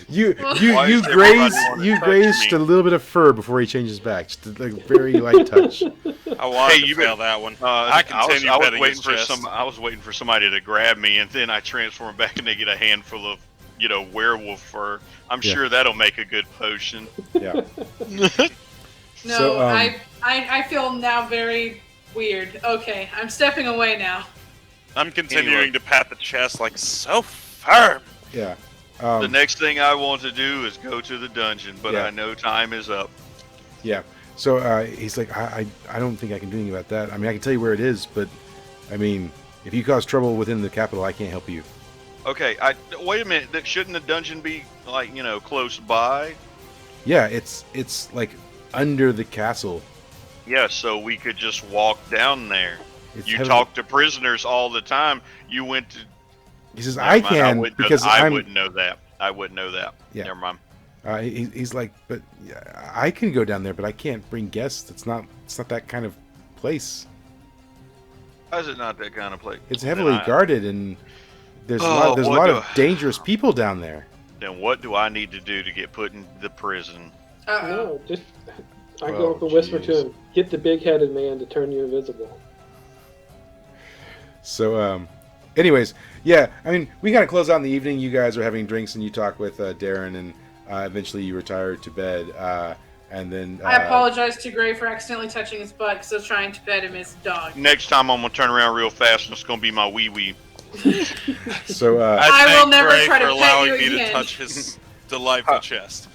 You Why does everybody wanna touch grazed me? a little bit of fur before he changed back. Just a like, very light touch. I wanted Hey, to fail that one. I continue was petting waiting his for chest. I was waiting for somebody to grab me, and then I transform back, and they get a handful of werewolf fur. I'm Yeah. sure that'll make a good potion. Yeah. No, So, I feel now very weird. Okay, I'm stepping away now. I'm continuing to pat the chest like so firm. Yeah. The next thing I want to do is go to the dungeon, but Yeah. I know time is up. Yeah. So he's like, I don't think I can do anything about that. I mean, I can tell you where it is, but I mean, if you cause trouble within the capital, I can't help you. Okay, wait a minute. Shouldn't the dungeon be like close by? Yeah, it's like under the castle. Yeah, so we could just walk down there. It's You heavily- talk to prisoners all the time. You went to. He says, Never I mind, can wouldn't know because that. I I'm. wouldn't know that. I wouldn't know that. Yeah. Never mind. He's like, but yeah, I can go down there, but I can't bring guests. It's not that kind of place. Why is it not that kind of place? It's heavily Then I- guarded, and there's a Oh, lot what of dangerous people down there. Then what do I need to do to get put in the prison? Uh-oh. No, just I Oh, go up and whisper jeez. to him, "Get the big-headed man to turn you invisible." So, anyways, yeah, I mean, we kind of close out in the evening. You guys are having drinks, and you talk with Darren, and eventually you retire to bed. And then I apologize to Gray for accidentally touching his butt because I was trying to pet him as a dog. Next time I'm gonna turn around real fast, and it's gonna be my wee wee. So, I will thank never Gray try to for pet allowing you me again. to touch his delightful chest.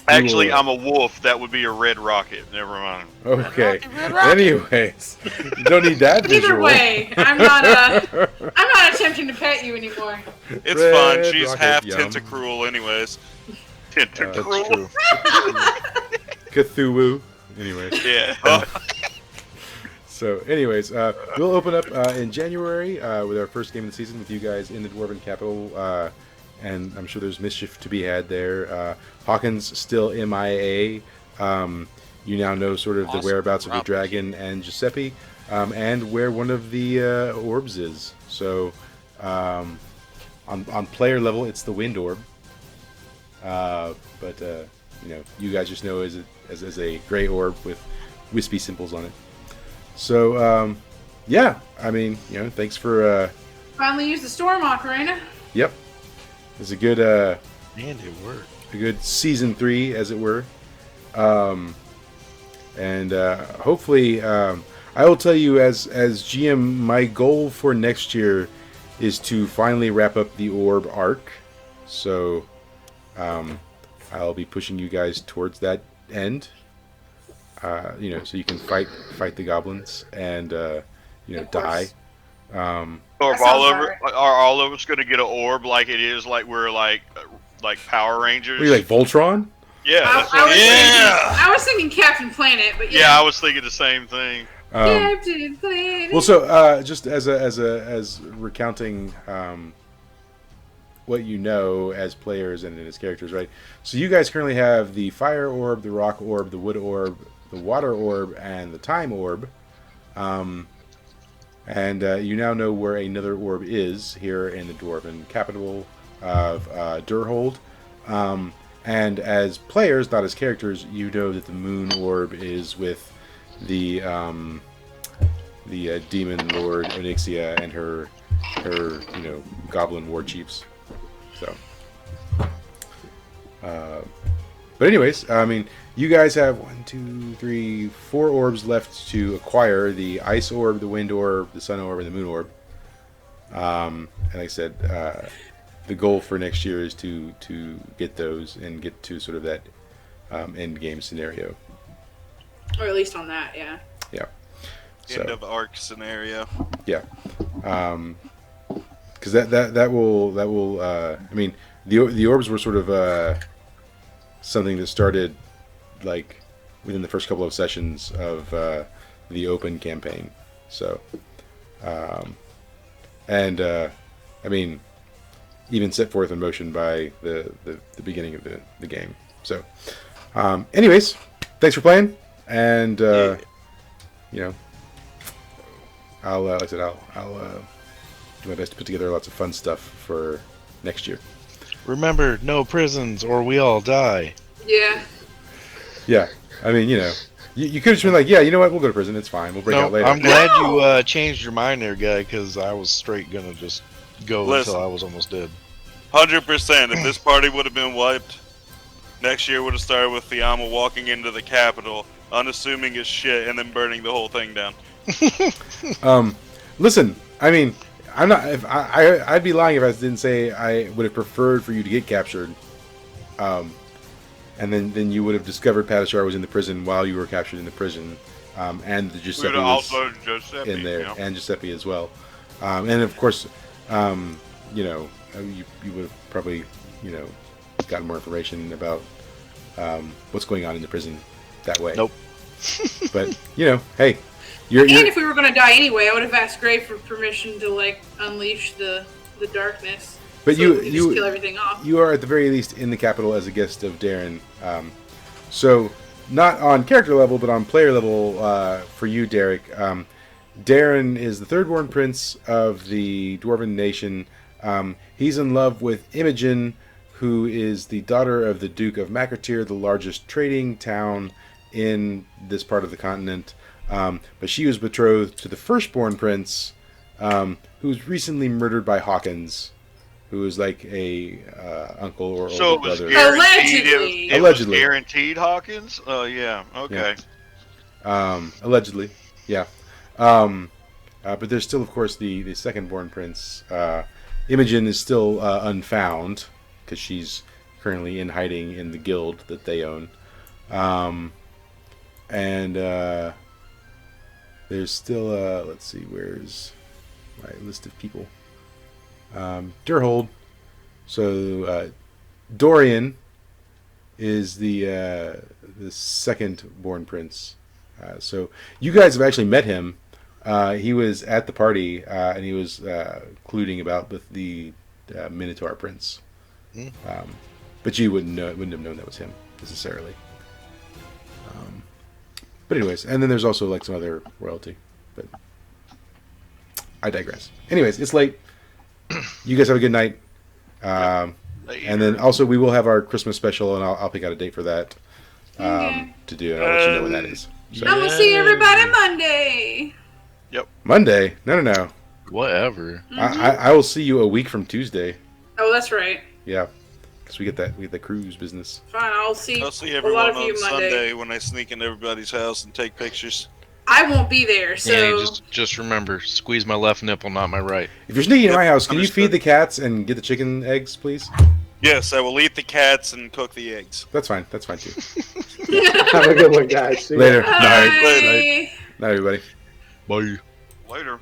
Actually, I'm a wolf. That would be a red rocket. Never mind. Okay. Anyways, you don't need that visual. Either way, I'm not attempting to pet you anymore. It's Red fine. She's rocket, half yum. tentacruel, anyways. Tentacruel. Cthulhu. Anyways. Yeah. So, anyways, we'll open up in January with our first game of the season with you guys in the Dwarven capital, and I'm sure there's mischief to be had there. Hawkins still MIA. You now know sort of the whereabouts of the dragon and Giuseppe, and where one of the orbs is. So, on player level, it's the wind orb. But you guys just know as a gray orb with wispy symbols on it. So, yeah, I mean, thanks for... Finally used the Storm Ocarina. Yep. It's a good... And it worked. A good Season 3, as it were. And hopefully, I will tell you, as GM, my goal for next year is to finally wrap up the Orb arc. So, I'll be pushing you guys towards that end. So you can fight the goblins and die. Are all of us going to get an orb like it is like we're like Power Rangers? Are you like Voltron? Yeah. I was thinking Captain Planet, but yeah. Yeah, I was thinking the same thing. Captain Planet. Well, so just as recounting what you know as players and as characters, right? So you guys currently have the fire orb, the rock orb, the wood orb, the water orb, and the time orb. And you now know where another orb is here in the Dwarven capital of Durhold. And as players, not as characters, you know that the moon orb is with the demon lord Onyxia and her goblin war chiefs. So, but anyways, I mean, you guys have 4 orbs left to acquire: the ice orb, the wind orb, the sun orb, and the moon orb. And like I said, the goal for next year is to get those and get to sort of that end game scenario. Or at least on that, yeah. Yeah. End of arc scenario. Yeah. Because that will I mean, the orbs were sort of something that started like within the first couple of sessions of the open campaign. So, I mean, even set forth in motion by the beginning of the game. So, anyways, thanks for playing, and I'll like I said, I'll do my best to put together lots of fun stuff for next year. Remember, no prisons or we all die. Yeah. Yeah, I mean, you could have just been like, yeah, you know what, we'll go to prison, it's fine, we'll break out later. I'm glad you changed your mind there, guy, because I was straight gonna just go until I was almost dead. 100%. If this party would have been wiped, next year would have started with Fiamma walking into the Capitol, unassuming as shit, and then burning the whole thing down. Listen, I mean, I'm not. I'd be lying if I didn't say I would have preferred for you to get captured. And then you would have discovered Padishar was in the prison while you were captured in the prison, and the Giuseppe was in there, and Giuseppe as well. And of course, you would have probably, gotten more information about what's going on in the prison that way. Nope. But hey, and if we were going to die anyway, I would have asked Gray for permission to unleash the darkness. But so you just kill everything off. You are at the very least in the capital as a guest of Darren. So not on character level, but on player level for you, Derek. Darren is the third-born prince of the Dwarven nation. He's in love with Imogen, who is the daughter of the Duke of Makertir, the largest trading town in this part of the continent. But she was betrothed to the firstborn prince, who was recently murdered by Hawkins, who was like a uncle or older brother. Allegedly. It was guaranteed Hawkins? Oh, yeah. Okay. Yeah. Allegedly. Yeah. But there's still, of course, the second-born prince. Imogen is still unfound, because she's currently in hiding in the guild that they own. There's still, let's see, where's my list of people? Durhold. So, Dorian is the second born prince. So, you guys have actually met him. He was at the party, and he was colluding about with the Minotaur prince. But you wouldn't have known that was him, necessarily. But anyways, and then there's also like some other royalty, but I digress. Anyways, it's late. You guys have a good night. And then also we will have our Christmas special, and I'll pick out a date for that to do. And I'll let you know when that is. So. And we'll see everybody Monday. Yep. Monday? No. Whatever. I will see you a week from Tuesday. Oh, that's right. Yeah. Because we get the cruise business. Fine, I'll see everyone a lot of on you Monday. Sunday when I sneak into everybody's house and take pictures. I won't be there, so... Yeah, just remember, squeeze my left nipple, not my right. If you're sneaking in my house, can you feed the cats and get the chicken eggs, please? Yes, I will eat the cats and cook the eggs. That's fine too. Have a good one, guys. See ya. Later. Bye. Night, everybody. Bye. Later.